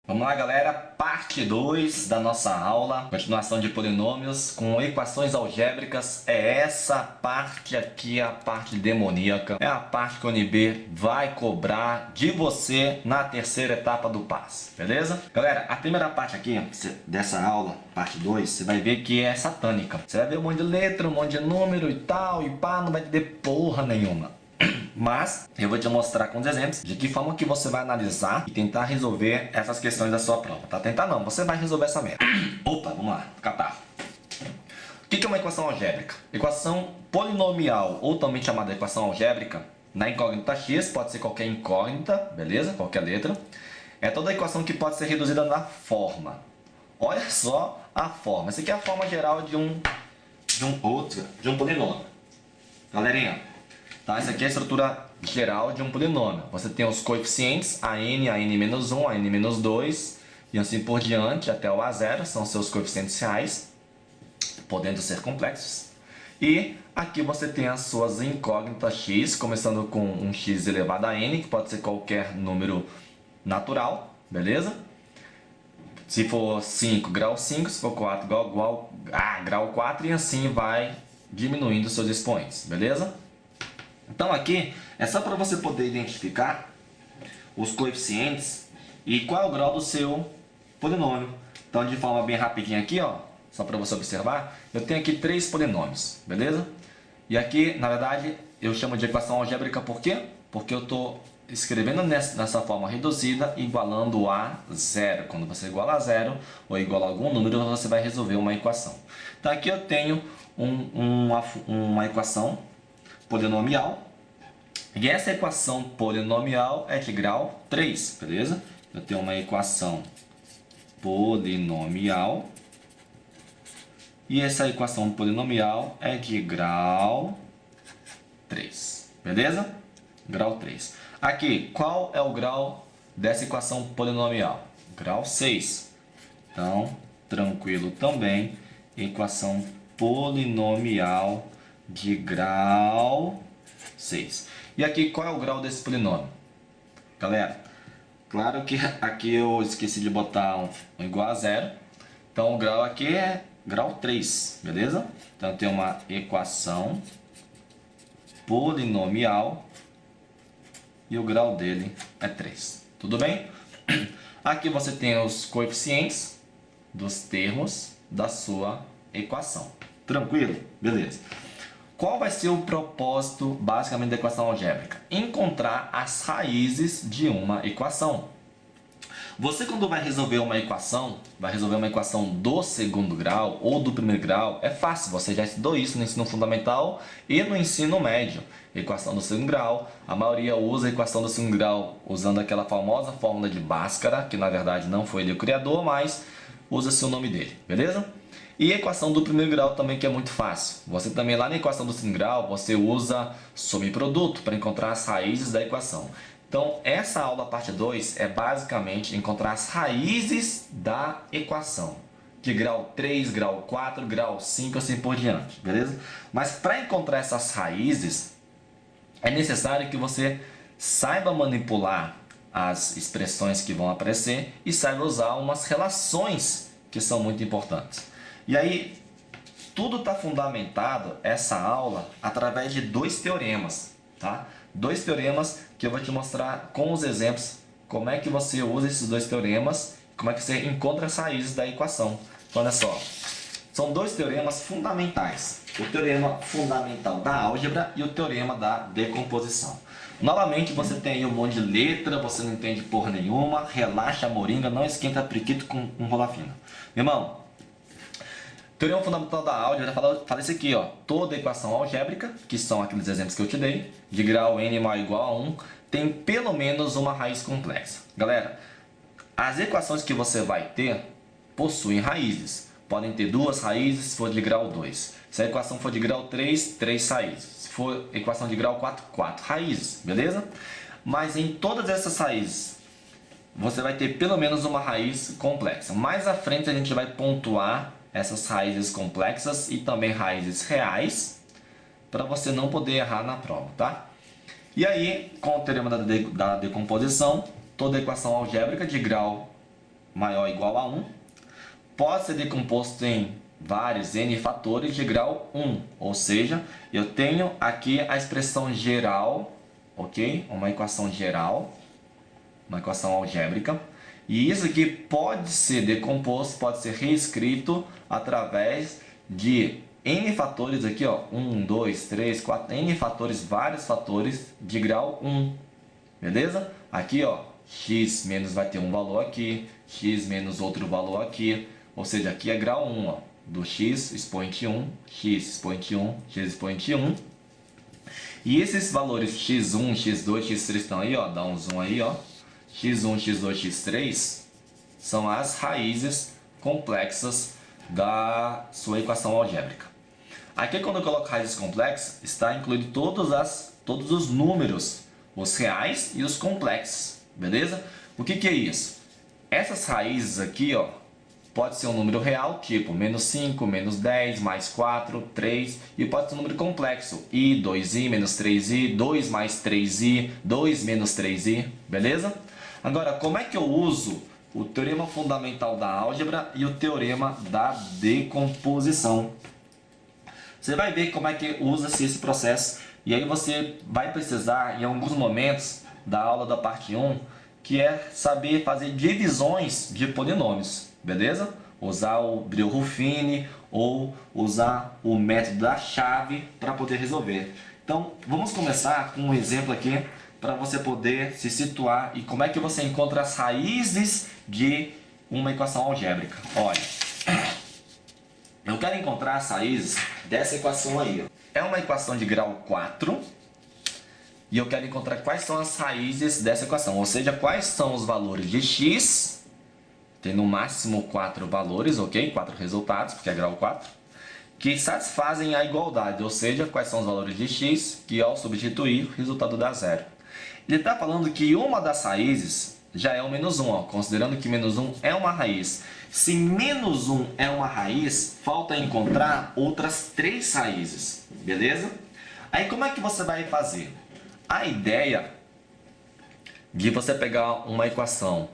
Vamos lá, galera, parte 2 da nossa aula, continuação de polinômios com equações algébricas. É essa parte aqui, a parte demoníaca, é a parte que o UNB vai cobrar de você na terceira etapa do PAS, beleza? Galera, a primeira parte aqui dessa aula, parte 2, você vai ver que é satânica. Você vai ver um monte de letra, um monte de número e tal, e pá, não vai entender porra nenhuma. Mas eu vou te mostrar com os exemplos de que forma que você vai analisar e tentar resolver essas questões da sua prova, tá? Tentar não, você vai resolver essa merda. Opa, vamos lá, catarro. O que é uma equação algébrica? Equação polinomial, ou também chamada equação algébrica, na incógnita x, pode ser qualquer incógnita, beleza? Qualquer letra. É toda equação que pode ser reduzida na forma. Olha só a forma. Essa aqui é a forma geral de um polinômio. Galerinha, tá? Essa aqui é a estrutura geral de um polinômio. Você tem os coeficientes AN, AN-1, AN-2 e assim por diante até o A0, são seus coeficientes reais, podendo ser complexos. E aqui você tem as suas incógnitas x, começando com um x elevado a n, que pode ser qualquer número natural, beleza? Se for 5, grau 5, se for 4, grau 4, e assim vai diminuindo seus expoentes, beleza? Então aqui é só para você poder identificar os coeficientes e qual é o grau do seu polinômio. Então, de forma bem rapidinha aqui, ó, só para você observar, eu tenho aqui 3 polinômios, beleza? E aqui, na verdade, eu chamo de equação algébrica por quê? Porque eu estou escrevendo nessa forma reduzida, igualando a zero. Quando você iguala a zero ou iguala a algum número, você vai resolver uma equação. Então aqui eu tenho uma equação polinomial, e essa equação polinomial é de grau 3, beleza? Eu tenho uma equação polinomial e essa equação polinomial é de grau 3, beleza? Grau 3. Aqui, qual é o grau dessa equação polinomial? Grau 6. Então, tranquilo também, equação polinomial de grau 6. E aqui, qual é o grau desse polinômio? Galera, claro que aqui eu esqueci de botar um igual a zero. Então, o grau aqui é grau 3, beleza? Então, eu tenho uma equação polinomial e o grau dele é 3. Tudo bem? Aqui você tem os coeficientes dos termos da sua equação. Tranquilo? Beleza. Qual vai ser o propósito, basicamente, da equação algébrica? Encontrar as raízes de uma equação. Você, quando vai resolver uma equação do segundo grau ou do primeiro grau, é fácil. Você já estudou isso no ensino fundamental e no ensino médio. Equação do segundo grau, a maioria usa a equação do segundo grau usando aquela famosa fórmula de Bhaskara, que na verdade não foi ele o criador, mas usa-se o nome dele, beleza? E a equação do primeiro grau também, que é muito fácil. Você também, lá na equação do segundo grau, você usa soma e produto para encontrar as raízes da equação. Então, essa aula, parte 2, é basicamente encontrar as raízes da equação. De grau 3, grau 4, grau 5, assim por diante, beleza? Mas para encontrar essas raízes, é necessário que você saiba manipular as expressões que vão aparecer e saiba usar umas relações que são muito importantes. E aí, tudo está fundamentado, essa aula, através de 2 teoremas, tá? 2 teoremas que eu vou te mostrar com os exemplos como é que você usa esses 2 teoremas, como é que você encontra as raízes da equação. Então, olha só, são 2 teoremas fundamentais. O teorema fundamental da álgebra e o teorema da decomposição. Novamente, você tem aí um monte de letra, você não entende porra nenhuma, relaxa a moringa, não esquenta priquito com rola fina. Meu irmão, teorema fundamental da álgebra, fala isso aqui, ó. Toda equação algébrica, que são aqueles exemplos que eu te dei, de grau n maior ou igual a 1, tem pelo menos uma raiz complexa. Galera, as equações que você vai ter possuem raízes. Podem ter 2 raízes se for de grau 2. Se a equação for de grau 3, 3 raízes. Se for equação de grau 4, 4 raízes, beleza? Mas em todas essas raízes, você vai ter pelo menos uma raiz complexa. Mais à frente a gente vai pontuar essas raízes complexas e também raízes reais, para você não poder errar na prova, tá? E aí, com o teorema da decomposição, toda equação algébrica de grau maior ou igual a 1 pode ser decomposto em vários n fatores de grau 1. Ou seja, eu tenho aqui a expressão geral, ok? Uma equação geral, uma equação algébrica. E isso aqui pode ser decomposto, pode ser reescrito através de n fatores aqui, ó, 1, 2, 3, 4, n fatores, vários fatores de grau 1, beleza? Aqui, ó, x menos vai ter um valor aqui, x menos outro valor aqui, ou seja, aqui é grau 1, ó, do x expoente 1, x expoente 1, x expoente 1. E esses valores x1, x2, x3 estão aí, ó, dá um zoom aí, ó, x1, x2, x3 são as raízes complexas da sua equação algébrica. Aqui, quando eu coloco raízes complexas, está incluído todos os números, os reais e os complexos, beleza? O que é isso? Essas raízes aqui, ó, pode ser um número real, tipo menos 5, menos 10, mais 4, 3, e pode ser um número complexo, i, 2i, menos 3i, 2 mais 3i, 2 menos 3i, beleza? Agora, como é que eu uso o teorema fundamental da álgebra e o teorema da decomposição? Você vai ver como é que usa-se esse processo, e aí você vai precisar, em alguns momentos da aula da parte 1, que é saber fazer divisões de polinômios, beleza? Usar o Brillouin-Ruffini ou usar o método da chave para poder resolver. Então, vamos começar com um exemplo aqui para você poder se situar e como é que você encontra as raízes de uma equação algébrica. Olha, eu quero encontrar as raízes dessa equação aí, ó. É uma equação de grau 4 e eu quero encontrar quais são as raízes dessa equação, ou seja, quais são os valores de x, tem no máximo 4 valores, ok? 4 resultados, porque é grau 4, que satisfazem a igualdade, ou seja, quais são os valores de x que ao substituir o resultado dá zero. Ele está falando que uma das raízes já é o menos 1, ó, considerando que menos 1 é uma raiz. Se menos 1 é uma raiz, falta encontrar outras 3 raízes, beleza? Aí como é que você vai fazer? A ideia de você pegar uma equação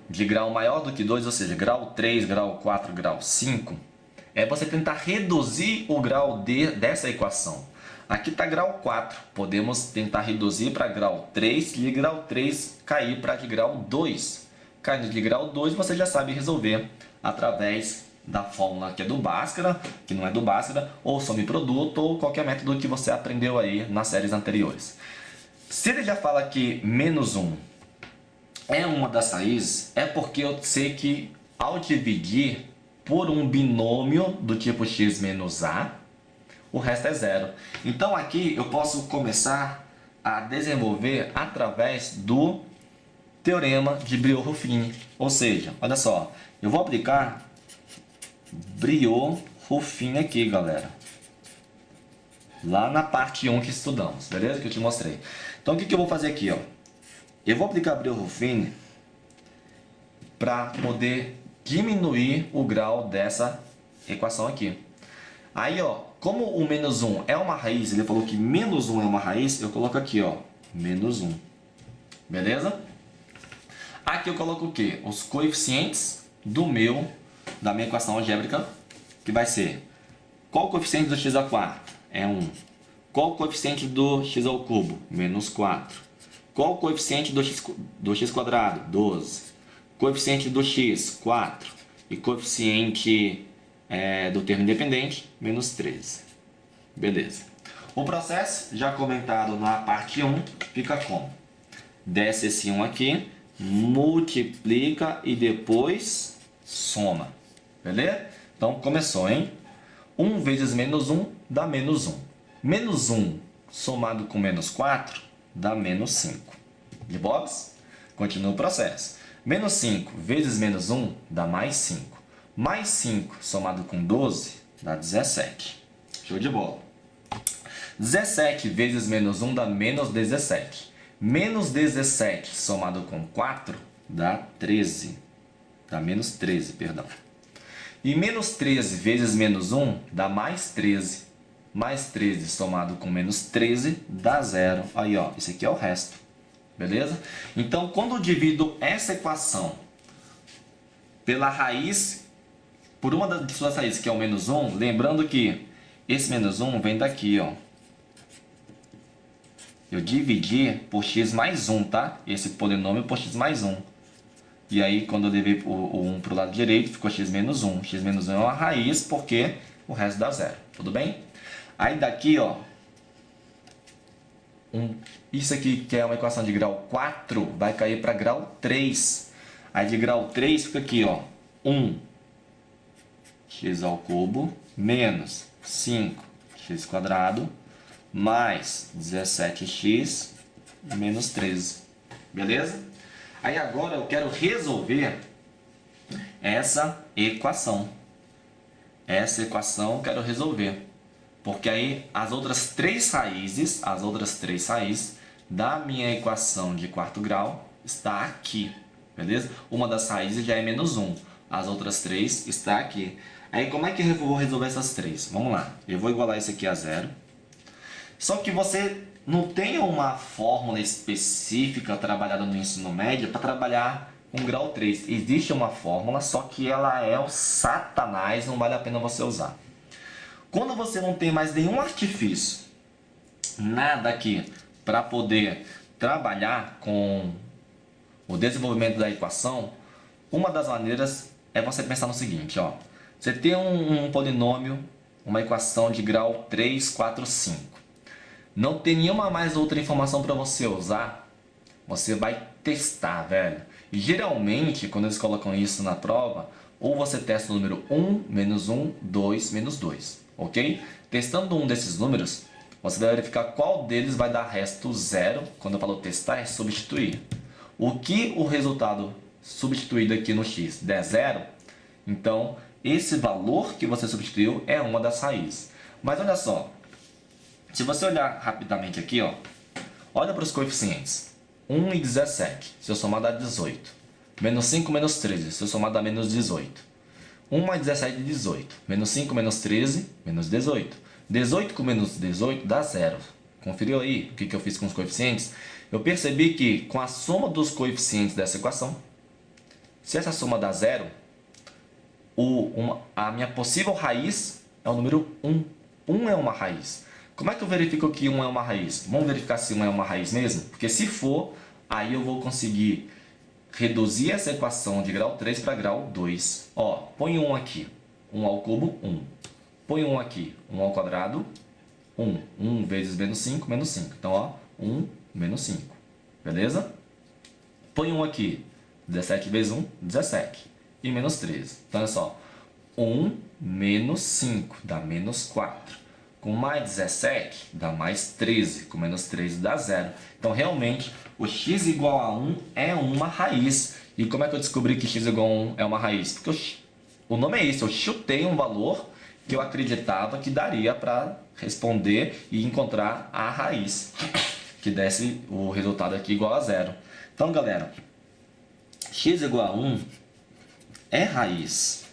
de grau maior do que 2, ou seja, grau 3, grau 4, grau 5, é você tentar reduzir o grau dessa equação. Aqui está grau 4, podemos tentar reduzir para grau 3 e de grau 3 cair para de grau 2. Caindo de grau 2 você já sabe resolver através da fórmula que é do Bhaskara, que não é do Bhaskara, ou some-produto, ou qualquer método que você aprendeu aí nas séries anteriores. Se ele já fala que menos 1 é uma das raízes, é porque eu sei que ao dividir por um binômio do tipo x menos a, o resto é zero. Então aqui eu posso começar a desenvolver através do teorema de Brillouin-Ruffini. Ou seja, olha só, eu vou aplicar Brillouin-Ruffini aqui, galera. Lá na parte 1 que estudamos, beleza? Que eu te mostrei. Então o que eu vou fazer aqui, ó? Eu vou aplicar Brillouin-Ruffini para poder diminuir o grau dessa equação aqui. Aí, ó, como o menos 1 é uma raiz, ele falou que menos 1 é uma raiz, eu coloco aqui, ó, menos 1. Beleza? Aqui eu coloco o quê? Os coeficientes da minha equação algébrica, que vai ser, qual o coeficiente do x ao 4? É 1. Qual o coeficiente do x ao cubo? Menos 4. Qual o coeficiente do x quadrado? 12. Coeficiente do x? 4. E coeficiente do termo independente? Menos 13. Beleza. O processo, já comentado na parte 1, fica como? Desce esse 1 aqui, multiplica e depois soma. Beleza? Então começou, hein? 1 vezes menos 1 dá menos 1. Menos 1 somado com menos 4 dá menos 5. De bobs? Continua o processo. Menos 5 vezes menos 1 dá mais 5. Mais 5 somado com 12 dá 17. Show de bola. 17 vezes menos 1 dá menos 17. Menos 17 somado com 4 dá 13. Dá menos 13, perdão. E menos 13 vezes menos 1 dá mais 13. Mais 13 somado com menos 13 dá 0. Aí, ó, esse aqui é o resto. Beleza? Então, quando eu divido essa equação pela raiz, por uma das suas raízes, que é o menos 1, lembrando que esse menos 1 vem daqui, ó. Eu dividi por x mais 1, tá? Esse polinômio por x mais 1. E aí, quando eu levei o 1 para o lado direito, ficou x menos 1. X menos 1 é uma raiz, porque o resto dá zero. Tudo bem? Aí daqui, ó, isso aqui, que é uma equação de grau 4, vai cair para grau 3. Aí de grau 3 fica aqui, ó, 1x ao cubo menos 5x quadrado mais 17x menos 13. Beleza? Aí agora eu quero resolver essa equação. Essa equação eu quero resolver. Porque aí as outras três raízes da minha equação de quarto grau está aqui. Beleza? Uma das raízes já é menos 1. As outras três está aqui. Aí como é que eu vou resolver essas três? Vamos lá. Eu vou igualar isso aqui a zero. Só que você não tem uma fórmula específica trabalhada no ensino médio para trabalhar com grau 3. Existe uma fórmula, só que ela é o satanás, não vale a pena você usar. Quando você não tem mais nenhum artifício, nada aqui para poder trabalhar com o desenvolvimento da equação, uma das maneiras é você pensar no seguinte, ó. Você tem um polinômio, uma equação de grau 3, 4, 5. Não tem nenhuma mais outra informação para você usar, você vai testar, velho. E geralmente, quando eles colocam isso na prova, ou você testa o número 1, menos 1, 2, menos 2, ok? Testando um desses números, você vai verificar qual deles vai dar resto zero. Quando eu falo testar, é substituir. O que o resultado substituído aqui no x der zero, então esse valor que você substituiu é uma das raízes. Mas olha só, se você olhar rapidamente aqui, ó, olha para os coeficientes. 1 e 17, se eu somar dá 18. Menos 5 menos 13, se eu somar dá menos 18. 1 mais 17 é 18. Menos 5 menos 13, menos 18. 18 com menos 18 dá zero. Conferiu aí o que eu fiz com os coeficientes? Eu percebi que com a soma dos coeficientes dessa equação, se essa soma dá zero, a minha possível raiz é o número 1. 1 é uma raiz. Como é que eu verifico que 1 é uma raiz? Vamos verificar se 1 é uma raiz mesmo? Porque se for, aí eu vou conseguir reduzir essa equação de grau 3 para grau 2. Ó, põe 1 aqui. 1 ao cubo, 1. Põe 1 aqui. 1 ao quadrado, 1. 1 vezes menos 5, menos 5. Então, ó, 1 menos 5. Beleza? Põe 1 aqui. 17 vezes 1, 17. E menos 13. Então, olha só. 1 menos 5 dá menos 4. Com mais 17 dá mais 13. Com menos 13 dá 0. Então, realmente, o x igual a 1 é uma raiz. E como é que eu descobri que x igual a 1 é uma raiz? Porque o nome é esse. Eu chutei um valor que eu acreditava que daria para responder e encontrar a raiz, que desse o resultado aqui igual a 0. Então, galera, x igual a 1 é raiz.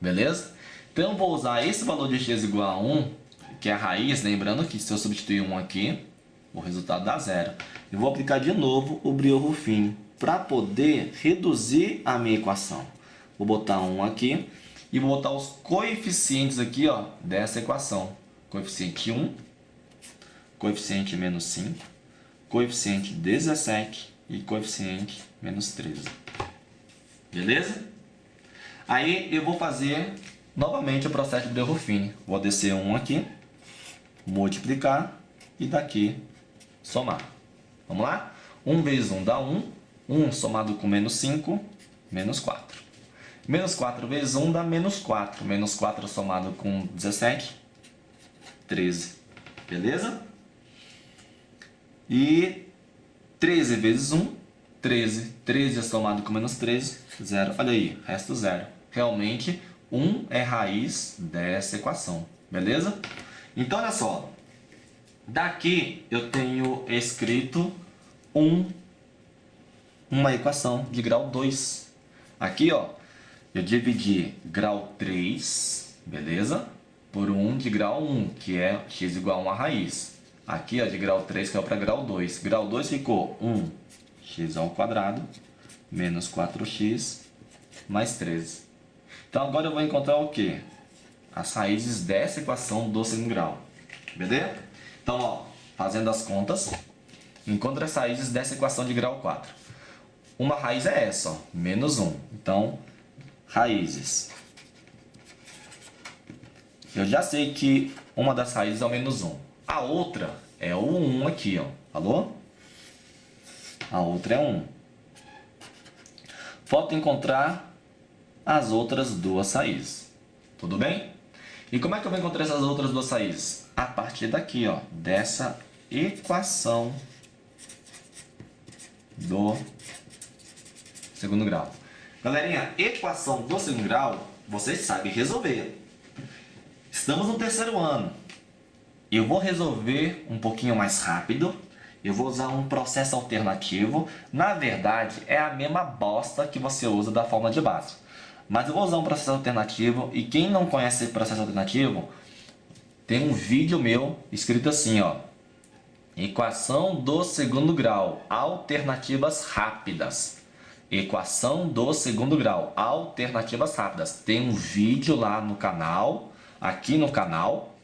Beleza? Então, eu vou usar esse valor de x igual a 1, que é a raiz, lembrando que se eu substituir 1 aqui, o resultado dá 0. Eu vou aplicar de novo o Brio-Ruffini para poder reduzir a minha equação. Vou botar 1 aqui e vou botar os coeficientes aqui, ó, dessa equação. Coeficiente 1, coeficiente menos 5, coeficiente 17 e coeficiente menos 13. Beleza? Aí eu vou fazer novamente o processo de Brio-Ruffini. Vou descer 1 aqui, multiplicar e daqui somar. Vamos lá? 1 vezes 1 dá 1. 1 somado com menos 5, menos 4. Menos 4 vezes 1 dá menos 4. Menos 4 somado com 17, 13. Beleza? E 13 vezes 1, 13. 13 somado com menos 13, 0. Olha aí, resto 0. Realmente, 1 é raiz dessa equação. Beleza? Então, olha só. Daqui eu tenho escrito uma equação de grau 2. Aqui, ó, eu dividi grau 3, beleza? Por 1 de grau 1, que é x igual a 1 a raiz. Aqui, ó, de grau 3 caiu para grau 2. Grau 2 ficou 1x ao quadrado menos 4x mais 13. Então agora eu vou encontrar o quê? As raízes dessa equação do segundo grau. Beleza? Então, ó, fazendo as contas, encontra as raízes dessa equação de grau 4. Uma raiz é essa, ó, menos 1. Então, raízes. Eu já sei que uma das raízes é o menos 1. A outra é o 1 aqui, ó. Falou? A outra é 1. Falta encontrar as outras duas raízes. Tudo bem? E como é que eu vou encontrar essas outras duas raízes? A partir daqui, ó, dessa equação do segundo grau. Galerinha, equação do segundo grau, vocês sabem resolver. Estamos no terceiro ano. Eu vou resolver um pouquinho mais rápido. Eu vou usar um processo alternativo. Na verdade, é a mesma bosta que você usa da fórmula de Bhaskara. Mas eu vou usar um processo alternativo. E quem não conhece esse processo alternativo, tem um vídeo meu escrito assim, ó. Equação do segundo grau, alternativas rápidas. Equação do segundo grau, alternativas rápidas. Tem um vídeo lá no canal, aqui no canal,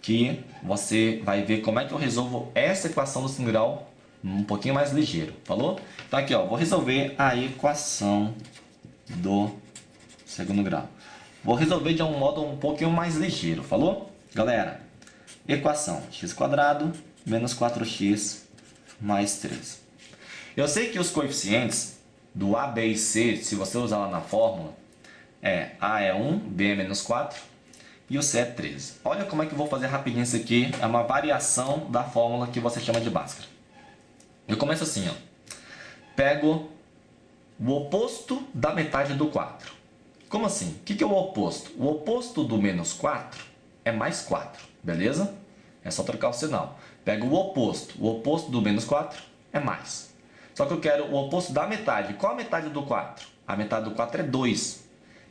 que você vai ver como é que eu resolvo essa equação do segundo grau um pouquinho mais ligeiro, falou? Então aqui, ó, vou resolver a equação do segundo grau. Vou resolver de um modo um pouquinho mais ligeiro, falou? Galera, equação x² menos 4x mais 3. Eu sei que os coeficientes do A, B e C, se você usar lá na fórmula, A é 1, B é menos 4 e o C é 13. Olha como é que eu vou fazer rapidinho isso aqui. É uma variação da fórmula que você chama de Bhaskara. Eu começo assim, ó. Pego o oposto da metade do 4. Como assim? O que é o oposto? O oposto do menos 4 é mais 4, beleza? É só trocar o sinal. Pego o oposto. O oposto do menos 4 é mais. Só que eu quero o oposto da metade. Qual a metade do 4? A metade do 4 é 2.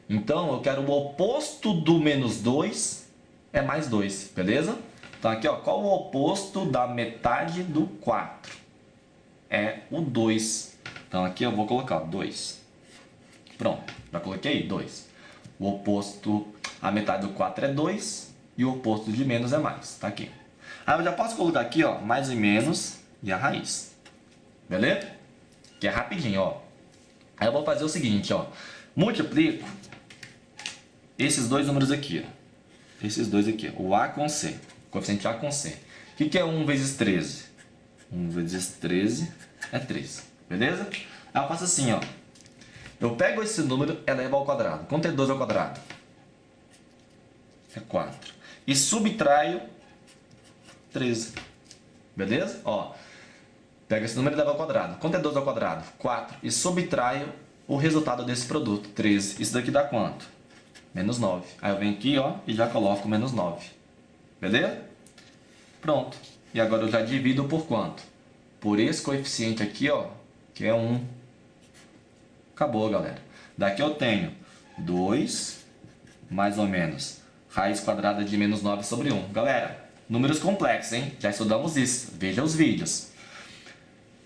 Então, eu quero o oposto do menos 2 é mais 2, beleza? Então, aqui, ó, qual o oposto da metade do 4? É o 2. Então, aqui eu vou colocar 2. Pronto, já coloquei 2. O oposto, a metade do 4 é 2 e o oposto de menos é mais, tá aqui. Aí eu já posso colocar aqui, ó, mais e menos e a raiz. Beleza? Que é rapidinho, ó. Aí eu vou fazer o seguinte, ó. Multiplico esses dois números aqui, ó. Esses dois aqui, ó. O A com C. Coeficiente A com C. O que é 1 vezes 13? 1 vezes 13 é 3. Beleza? Aí eu faço assim, ó. Eu pego esse número e elevo ao quadrado. Quanto é 2 ao quadrado? É 4. E subtraio 13. Beleza? Ó. Pego esse número e levo ao quadrado. Quanto é 2 ao quadrado? 4. E subtraio o resultado desse produto, 13. Isso daqui dá quanto? Menos 9. Aí eu venho aqui, ó, e já coloco menos 9. Beleza? Pronto. E agora eu já divido por quanto? Por esse coeficiente aqui, ó, que é 1. Acabou, galera. Daqui eu tenho 2, mais ou menos, raiz quadrada de menos 9 sobre 1. Galera, números complexos, hein? Já estudamos isso. Veja os vídeos.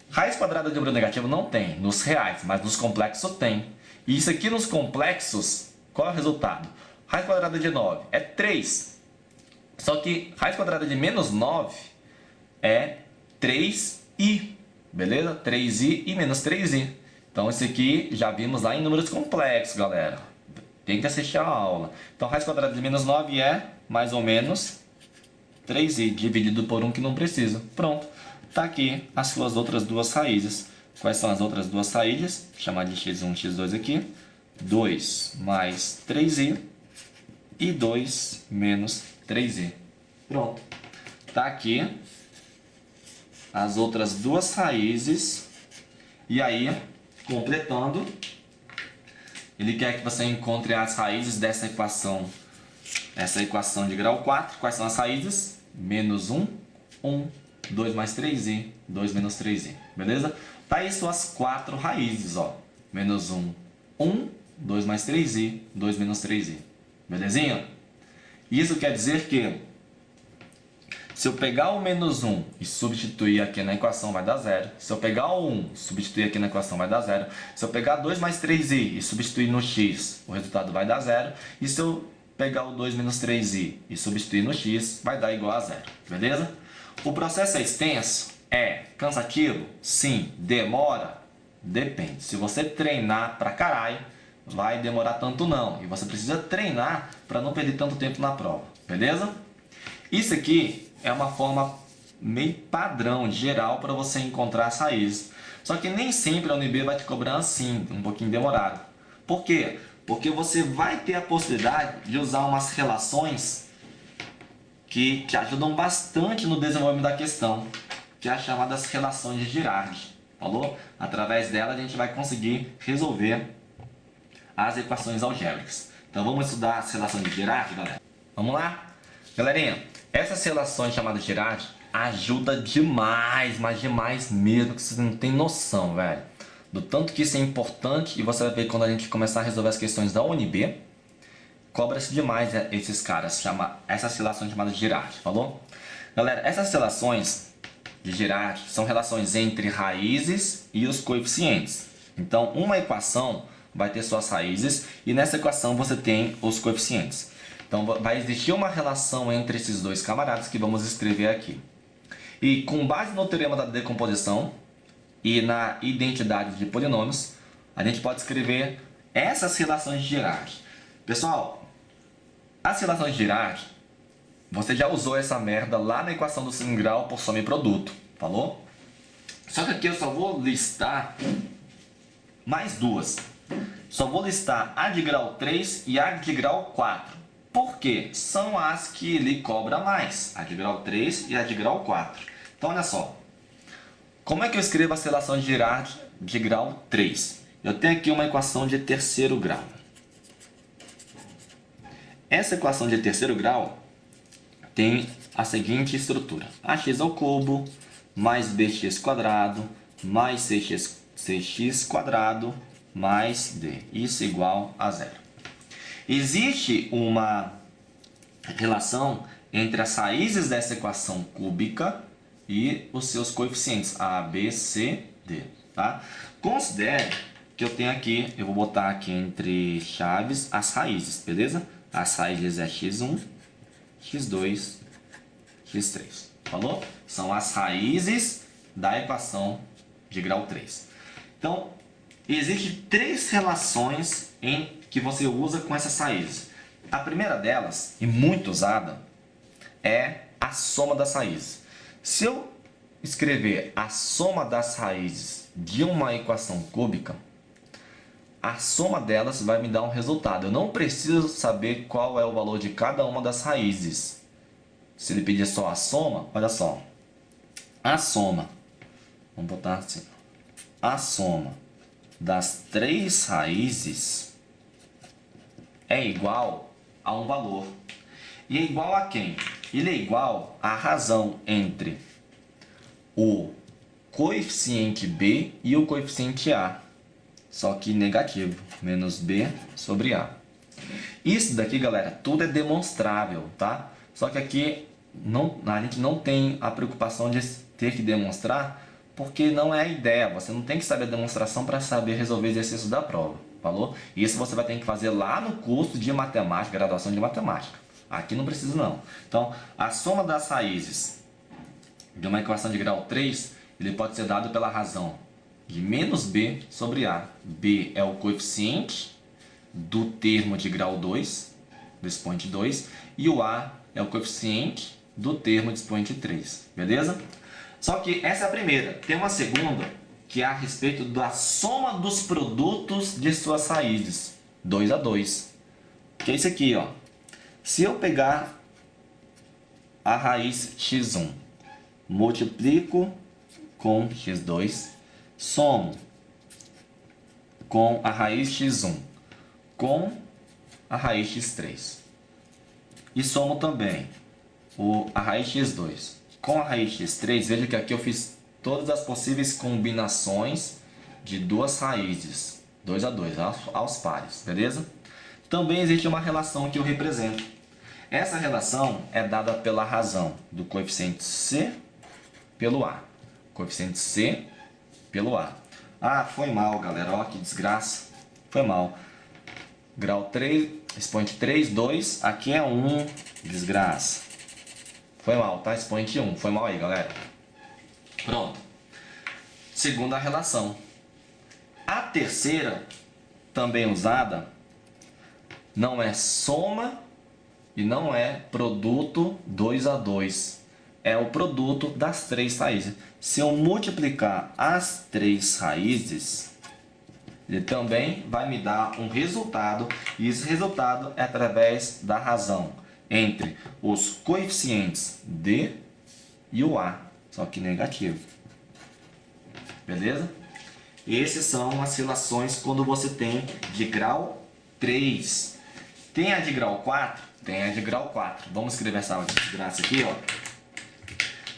Raiz quadrada de número negativo não tem nos reais, mas nos complexos tem. E isso aqui nos complexos, qual é o resultado? Raiz quadrada de 9 é 3. Só que raiz quadrada de menos 9 é 3i. Beleza? 3i e menos 3i. Então, esse aqui já vimos lá em números complexos, galera. Tem que assistir a aula. Então, raiz quadrada de menos 9 é mais ou menos 3i dividido por 1 que não precisa. Pronto. Tá aqui as suas outras duas raízes. Quais são as outras duas raízes? Vou chamar de x1 e x2 aqui. 2 mais 3i e 2 menos 3i. Pronto. Tá aqui as outras duas raízes. E aí, completando, ele quer que você encontre as raízes dessa equação. Essa equação de grau 4. Quais são as raízes? Menos 1, 1. 2 mais 3i, 2 menos 3i, beleza? Tá aí suas 4 raízes, ó. Menos 1, 1, 2 mais 3i, 2 menos 3i, belezinha? Isso quer dizer que Se eu pegar o menos 1 e substituir aqui na equação, vai dar 0. Se eu pegar o 1 e substituir aqui na equação, vai dar 0. Se eu pegar 2 mais 3i e substituir no x, o resultado vai dar 0. E se eu pegar o 2 menos 3i e substituir no x, vai dar igual a 0. Beleza? O processo é extenso? É. Cansativo? Sim. Demora? Depende. Se você treinar pra caralho, vai demorar tanto não. E você precisa treinar para não perder tanto tempo na prova. Beleza? Isso aqui é uma forma meio padrão, geral, para você encontrar as raízes. Só que nem sempre a UNB vai te cobrar assim, um pouquinho demorado. Por quê? Porque você vai ter a possibilidade de usar umas relações que te ajudam bastante no desenvolvimento da questão, que é as chamadas relações de Girardi. Falou? Através dela a gente vai conseguir resolver as equações algébricas. Então vamos estudar as relações de Girardi, galera? Vamos lá? Galerinha, essas relações chamadas de Girardi ajudam demais, mas demais mesmo, que vocês não tem noção, velho. Do tanto que isso é importante, e você vai ver quando a gente começar a resolver as questões da UNB, cobra-se demais esses caras, essas relações chamadas de Girardi, falou? Galera, essas relações de Girardi são relações entre raízes e os coeficientes. Então, uma equação vai ter suas raízes e nessa equação você tem os coeficientes. Então, vai existir uma relação entre esses dois camaradas que vamos escrever aqui. E com base no teorema da decomposição e na identidade de polinômios, a gente pode escrever essas relações de Girardi. Pessoal, as relações de Girardi, você já usou essa merda lá na equação do segundo grau por soma e produto, falou? Só que aqui eu só vou listar mais duas. Só vou listar a de grau 3 e a de grau 4. Por quê? São as que ele cobra mais. A de grau 3 e a de grau 4. Então, olha só. Como é que eu escrevo as relações de Girardi de grau 3? Eu tenho aqui uma equação de terceiro grau. Essa equação de terceiro grau tem a seguinte estrutura. ax ao cubo mais bx quadrado mais cx quadrado mais d. Isso igual a 0. Existe uma relação entre as raízes dessa equação cúbica e os seus coeficientes a, b, c, d. Tá? Considere que eu tenho aqui, eu vou botar aqui entre chaves as raízes, beleza? As raízes é x1, x2, x3. Falou? São as raízes da equação de grau 3. Então, existem três relações que você usa com essas raízes. A primeira delas, e muito usada, é a soma das raízes. Se eu escrever a soma das raízes de uma equação cúbica, a soma delas vai me dar um resultado. Eu não preciso saber qual é o valor de cada uma das raízes. Se ele pedir só a soma, olha só. A soma, vamos botar assim, a soma das três raízes é igual a um valor. E é igual a quem? Ele é igual à razão entre o coeficiente b e o coeficiente a. Só que negativo. Menos b sobre a. Isso daqui, galera, tudo é demonstrável, tá? Só que aqui a gente não tem a preocupação de ter que demonstrar, porque não é a ideia. Você não tem que saber a demonstração para saber resolver exercícios da prova. Falou? Isso você vai ter que fazer lá no curso de matemática, graduação de matemática. Aqui não precisa não. Então, a soma das raízes de uma equação de grau 3, ele pode ser dado pela razão de menos b sobre a. B é o coeficiente do termo de grau 2, do expoente 2, e o a é o coeficiente do termo de expoente 3. Beleza? Só que essa é a primeira. Tem uma segunda, que é a respeito da soma dos produtos de suas raízes. 2 a 2. Que é isso aqui, ó. Se eu pegar a raiz x1, multiplico com x2, somo com a raiz x1 com a raiz x3. E somo também a raiz x2 com a raiz x3. Veja que aqui eu fiz todas as possíveis combinações de duas raízes. 2 a 2, aos pares, beleza? Também existe uma relação que eu represento. Essa relação é dada pela razão do coeficiente C pelo A. Coeficiente C pelo A. Ah, foi mal, galera. Ó, que desgraça. Foi mal. Grau 3, expoente 3, 2. Aqui é 1. Desgraça. Foi mal, tá? Expoente 1. Foi mal aí, galera. Pronto. Segunda relação. A terceira, também usada, não é soma e não é produto 2 a 2. É o produto das três raízes. Se eu multiplicar as três raízes, ele também vai me dar um resultado. E esse resultado é através da razão entre os coeficientes D e o A, só que negativo. Beleza? Essas são as relações quando você tem de grau 3. Tem a de grau 4? Tem a de grau 4. Vamos escrever essa desgraça aqui, ó.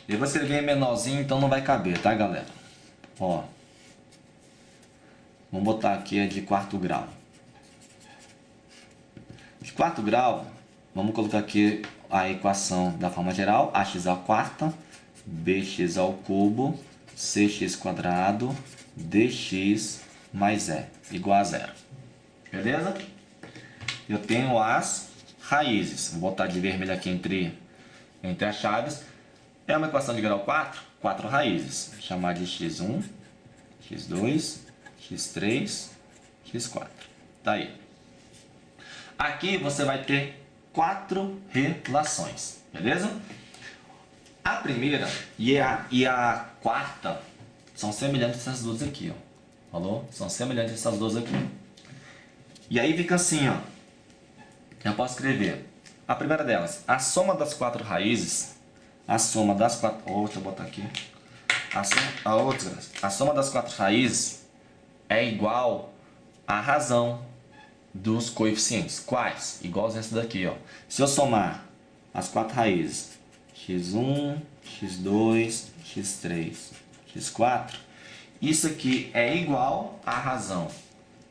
Eu vou escrever menorzinho, então não vai caber, tá, galera? Ó. Vamos botar aqui a de quarto grau. De quarto grau, vamos colocar aqui a equação da forma geral. Ax à quarta, bx ao cubo, cx quadrado, dx mais e igual a zero. Beleza? Eu tenho as raízes. Vou botar de vermelho aqui entre as chaves. É uma equação de grau 4, 4 raízes. Vou chamar de x1, x2, x3, x4. Tá aí. Aqui você vai ter 4 relações. Beleza? A primeira e a quarta são semelhantes a essas duas aqui, ó. Falou? São semelhantes a essas duas aqui. E aí fica assim, ó. Eu posso escrever. A primeira delas, a soma das 4 raízes. A soma das 4... Oh, deixa eu botar aqui. A soma das 4 raízes é igual à razão dos coeficientes. Quais? Igual essa daqui, ó. Se eu somar as 4 raízes, x1, x2, x3, x4, isso aqui é igual à razão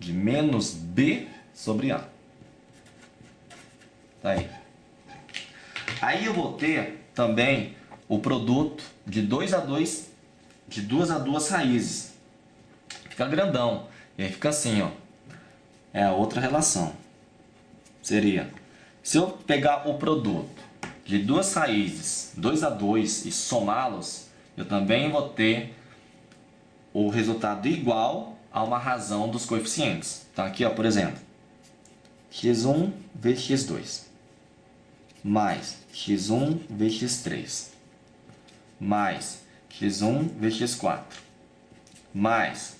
de menos b sobre a. Tá aí. Aí eu vou ter também o produto de 2 a 2, de 2 a 2 raízes. Fica grandão. E aí fica assim, ó. É a outra relação. Seria, se eu pegar o produto de duas raízes, 2 a 2, e somá-los, eu também vou ter o resultado igual a uma razão dos coeficientes. Então aqui, ó, por exemplo, x1 vezes x2, mais x1 vezes x3, mais x1 vezes x4, mais,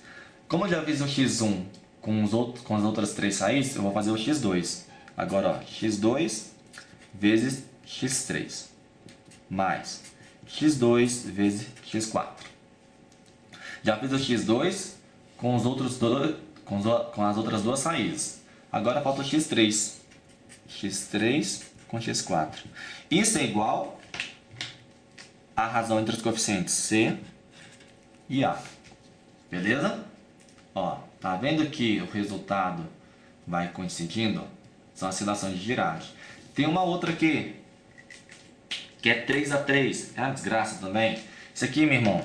como eu já fiz o x1 com as outras três raízes, eu vou fazer o x2. Agora, ó, x2 vezes x3, mais x2 vezes x4. Já fiz o x2 com as outras duas raízes. Agora falta o x3. x3 com x4. Isso é igual à razão entre os coeficientes C e A. Beleza? Ó, tá vendo que o resultado vai coincidindo? São as relações de Girardi. Tem uma outra aqui, que é 3 a 3. É uma desgraça também. Isso aqui, meu irmão,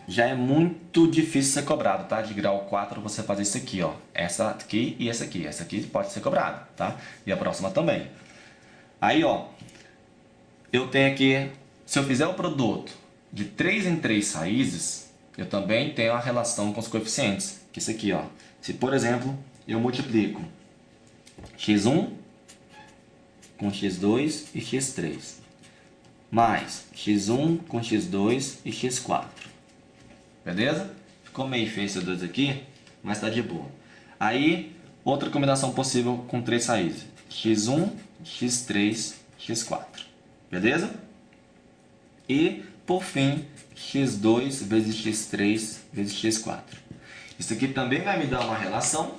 já é muito difícil ser cobrado, tá? De grau 4 você fazer isso aqui, ó. Essa aqui e essa aqui. Essa aqui pode ser cobrada, tá? E a próxima também. Aí, ó, eu tenho aqui, se eu fizer o produto de 3 em 3 raízes, eu também tenho a relação com os coeficientes. Que é isso aqui, ó. Se, por exemplo, eu multiplico x1 com x2 e x3, mais x1 com x2 e x4. Beleza? Ficou meio feio esses dois aqui, mas tá de boa. Aí, outra combinação possível com 3 raízes. x1, x3, x4. Beleza? E, por fim, x2 vezes x3 vezes x4. Isso aqui também vai me dar uma relação,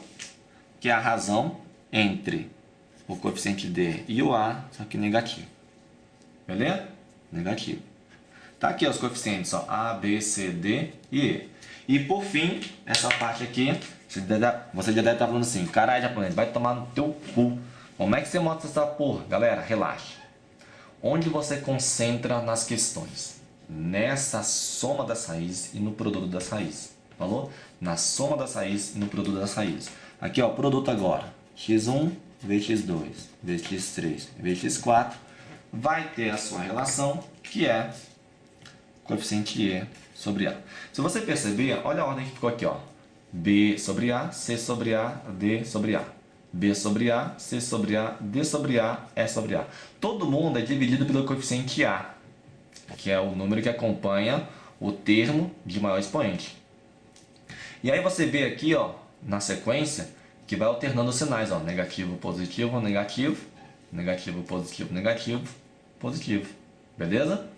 que é a razão entre o coeficiente D e o A, só que negativo. Beleza? Negativo. Tá aqui ó, os coeficientes, ó, A, B, C, D e E. E por fim, essa parte aqui, você já deve estar falando assim, caralho, japonês, vai tomar no teu cu. Como é que você mostra essa porra? Galera, relaxa. onde você concentra nas questões? Nessa soma das raízes e no produto das raízes. Falou? Na soma das raízes e no produto das raízes. Aqui, ó, produto agora. x1 vezes x2 vezes x3 vezes x4 vai ter a sua relação, que é coeficiente E sobre A. Se você perceber, olha a ordem que ficou aqui, ó. B sobre A, C sobre A, D sobre A. B sobre A, C sobre A, D sobre A, E sobre A. Todo mundo é dividido pelo coeficiente A, que é o número que acompanha o termo de maior expoente. E aí você vê aqui, ó, na sequência, que vai alternando os sinais, ó, negativo, positivo, negativo, negativo, positivo, negativo, positivo. Beleza?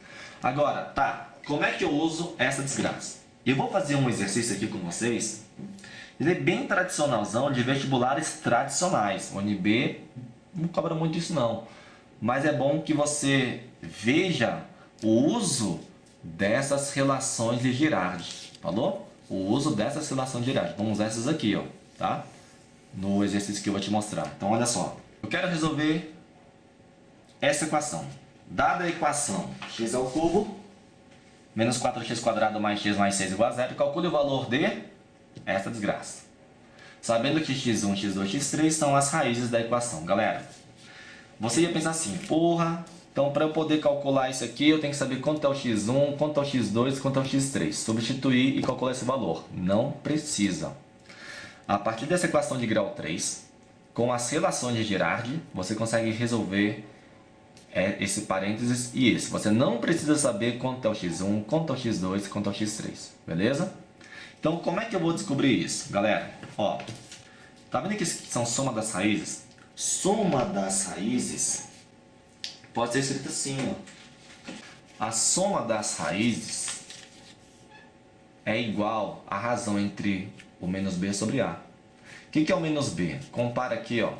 Agora, tá, como é que eu uso essa desgraça? Eu vou fazer um exercício aqui com vocês. Ele é bem tradicionalzão, de vestibulares tradicionais. O UNB não cobra muito isso não. Mas é bom que você veja o uso dessas relações de Girardi. Falou? O uso dessas relações de Girardi. Vamos usar essas aqui, ó, tá? No exercício que eu vou te mostrar. Então, olha só. Eu quero resolver essa equação. Dada a equação x ao cubo, menos 4x quadrado mais x mais 6 igual a 0, calcule o valor de essa desgraça. Sabendo que x1, x2, x3 são as raízes da equação. Galera, você ia pensar assim, porra, então para eu poder calcular isso aqui, eu tenho que saber quanto é o x1, quanto é o x2, quanto é o x3. Substituir e calcular esse valor. Não precisa. A partir dessa equação de grau 3, com as relações de Girardi, você consegue resolver esse parênteses e esse. Você não precisa saber quanto é o x1, quanto é o x2, quanto é o x3. Beleza? Então, como é que eu vou descobrir isso? Galera, ó, tá vendo que são soma das raízes? Soma das raízes pode ser escrita assim, ó. A soma das raízes é igual à razão entre o menos b sobre a. O que é o menos b? Compara aqui, ó.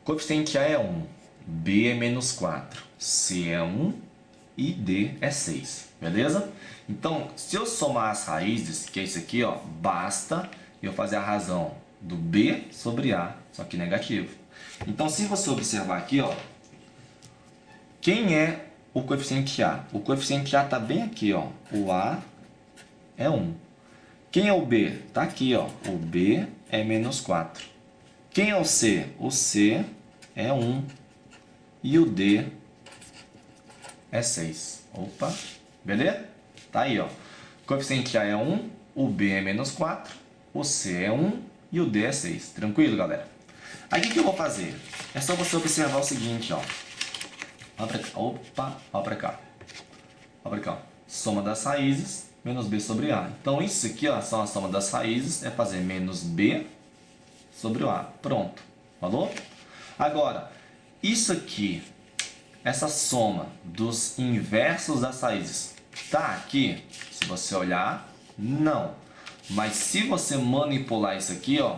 Coeficiente a é 1, b é menos 4, c é 1 e d é 6. Beleza? Então, se eu somar as raízes, que é isso aqui, ó, basta eu fazer a razão do b sobre a, só que negativo. Então, se você observar aqui, ó, quem é o coeficiente a? O coeficiente a está bem aqui, ó. O a é 1. Quem é o b? Está aqui, ó. O b é menos 4. Quem é o c? O c é 1. E o d é 6. Opa, beleza? Tá aí, ó. O coeficiente a é 1, o b é menos 4, o c é 1 e o d é 6. Tranquilo, galera? Aí o que eu vou fazer? É só você observar o seguinte, ó. Olha pra cá. Opa, olha pra cá. Olha pra cá, ó. Soma das raízes, menos b sobre a. Então isso aqui, ó, são a soma das raízes, é fazer menos b sobre o a. Pronto. Falou? Agora, isso aqui, essa soma dos inversos das raízes, tá aqui? Se você olhar, não. Mas se você manipular isso aqui, ó,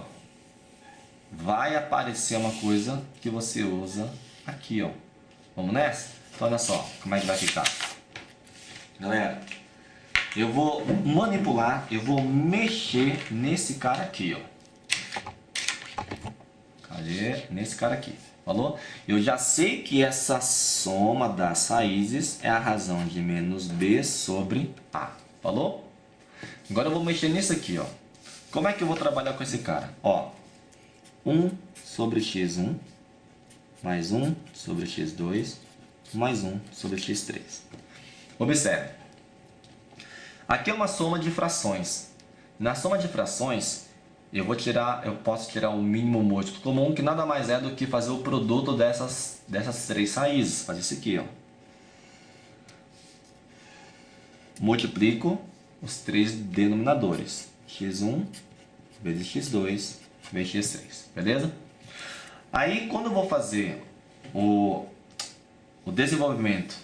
vai aparecer uma coisa que você usa aqui, ó. Vamos nessa? Então, olha só como é que vai ficar. Galera, eu vou manipular, eu vou mexer nesse cara aqui, ó. Cadê? Nesse cara aqui. Falou? Eu já sei que essa soma das raízes é a razão de menos b sobre a. Falou? Agora eu vou mexer nisso aqui, ó. Como é que eu vou trabalhar com esse cara? Ó, 1 sobre x1 mais 1 sobre x2 mais 1 sobre x3. Observe. Aqui é uma soma de frações. Na soma de frações, eu posso tirar o mínimo múltiplo comum, que nada mais é do que fazer o produto dessas três raízes. Fazer isso aqui, ó. Multiplico os três denominadores. x1 vezes x2 vezes x3. Beleza? Aí, quando eu vou fazer o desenvolvimento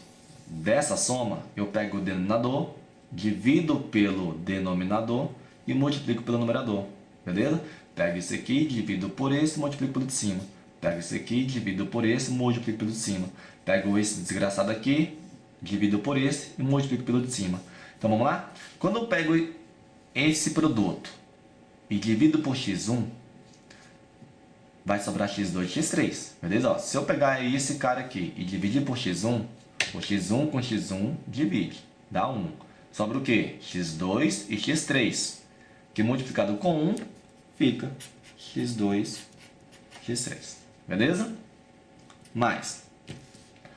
dessa soma, eu pego o denominador, divido pelo denominador e multiplico pelo numerador. Beleza? Pego esse aqui, divido por esse, multiplico pelo de cima. Pego esse aqui, divido por esse, multiplico pelo de cima. Pego esse desgraçado aqui, divido por esse e multiplico pelo de cima. Então vamos lá? Quando eu pego esse produto e divido por x1, vai sobrar x2, x3. Beleza? Ó, se eu pegar esse cara aqui e dividir por x1, o x1 com x1 divide. Dá 1. Sobra o quê? x2 e x3. Que multiplicado com 1 fica x2, x3. Beleza? Mais.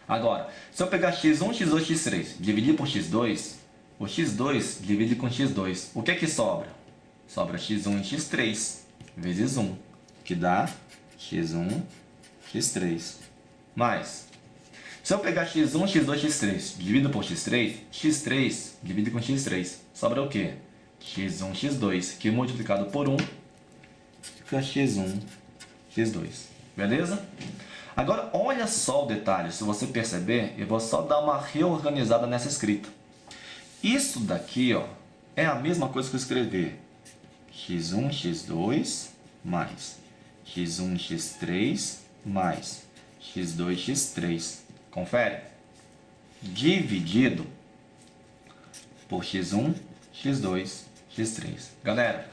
Agora, se eu pegar x1, x2, x3, dividir por x2, o x2 divide com x2. O que é que sobra? Sobra x1 e x3 vezes 1, que dá x1, x3. Mais. Se eu pegar x1, x2, x3, divido por x3, x3 divide com x3. Sobra o quê? x1, x2, que multiplicado por 1 fica x1, x2. Beleza? Agora, olha só o detalhe. Se você perceber, eu vou só dar uma reorganizada nessa escrita. Isso daqui, ó, é a mesma coisa que eu escrever x1, x2 mais x1, x3 mais x2, x3. Confere. Dividido por x1, x2, x3. Galera,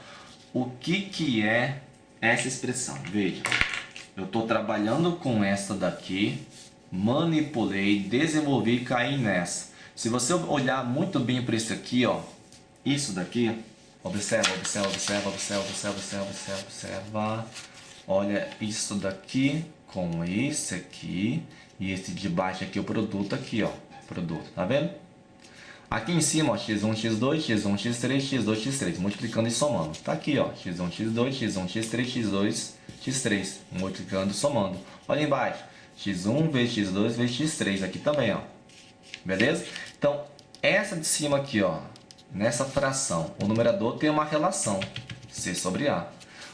o que é essa expressão? Veja, eu estou trabalhando com essa daqui, manipulei, desenvolvi e caí nessa. Se você olhar muito bem para isso aqui, ó, isso daqui, observa, observa, observa, observa, observa, observa, observa, observa. Olha isso daqui com esse aqui e esse de baixo aqui, o produto aqui, ó, produto, tá vendo? Aqui em cima, ó, x1, x2, x1, x3, x2, x3, multiplicando e somando. Tá aqui, ó, x1, x2, x1, x3, x2, x3, multiplicando e somando. Olha embaixo, x1 vezes x2 vezes x3, aqui também, ó. Beleza? Então, essa de cima aqui, ó, nessa fração, o numerador tem uma relação, C sobre A.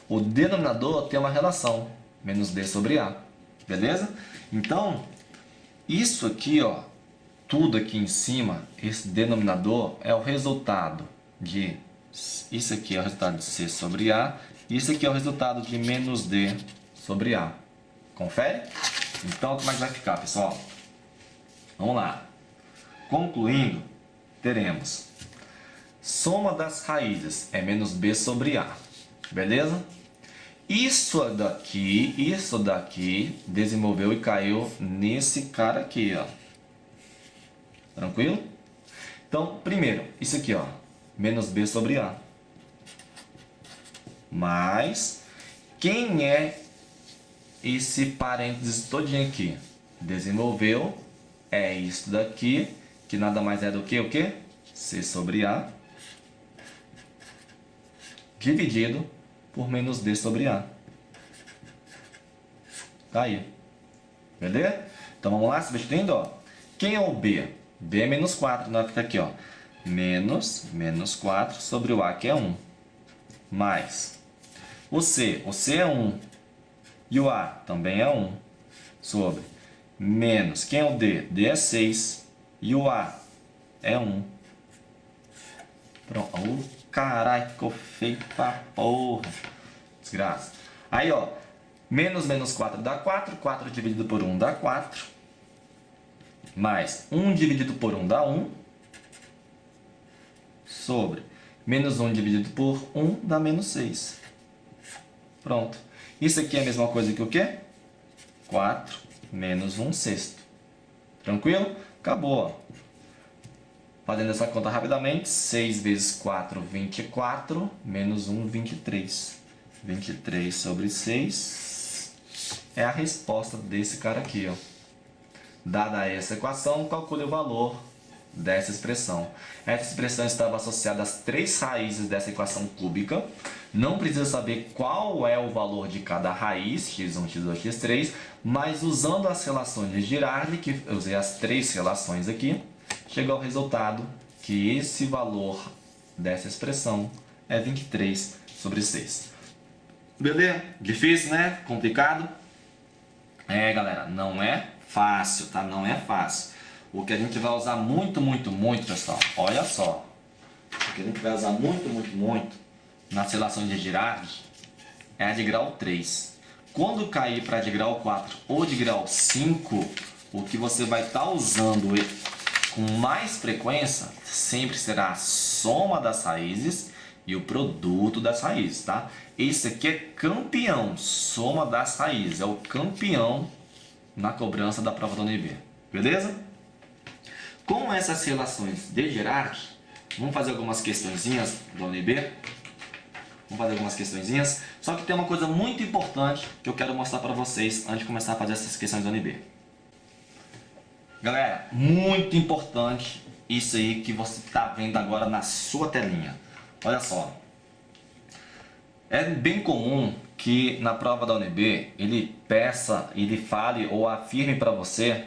O denominador tem uma relação, menos D sobre A. Beleza? Então, isso aqui, ó, tudo aqui em cima, esse denominador é o resultado de... Isso aqui é o resultado de C sobre A. E isso aqui é o resultado de menos D sobre A. Confere? Então, como é que vai ficar, pessoal? Vamos lá. Concluindo, teremos soma das raízes é menos B sobre A. Beleza? Isso daqui desenvolveu e caiu nesse cara aqui, ó. Tranquilo? Então, primeiro, isso aqui, ó, menos B sobre A. Mas, quem é esse parênteses todinho aqui? Desenvolveu, é isso daqui, que nada mais é do que o quê? C sobre A, dividido por menos D sobre A. Tá aí. Beleza? Então, vamos lá, substituindo, ó. Quem é o B? B é menos 4, né? Fica aqui, ó. Menos 4 sobre o A, que é 1. Mais. O C é 1. E o A também é 1. Sobre. Menos. Quem é o D? D é 6. E o A é 1. Pronto. Oh, caralho, ficou feio pra porra. Desgraça. Aí, ó. Menos 4 dá 4. 4 dividido por 1 dá 4. Mais 1 dividido por 1 dá 1. Sobre menos 1 dividido por 1 dá menos 6. Pronto. Isso aqui é a mesma coisa que o quê? 4 menos 1 sexto. Tranquilo? Acabou, ó. Fazendo essa conta rapidamente, 6 vezes 4, 24, menos 1, 23. 23 sobre 6 é a resposta desse cara aqui, ó. Dada essa equação, calcule o valor dessa expressão. Essa expressão estava associada às 3 raízes dessa equação cúbica. Não precisa saber qual é o valor de cada raiz, x1, x2, x3, mas usando as relações de Girardi, que eu usei as 3 relações aqui, chega ao resultado que esse valor dessa expressão é 23 sobre 6. Beleza? Difícil, né? Complicado? É, galera, não é fácil, tá? Não é fácil. O que a gente vai usar muito, pessoal, olha só. O que a gente vai usar muito nas relações de Girardi é a de grau 3. Quando cair para a de grau 4 ou de grau 5, o que você vai estar usando com mais frequência sempre será a soma das raízes e o produto das raízes, tá? Esse aqui é campeão, soma das raízes, é o campeão na cobrança da prova da UNB, beleza? Com essas relações de Girardi, vamos fazer algumas questõezinhas da UNB. Vamos fazer algumas questõezinhas. Só que tem uma coisa muito importante que eu quero mostrar para vocês antes de começar a fazer essas questões da UNB. Galera, muito importante isso aí que você está vendo agora na sua telinha. Olha só. É bem comum que na prova da UNB ele fale ou afirme para você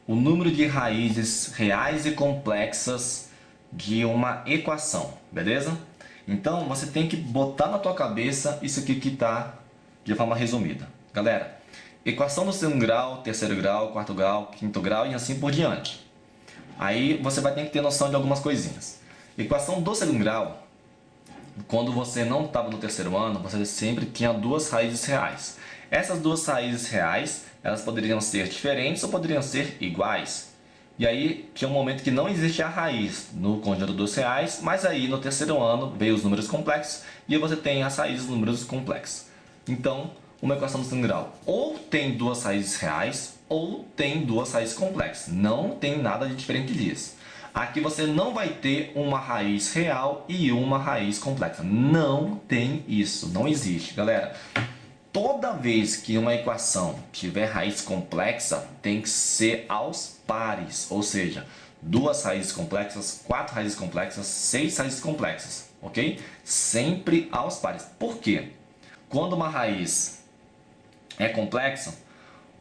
o número de raízes reais e complexas de uma equação, beleza? Então você tem que botar na tua cabeça isso aqui que está de forma resumida. Galera, equação do segundo grau, terceiro grau, quarto grau, quinto grau e assim por diante. Aí você vai ter que ter noção de algumas coisinhas. Equação do segundo grau, quando você não estava no terceiro ano, você sempre tinha duas raízes reais. Essas duas raízes reais, elas poderiam ser diferentes ou poderiam ser iguais. E aí tinha um momento que não existia a raiz no conjunto dos reais, mas aí no terceiro ano veio os números complexos e aí você tem as raízes dos números complexos. Então, uma equação do segundo grau ou tem duas raízes reais ou tem duas raízes complexas. Não tem nada de diferente disso. Aqui você não vai ter uma raiz real e uma raiz complexa. Não tem isso, não existe, galera. Toda vez que uma equação tiver raiz complexa, tem que ser aos pares, ou seja, duas raízes complexas, quatro raízes complexas, seis raízes complexas, ok? Sempre aos pares. Por quê? Quando uma raiz é complexa,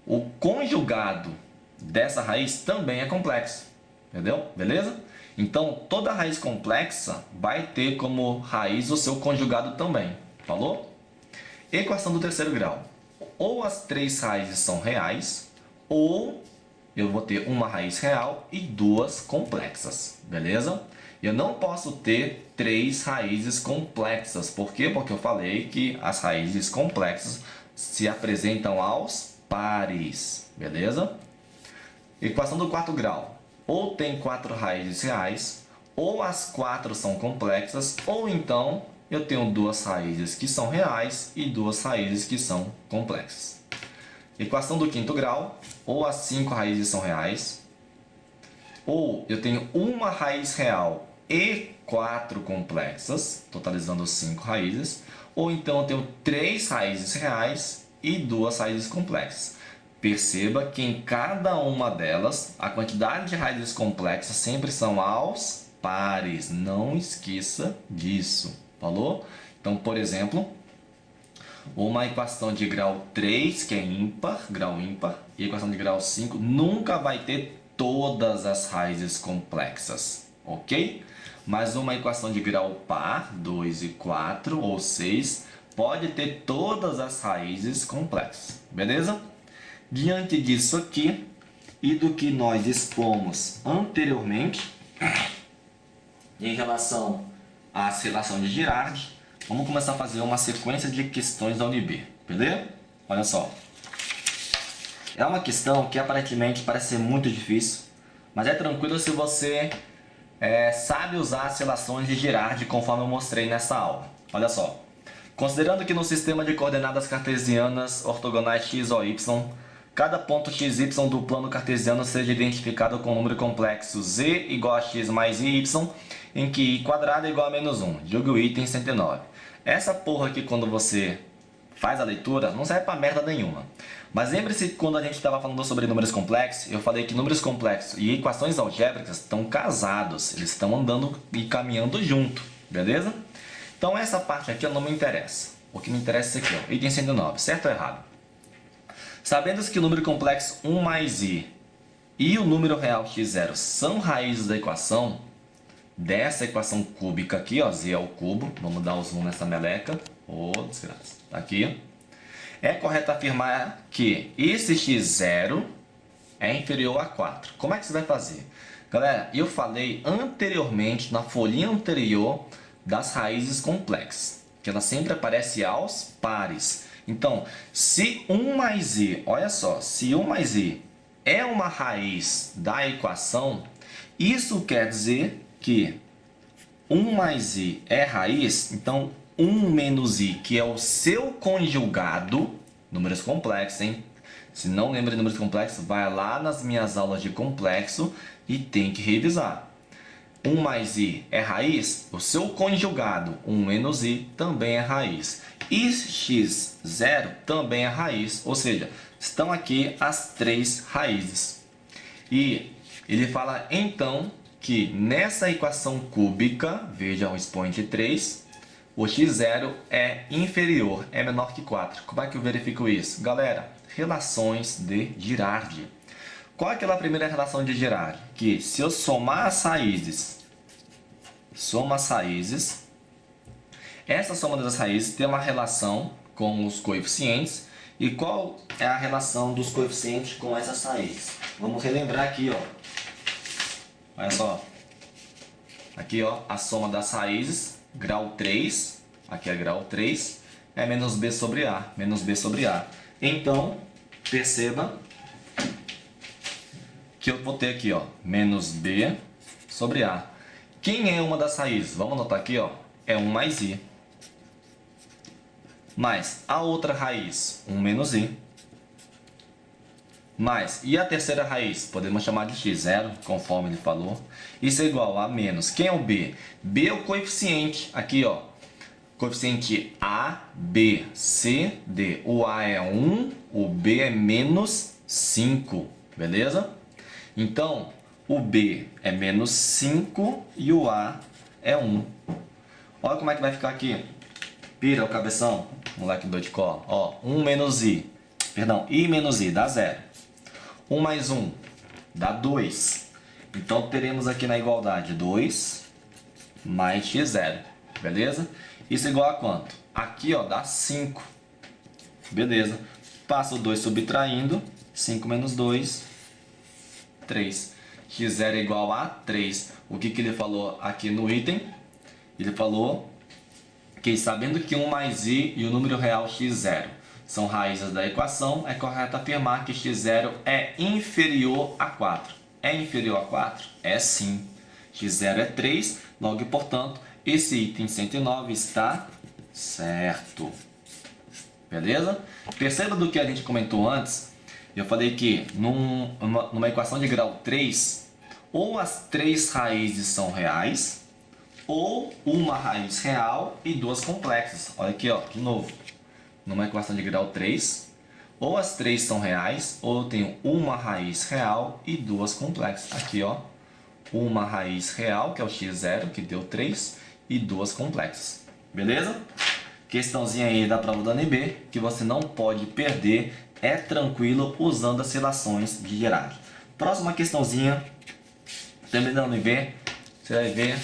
o conjugado dessa raiz também é complexo, entendeu? Beleza? Então, toda raiz complexa vai ter como raiz o seu conjugado também, falou? Equação do terceiro grau. Ou as três raízes são reais, ou eu vou ter uma raiz real e duas complexas, beleza? Eu não posso ter três raízes complexas. Por quê? Porque eu falei que as raízes complexas se apresentam aos pares, beleza? Equação do quarto grau. Ou tem quatro raízes reais, ou as quatro são complexas, ou então eu tenho duas raízes que são reais e duas raízes que são complexas. Equação do quinto grau, ou as cinco raízes são reais, ou eu tenho uma raiz real e quatro complexas, totalizando cinco raízes, ou então eu tenho três raízes reais e duas raízes complexas. Perceba que em cada uma delas, a quantidade de raízes complexas sempre são aos pares, não esqueça disso. Falou? Então, por exemplo, uma equação de grau 3, que é ímpar, grau ímpar, e a equação de grau 5 nunca vai ter todas as raízes complexas, ok? Mas uma equação de grau par, 2 e 4 ou 6, pode ter todas as raízes complexas, beleza? Diante disso aqui e do que nós expomos anteriormente, em relação a relação de Girardi, vamos começar a fazer uma sequência de questões da UNB, beleza? Olha só. É uma questão que aparentemente parece ser muito difícil, mas é tranquilo se você sabe usar as relações de Girardi conforme eu mostrei nessa aula. Olha só. Considerando que no sistema de coordenadas cartesianas ortogonais x ou y, cada ponto x, y do plano cartesiano seja identificado com um número complexo z igual a x mais y, em que i quadrado é igual a menos 1. Julgue o item 109. Essa porra aqui, quando você faz a leitura, não serve pra merda nenhuma. Mas lembre-se que quando a gente estava falando sobre números complexos, eu falei que números complexos e equações algébricas estão casados. Eles estão andando e caminhando junto, beleza? Então essa parte aqui não me interessa. O que me interessa é isso aqui, ó, item 109, certo ou errado? Sabendo que o número complexo 1 mais i e o número real x0 são raízes da equação, dessa equação cúbica aqui, ó, z ao cubo, vamos dar o zoom nessa meleca, desgraça, tá aqui, é correto afirmar que esse x0 é inferior a 4. Como é que você vai fazer? Galera, eu falei anteriormente, na folhinha anterior, das raízes complexas, que ela sempre aparece aos pares. Então, se 1 mais i, olha só, se 1 mais i é uma raiz da equação, isso quer dizer que 1 mais i é raiz, então 1 menos i, que é o seu conjugado, números complexos, hein? Se não lembra de números complexos, vai lá nas minhas aulas de complexo e tem que revisar. 1 mais i é raiz, o seu conjugado, 1 menos i, também é raiz. E x0 também é raiz, ou seja, estão aqui as três raízes. E ele fala então que nessa equação cúbica, veja o expoente 3, o x0 é inferior, é menor que 4. Como é que eu verifico isso? Galera, relações de Girardi. Qual é aquela primeira relação de Girardi? Que se eu somar as raízes, essa soma das raízes tem uma relação com os coeficientes. E qual é a relação dos coeficientes com essas raízes? Vamos relembrar aqui, ó. Olha só. Aqui, ó, a soma das raízes, grau 3, aqui é grau 3, é menos b sobre a, menos b sobre a. Então, perceba que eu vou ter aqui, ó, menos b sobre a. Quem é uma das raízes? Vamos anotar aqui, ó, é 1 mais i. Mais a outra raiz, 1 menos i. Mais, e a terceira raiz? Podemos chamar de x0, conforme ele falou. Isso é igual a menos. Quem é o b? B é o coeficiente. Aqui, ó. Coeficiente A, B, C, D. O A é 1, o B é menos 5. Beleza? Então, o B é menos 5 e o A é 1. Olha como é que vai ficar aqui. Pira o cabeção, moleque doido de cola. Ó, 1 menos i. Perdão, i menos i dá 0. 1 mais 1 dá 2. Então, teremos aqui na igualdade 2 mais x0. Beleza? Isso é igual a quanto? Aqui, ó, dá 5. Beleza. Passa o 2 subtraindo. 5 menos 2, 3. x0 é igual a 3. O que ele falou aqui no item? Ele falou que, sabendo que 1 mais i e o número real x0 são raízes da equação, é correto afirmar que x0 é inferior a 4. É inferior a 4? É sim. x0 é 3, logo, portanto, esse item 109 está certo. Beleza? Perceba do que a gente comentou antes. Eu falei que numa equação de grau 3, ou as três raízes são reais, ou uma raiz real e duas complexas. Olha aqui, ó, de novo. Numa equação de grau 3, ou as três são reais, ou eu tenho uma raiz real e duas complexas. Aqui, ó, uma raiz real, que é o x0, que deu 3, e duas complexas. Beleza? Questãozinha aí da prova da UNB, que você não pode perder, é tranquilo, usando as relações de Girardi. Próxima questãozinha, também da UNB, você vai ver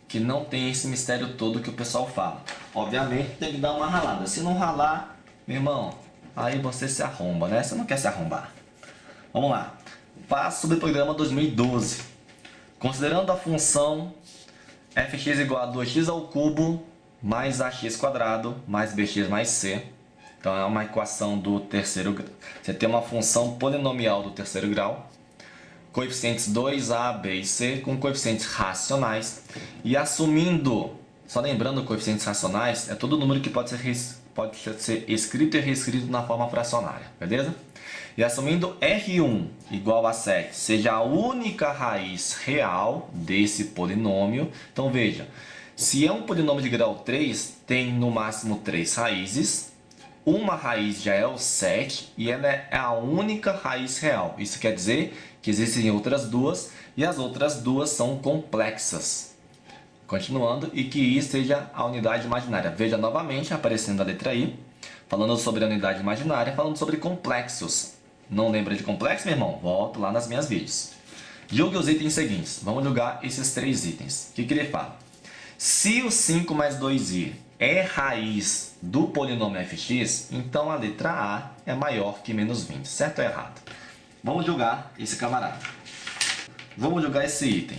que não tem esse mistério todo que o pessoal fala. Obviamente tem que dar uma ralada. Se não ralar, meu irmão, aí você se arromba, né? Você não quer se arrombar. Vamos lá. Passo sobre o programa 2012. Considerando a função fx igual a 2x ao cubo mais ax quadrado mais bx mais c. Então é uma equação do terceiro grau. Você tem uma função polinomial do terceiro grau. Coeficientes 2a, b e c com coeficientes racionais. E assumindo, só lembrando, coeficientes racionais é todo número que pode ser escrito e reescrito na forma fracionária, beleza? E assumindo R1 igual a 7 seja a única raiz real desse polinômio. Então veja, se é um polinômio de grau 3, tem no máximo 3 raízes. Uma raiz já é o 7 e ela é a única raiz real. Isso quer dizer que existem outras duas e as outras duas são complexas. Continuando, e que I seja a unidade imaginária. Veja novamente aparecendo a letra I, falando sobre a unidade imaginária, falando sobre complexos. Não lembra de complexo, meu irmão? Volto lá nas minhas vídeos. Julgue os itens seguintes. Vamos julgar esses três itens. O que ele fala? Se o 5 mais 2i é raiz do polinômio fx, então a letra A é maior que menos 20. Certo ou errado? Vamos julgar esse camarada. Vamos julgar esse item.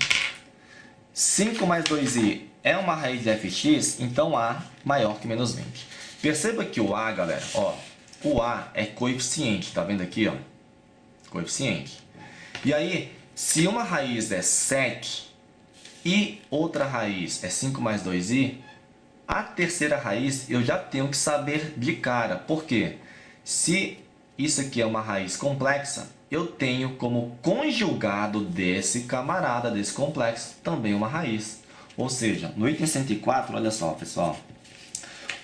5 mais 2i é uma raiz de fx, então A maior que menos 20. Perceba que o A, galera, ó, o A é coeficiente, tá vendo aqui, ó? Coeficiente. E aí, se uma raiz é 7 e outra raiz é 5 mais 2i, a terceira raiz eu já tenho que saber de cara. Por quê? Se isso aqui é uma raiz complexa, eu tenho como conjugado desse camarada, desse complexo, também uma raiz. Ou seja, no item 104, olha só, pessoal.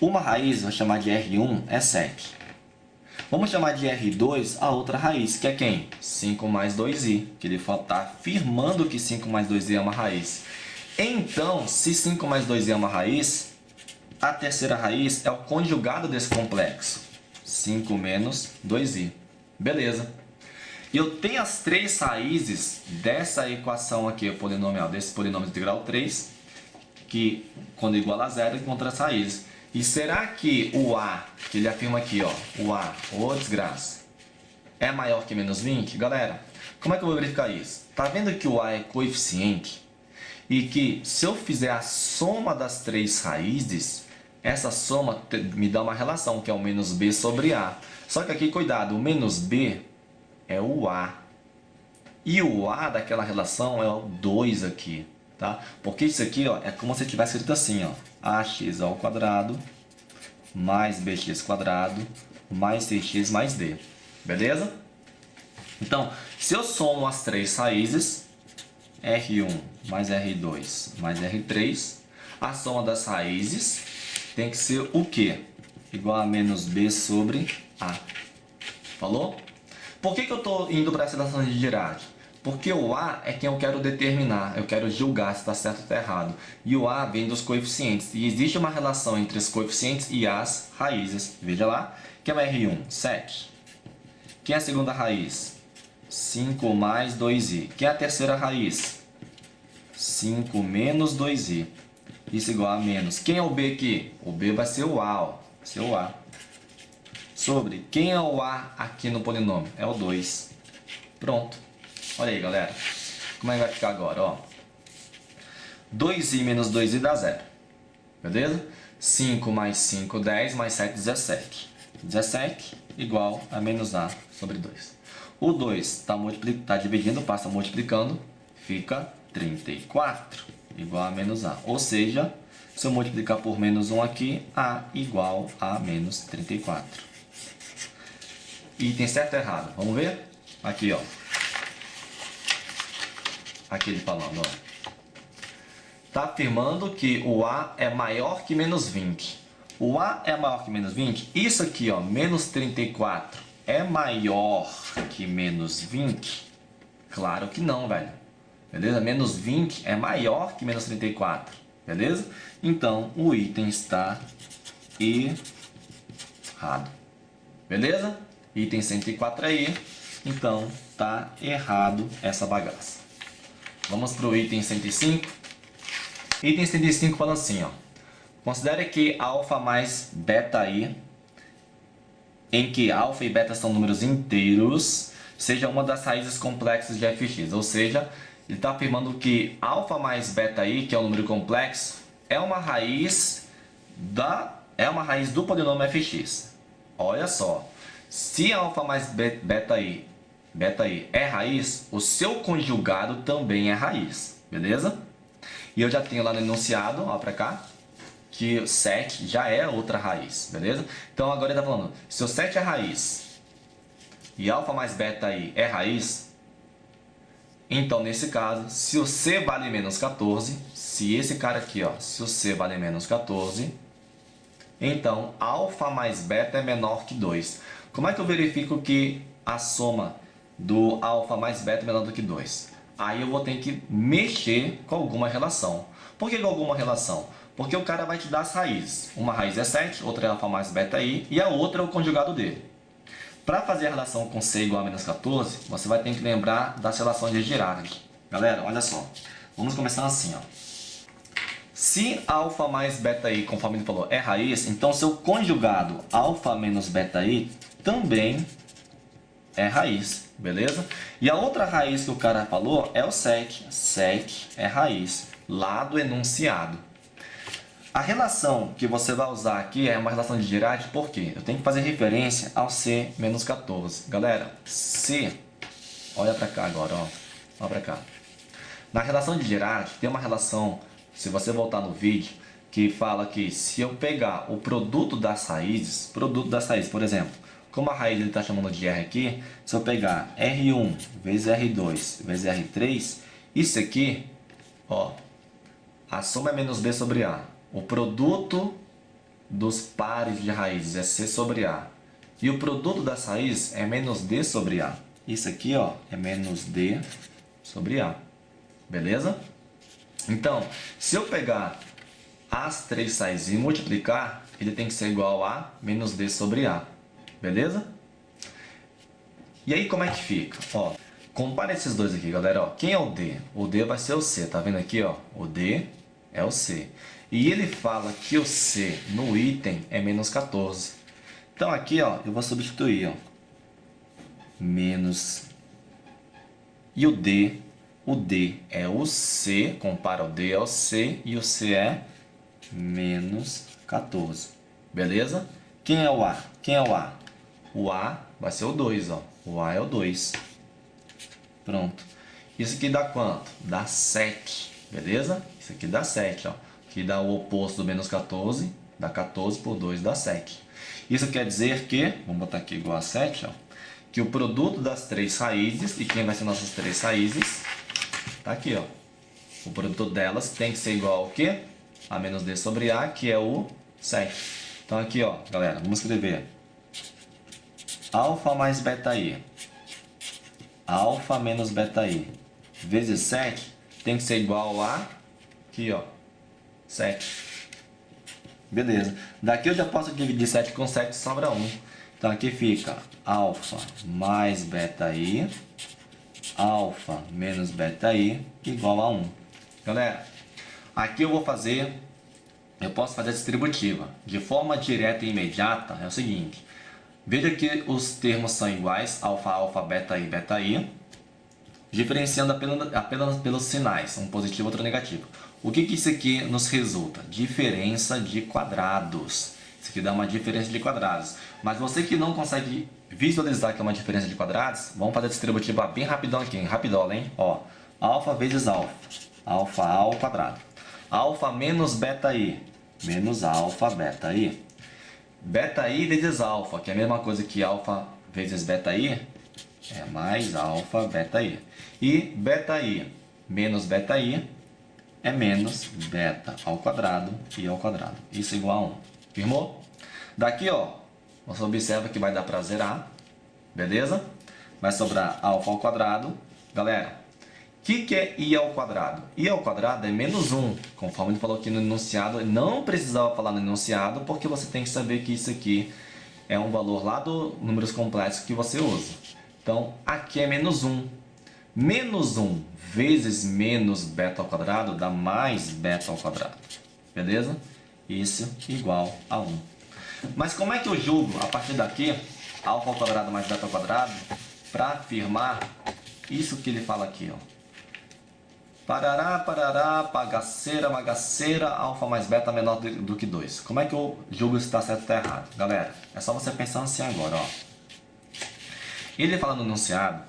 Uma raiz, vou chamar de R1, é 7. Vamos chamar de R2 a outra raiz, que é quem? 5 mais 2i, que ele está afirmando que 5 mais 2i é uma raiz. Então, se 5 mais 2i é uma raiz, a terceira raiz é o conjugado desse complexo. 5 menos 2i. Beleza. Eu tenho as três raízes dessa equação aqui, o polinomial, desse polinômio integral 3, que quando igual a zero, encontra as raízes. E será que o A, que ele afirma aqui, ó, o A, ô desgraça, é maior que menos 20? Galera, como é que eu vou verificar isso? Tá vendo que o A é coeficiente? E que se eu fizer a soma das três raízes, essa soma me dá uma relação, que é o menos B sobre A. Só que aqui, cuidado, o menos B é o A. E o A daquela relação é o 2 aqui, tá? Porque isso aqui, ó, é como se tivesse escrito assim, ó. AX ao quadrado mais BX quadrado mais CX mais D. Beleza? Então, se eu somo as três raízes, R1 mais R2 mais R3, a soma das raízes tem que ser o quê? Igual a menos B sobre A. Falou? Por que eu estou indo para essa relação de Girardi? Porque o A é quem eu quero determinar, eu quero julgar se está certo ou está errado. E o A vem dos coeficientes. E existe uma relação entre os coeficientes e as raízes. Veja lá, que é o R1, 7. Quem é a segunda raiz? 5 mais 2i. Quem é a terceira raiz? 5 menos 2i. Isso igual a menos. Quem é o B aqui? O B vai ser o A, ó. Vai ser o A. Sobre quem é o A aqui no polinômio? É o 2. Pronto. Olha aí, galera. Como é que vai ficar agora? Ó. 2i menos 2i dá 0. Beleza? 5 mais 5, 10, mais 7, 17. 17 igual a menos A sobre 2. O 2 está dividindo, passa multiplicando, fica 34 igual a menos A. Ou seja, se eu multiplicar por menos 1 aqui, A igual a menos 34. Item certo ou errado? Vamos ver? Aqui, ó. Aqui ele falando, ó. Está afirmando que o A é maior que menos 20. O A é maior que menos 20. Isso aqui, ó, menos 34, é maior que menos 20? Claro que não, velho. Beleza? Menos 20 é maior que menos 34. Beleza? Então, o item está errado. Beleza? Item 104 aí. Então, tá errado essa bagaça. Vamos para o item 105. Item 105 fala assim, ó. Considere que alfa mais beta i, em que alfa e beta são números inteiros, seja uma das raízes complexas de fx. Ou seja, ele está afirmando que alfa mais beta i, que é um número complexo, é uma raiz do polinômio fx. Olha só. Se alfa mais beta i é raiz, o seu conjugado também é raiz, beleza? E eu já tenho lá no enunciado, ó pra cá, que o 7 já é outra raiz, beleza? Então agora ele está falando, se o 7 é raiz e alfa mais beta i é raiz, então nesse caso, se o c vale menos 14, se esse cara aqui, ó, se o c vale menos 14, então alfa mais beta é menor que 2. Como é que eu verifico que a soma do alfa mais beta é menor do que 2? Aí eu vou ter que mexer com alguma relação. Por que com alguma relação? Porque o cara vai te dar as raízes. Uma raiz é 7, outra é alfa mais beta i e a outra é o conjugado dele. Para fazer a relação com c igual a menos 14, você vai ter que lembrar das relações de Girardi. Galera, olha só. Vamos começar assim, ó. Se alfa mais beta i, conforme ele falou, é raiz, então seu conjugado alfa menos beta i também é raiz, beleza? E a outra raiz que o cara falou é o sec. Sec é raiz, lá do enunciado. A relação que você vai usar aqui é uma relação de Girardi, por quê? Eu tenho que fazer referência ao C menos 14. Galera, C, olha pra cá agora, ó. Olha pra cá. Na relação de Girard, tem uma relação, se você voltar no vídeo, que fala que se eu pegar o produto das raízes, por exemplo, como a raiz ele está chamando de R aqui, se eu pegar R1 vezes R2 vezes R3, isso aqui, ó, a soma é menos B sobre A. O produto dos pares de raízes é C sobre A. E o produto das raízes é menos D sobre A. Isso aqui, ó, é menos D sobre A. Beleza? Então, se eu pegar as três raízes e multiplicar, ele tem que ser igual a menos D sobre A. Beleza? E aí, como é que fica? Ó, compara esses dois aqui, galera. Ó, quem é o D? O D vai ser o C. Tá vendo aqui, ó? O D é o C. E ele fala que o C no item é menos 14. Então aqui, ó, eu vou substituir, ó. Menos. E o D é o C. Compara o D ao C. E o C é menos 14. Beleza? Quem é o A? Quem é o A? O A vai ser o 2, ó. O A é o 2. Pronto. Isso aqui dá quanto? Dá 7. Beleza? Isso aqui dá 7, ó. Que dá o oposto do menos 14, dá 14 por 2 dá 7. Isso quer dizer que, vamos botar aqui igual a 7, ó, que o produto das três raízes, e quem vai ser nossas três raízes, tá aqui, ó. O produto delas tem que ser igual ao quê? A menos D sobre A, que é o 7. Então aqui, ó, galera, vamos escrever alfa mais beta I. Alfa menos beta I vezes 7 tem que ser igual a, aqui, ó, 7. Beleza. Daqui eu já posso dividir 7 com 7, sobra 1. Então aqui fica alfa mais beta I, alfa menos beta I igual a 1. Galera, aqui eu posso fazer a distributiva. De forma direta e imediata é o seguinte. Veja que os termos são iguais, alfa, alfa, beta I, diferenciando apenas pelos sinais, um positivo e outro negativo. O que isso aqui nos resulta? Diferença de quadrados. Isso aqui dá uma diferença de quadrados. Mas você que não consegue visualizar que é uma diferença de quadrados, vamos fazer a distributiva bem rapidão aqui, hein? Rapidola, hein? Ó, alfa vezes alfa. Alfa A ao quadrado. Alfa menos beta I. Menos alfa beta I. Beta I vezes alfa, que é a mesma coisa que alfa vezes beta I, é mais alfa beta I. E beta I menos beta I é menos beta ao quadrado I ao quadrado. Isso é igual a 1. Firmou? Daqui, ó, você observa que vai dar para zerar. Beleza? Vai sobrar alfa ao quadrado. Galera, o que é I ao quadrado? I ao quadrado é menos 1. Conforme ele falou aqui no enunciado, ele não precisava falar no enunciado, porque você tem que saber que isso aqui é um valor lá do números complexos que você usa. Então, aqui é menos 1. Menos 1 vezes menos beta ao quadrado dá mais beta ao quadrado. Beleza? Isso igual a 1. Mas como é que eu julgo, a partir daqui, alfa ao quadrado mais beta ao quadrado, para afirmar isso que ele fala aqui, ó. Parará, parará, bagaceira, alfa mais beta menor do que 2. Como é que eu julgo se está certo ou está errado? Galera, é só você pensar assim agora, ó. Ele fala no enunciado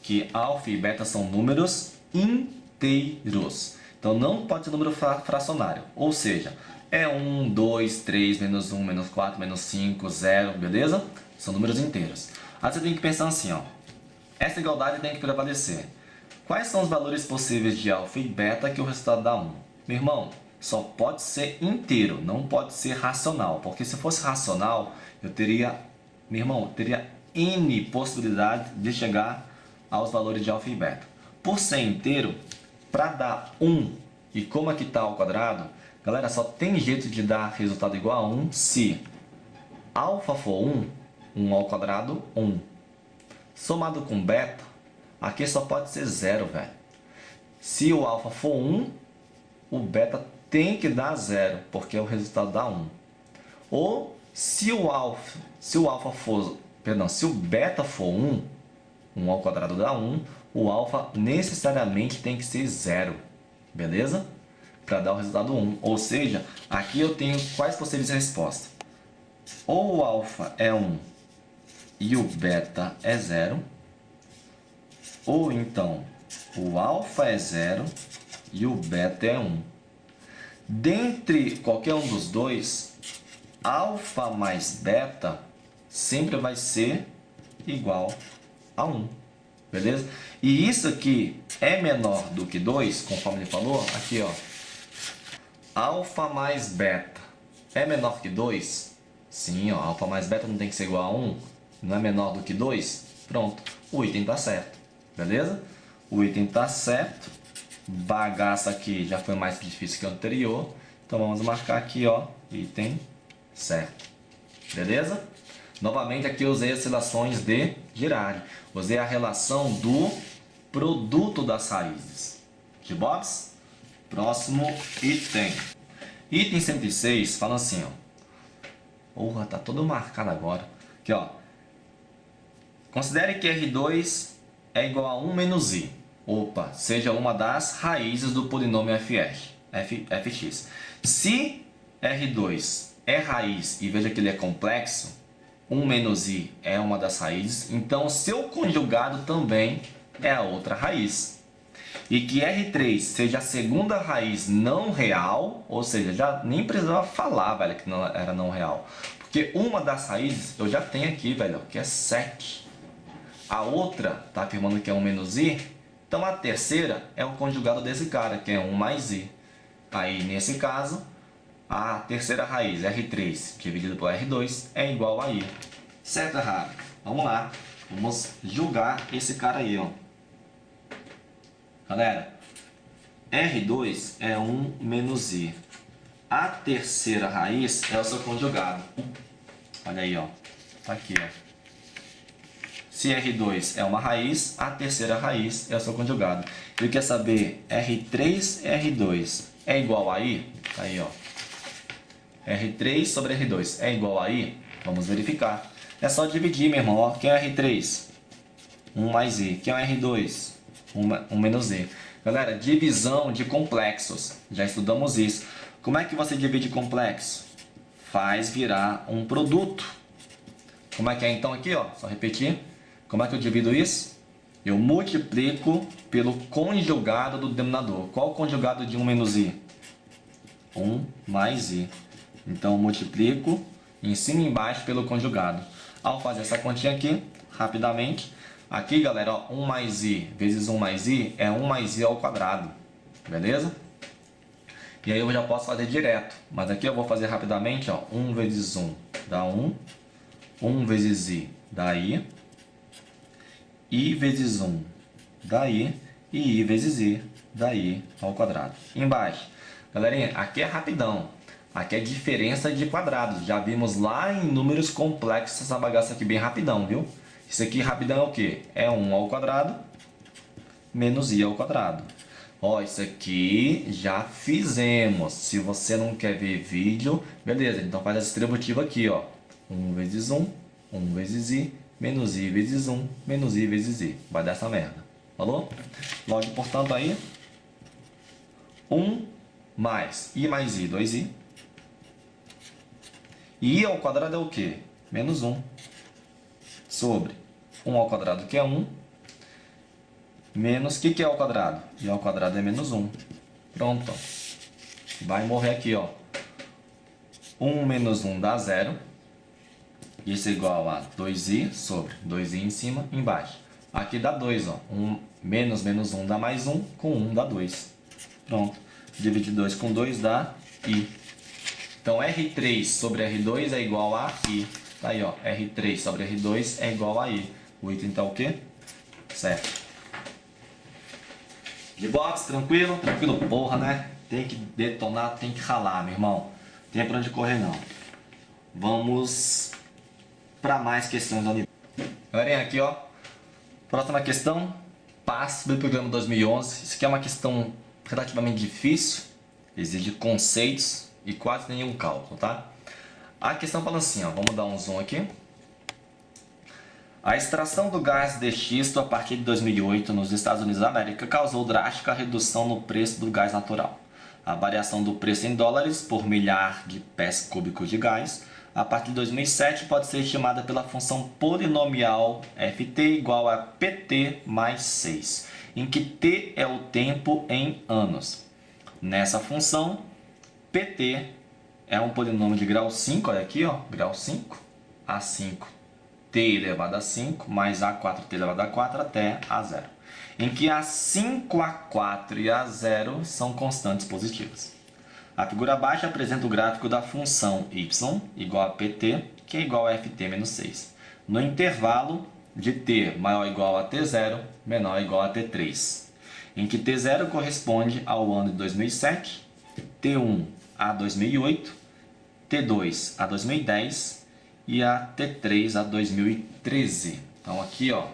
que alfa e beta são números inteiros. Então não pode ser número fracionário. Ou seja, é 1, 2, 3, menos 1, menos 4, menos 5, 0, beleza? São números inteiros. Aí você tem que pensar assim, ó. Essa igualdade tem que prevalecer. Quais são os valores possíveis de alfa e beta que o resultado dá 1? Meu irmão, só pode ser inteiro, não pode ser racional. Porque se fosse racional, eu teria, meu irmão, teria N possibilidades de chegar aos valores de alfa e beta. Por ser inteiro, para dar 1, e como aqui está ao quadrado, galera, só tem jeito de dar resultado igual a 1 se alfa for 1, 1 ao quadrado, 1. Somado com beta, aqui só pode ser 0, velho. Se o alfa for 1, o beta tem que dar 0, porque o resultado dá 1. Ou se o beta for 1, 1 ao quadrado dá 1, o alfa necessariamente tem que ser 0, beleza? Para dar o resultado 1. Ou seja, aqui eu tenho quais possíveis respostas. Ou o alfa é 1 e o beta é 0, ou então o alfa é 0 e o beta é 1. Dentre qualquer um dos dois, alfa mais beta sempre vai ser igual a 1. Beleza? E isso aqui é menor do que 2, conforme ele falou, aqui ó. Alfa mais beta é menor que 2? Sim, ó, alfa mais beta não tem que ser igual a 1? Não é menor do que 2? Pronto, o item está certo. Beleza? O item está certo. Bagaça aqui já foi mais difícil que o anterior. Então vamos marcar aqui, ó, item certo. Beleza? Novamente aqui eu usei as relações de Girardi. Usei a relação do produto das raízes. De Bobs? Próximo item. Item 106 fala assim, ó. Porra, tá todo marcado agora. Aqui, ó. Considere que R2 é igual a 1 menos I. Opa, seja uma das raízes do polinômio fx. Se R2 é raiz e veja que ele é complexo, 1 menos I é uma das raízes, então seu conjugado também é a outra raiz. E que R3 seja a segunda raiz não real, ou seja, já nem precisava falar, velho, que não era não real. Porque uma das raízes eu já tenho aqui, velho, que é 7. A outra está afirmando que é 1 menos I, então a terceira é o conjugado desse cara, que é 1 mais I. Aí, nesse caso, a terceira raiz, R3, dividido por R2, é igual a I. Certo ou errado? Vamos lá. Vamos julgar esse cara aí, ó. Galera, R2 é 1 menos I. A terceira raiz é o seu conjugado. Olha aí, ó. Tá aqui, ó. Se R2 é uma raiz, a terceira raiz é o seu conjugado. Ele quer saber R3 e R2 é igual a I? Tá aí, ó. R3 sobre R2 é igual a I? Vamos verificar. É só dividir, meu irmão. Ó. Quem é R3? 1 mais I. Quem é R2? 1 menos I. Galera, divisão de complexos. Já estudamos isso. Como é que você divide complexo? Faz virar um produto. Como é que é então aqui? Ó? Só repetir. Como é que eu divido isso? Eu multiplico pelo conjugado do denominador. Qual o conjugado de 1 menos I? 1 mais I. Então, eu multiplico em cima e embaixo pelo conjugado. Ao fazer essa continha aqui, rapidamente, aqui, galera, ó, 1 mais I vezes 1 mais I é 1 mais I ao quadrado. Beleza? E aí eu já posso fazer direto. Mas aqui eu vou fazer rapidamente, ó. 1 vezes 1 dá 1. 1 vezes I dá I. I vezes 1 dá I. E I vezes I dá I ao quadrado. Embaixo. Galerinha, aqui é rapidão. Aqui é diferença de quadrados. Já vimos lá em números complexos essa bagaça aqui bem rapidão, viu? Isso aqui rapidão é o quê? É 1 ao quadrado menos I ao quadrado. Ó, isso aqui já fizemos. Se você não quer ver vídeo, beleza. Então faz a distributiva aqui, ó. 1 vezes 1, 1 vezes I, menos I vezes 1, menos I vezes I. Vai dar essa merda. Falou? Logo, portanto, aí, 1 mais I mais I, 2I. I ao quadrado é o quê? Menos 1. Sobre 1 ao quadrado, que é 1. Menos, o que é ao quadrado? I ao quadrado é menos 1. Pronto. Vai morrer aqui, ó. 1 menos 1 dá 0. Isso é igual a 2i sobre 2i em cima e embaixo. Aqui dá 2, ó. 1 menos menos 1 dá mais 1, com 1 dá 2. Pronto. Dividir 2 com 2 dá i. Então, R3 sobre R2 é igual a i. Tá aí, ó. R3 sobre R2 é igual a i. O item tá o quê? Certo. De box, tranquilo? Tranquilo, porra, né? Tem que detonar, tem que ralar, meu irmão. Não tem pra onde correr, não. Vamos para mais questões da unidade. Galerinha, aqui, ó. Próxima questão. Passo do programa 2011. Isso aqui é uma questão relativamente difícil. Exige conceitos e quase nenhum cálculo, tá? A questão fala assim, ó. Vamos dar um zoom aqui. A extração do gás de xisto a partir de 2008 nos Estados Unidos da América causou drástica redução no preço do gás natural. A variação do preço em dólares por milhar de pés cúbicos de gás a partir de 2007 pode ser estimada pela função polinomial ft igual a pt mais 6. em que t é o tempo em anos. Nessa função, pt é um polinômio de grau 5, olha aqui, ó, grau 5, a5 t elevado a 5 mais a4t elevado a 4 até a0, em que a5, a4 e a0 são constantes positivas. A figura abaixo apresenta o gráfico da função y igual a pt, que é igual a ft menos 6, no intervalo de t maior ou igual a t0, menor ou igual a t3, em que t0 corresponde ao ano de 2007, t1 a 2008, t2 a 2010 e a t3 a 2013. Então aqui, ó,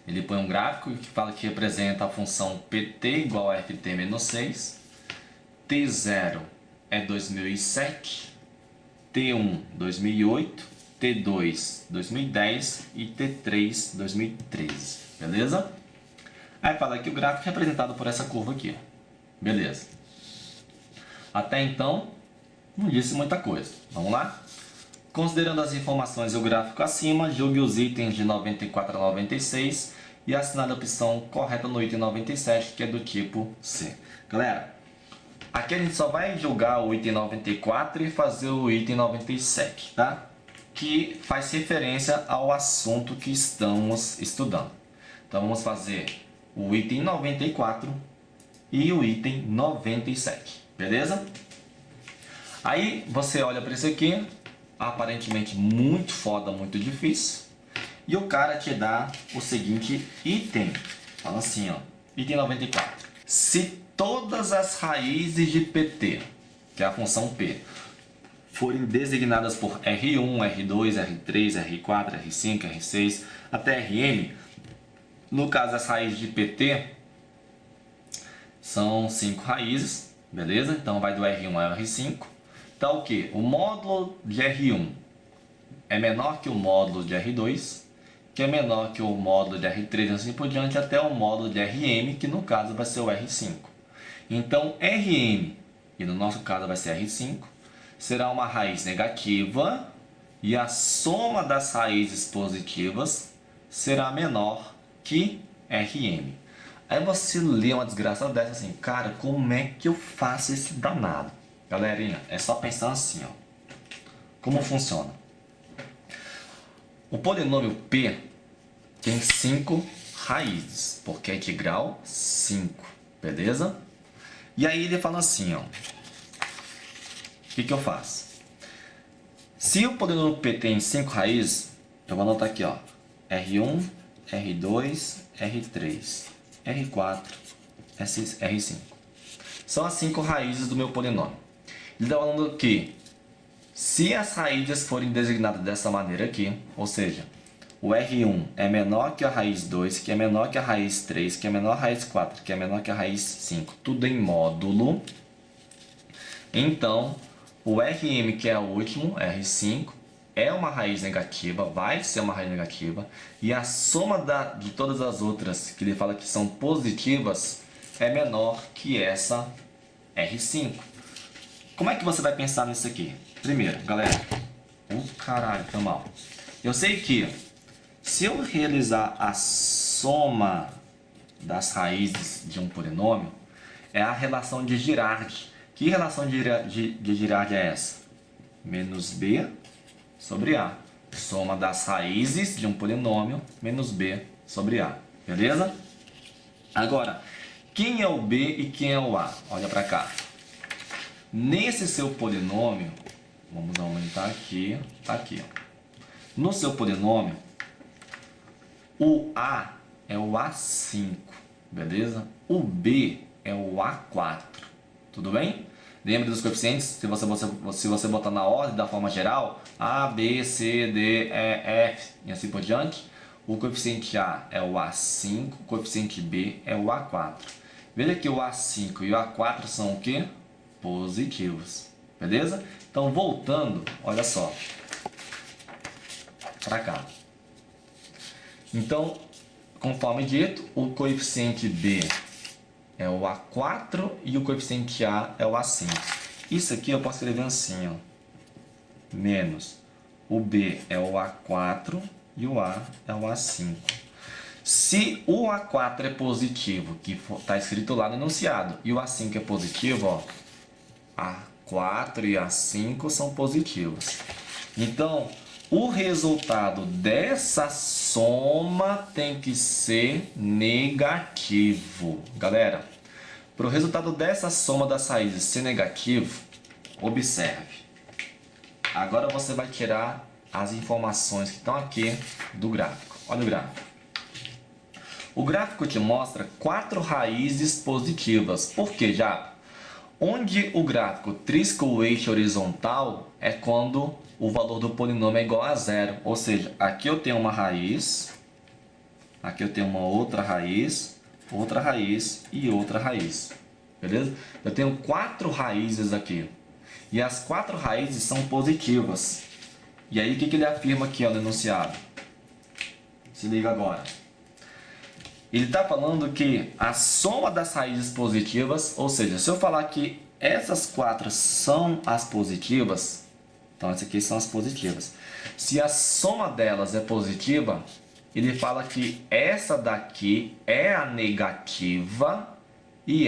ele põe um gráfico que fala que representa a função pt igual a ft menos 6, t0 é 2007, t1 2008, t2 2010 e t3 2013, beleza? Aí fala que o gráfico é representado por essa curva aqui, ó. Beleza. Até então, não disse muita coisa. Vamos lá? Considerando as informações e o gráfico acima, julgue os itens de 94 a 96 e assinale a opção correta no item 97, que é do tipo C. Galera, aqui a gente só vai julgar o item 94 e fazer o item 97, tá? Que faz referência ao assunto que estamos estudando. Então vamos fazer o item 94 e o item 97, beleza? Aí você olha para isso aqui, aparentemente muito foda, muito difícil, e o cara te dá o seguinte item, fala assim, ó, item 94. Se todas as raízes de pt, que é a função p, forem designadas por R1, R2, R3, R4, R5, R6, até Rn, no caso as raízes de pt são 5 raízes, beleza? Então vai do R1 ao R5. Então o que? O módulo de R1 é menor que o módulo de R2, que é menor que o módulo de R3, assim por diante, até o módulo de Rm, que no caso vai ser o R5. Então Rm, e no nosso caso vai ser R5, será uma raiz negativa e a soma das raízes positivas será menor que Rm. Aí você lê uma desgraça dessa assim, cara, como é que eu faço esse danado? Galerinha, é só pensar assim, ó. Como funciona? O polinômio P tem 5 raízes, porque é de grau 5, beleza? E aí ele fala assim, ó. O que eu faço? Se o polinômio P tem 5 raízes, eu vou anotar aqui, ó. R1, R2, R3, R4, R5. São as 5 raízes do meu polinômio. Ele está falando que se as raízes forem designadas dessa maneira aqui, ou seja, o R1 é menor que a raiz 2, que é menor que a raiz 3, que é menor que a raiz 4, que é menor que a raiz 5, tudo em módulo, então o Rm, que é o último, R5, é uma raiz negativa, vai ser uma raiz negativa, e a soma de todas as outras, que ele fala que são positivas, é menor que essa R5. Como é que você vai pensar nisso aqui? Primeiro, galera, caralho, tá mal. Eu sei que se eu realizar a soma das raízes de um polinômio, é a relação de Girard. Que relação de Girard é essa? Menos b sobre a. Soma das raízes de um polinômio menos b sobre a. Beleza? Agora, quem é o b e quem é o a? Olha pra cá. Nesse seu polinômio, vamos aumentar aqui, aqui, ó. No seu polinômio, o a é o a5, beleza? O b é o a4, tudo bem? Lembre dos coeficientes, se você botar na ordem da forma geral, a, b, c, d, e, f e assim por diante, o coeficiente a é o a5, o coeficiente b é o a4. Veja que o a5 e o a4 são o quê? Positivos, beleza? Então voltando, olha só, para cá. Então, conforme dito, o coeficiente b é o a4 e o coeficiente a é o a5. Isso aqui eu posso escrever assim, ó, menos o b é o a4 e o a é o a5. Se o A4 é positivo, que está escrito lá no enunciado, e o A5 é positivo, ó, A4 e A5 são positivos. Então, o resultado dessa soma tem que ser negativo. Galera, para o resultado dessa soma das raízes ser negativo, observe. Agora você vai tirar as informações que estão aqui do gráfico. Olha o gráfico. O gráfico te mostra 4 raízes positivas. Por quê, já? Onde o gráfico trisca o eixo horizontal é quando o valor do polinômio é igual a zero. Ou seja, aqui eu tenho uma raiz, aqui eu tenho uma outra raiz e outra raiz. Beleza? Eu tenho 4 raízes aqui. E as 4 raízes são positivas. E aí o que ele afirma aqui no enunciado? Se liga agora. Ele está falando que a soma das raízes positivas, ou seja, se eu falar que essas 4 são as positivas, então essas aqui são as positivas. Se a soma delas é positiva, ele fala que essa daqui é a negativa e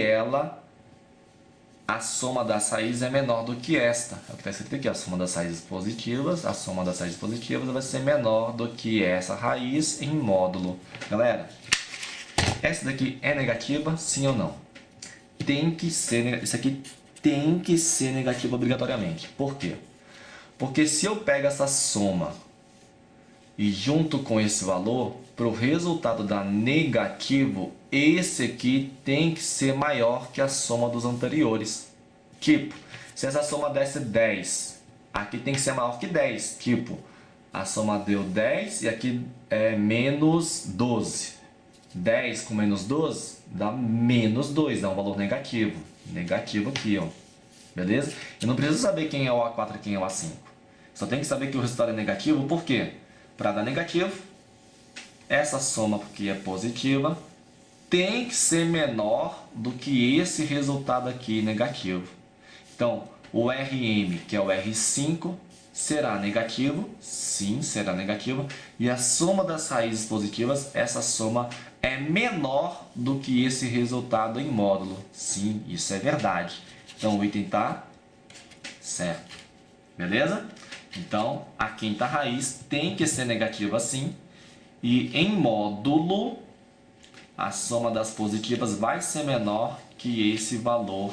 a soma das raízes é menor do que esta. É o que está escrito aqui, a soma das raízes positivas vai ser menor do que essa raiz em módulo. Galera, essa daqui é negativa, sim ou não? Isso aqui tem que ser negativo obrigatoriamente. Por quê? Porque se eu pego essa soma e junto com esse valor, para o resultado dar negativo, esse aqui tem que ser maior que a soma dos anteriores. Tipo, se essa soma desse 10, aqui tem que ser maior que 10. Tipo, a soma deu 10 e aqui é menos 12. 10 com menos 12 dá menos 2, dá um valor negativo. Negativo aqui, ó. Beleza? Eu não preciso saber quem é o A4 e quem é o A5. Só tem que saber que o resultado é negativo, por quê? Para dar negativo, essa soma que é positiva tem que ser menor do que esse resultado aqui negativo. Então, o RM, que é o R5, será negativo? Sim, será negativo. E a soma das raízes positivas, essa soma é menor do que esse resultado em módulo. Sim, isso é verdade. Então, o item está certo. Beleza? Então, a quinta raiz tem que ser negativa sim. E em módulo, a soma das positivas vai ser menor que esse valor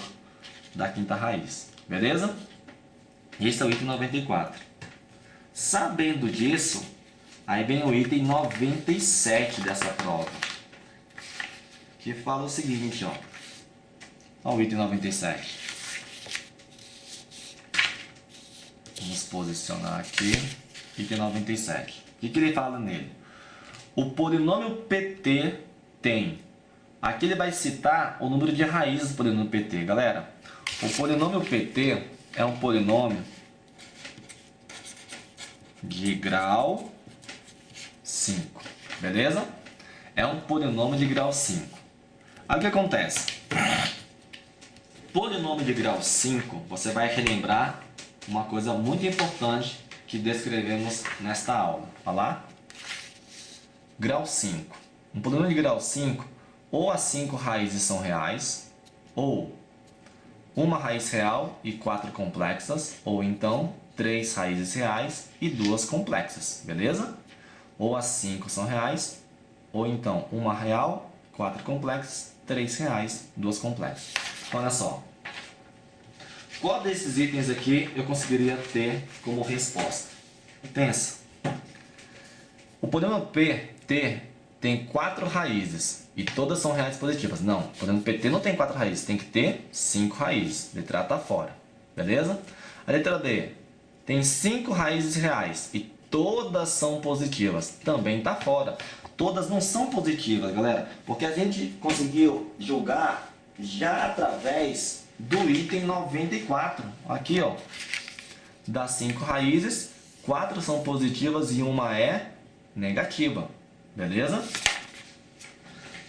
da quinta raiz. Beleza? Esse é o item 94. Sabendo disso, aí vem o item 97 dessa prova, que fala o seguinte, ó. Olha o item 97. Vamos posicionar aqui. Item 97. O que ele fala nele? O polinômio PT tem... Aqui ele vai citar o número de raízes do polinômio PT. Galera, o polinômio PT é um polinômio de grau 5. Beleza? É um polinômio de grau 5. Aí o que acontece? Polinômio de grau 5, você vai relembrar uma coisa muito importante que descrevemos nesta aula. Olha lá. Grau 5. Um polinômio de grau 5, ou as 5 raízes são reais, ou uma raiz real e 4 complexas, ou então 3 raízes reais e 2 complexas, beleza? Ou as 5 são reais, ou então uma real, 4 complexas, 3 reais, 2 complexas. Então, olha só. Qual desses itens aqui eu conseguiria ter como resposta? Pensa. O polinômio PT tem 4 raízes e todas são reais positivas. Não, o polinômio PT não tem 4 raízes, tem que ter 5 raízes. A letra A está fora, beleza? A letra D tem 5 raízes reais e todas são positivas. Também está fora. Todas não são positivas, galera, porque a gente conseguiu julgar já através do item 94. Aqui, ó, das 5 raízes, 4 são positivas e uma é negativa. Beleza?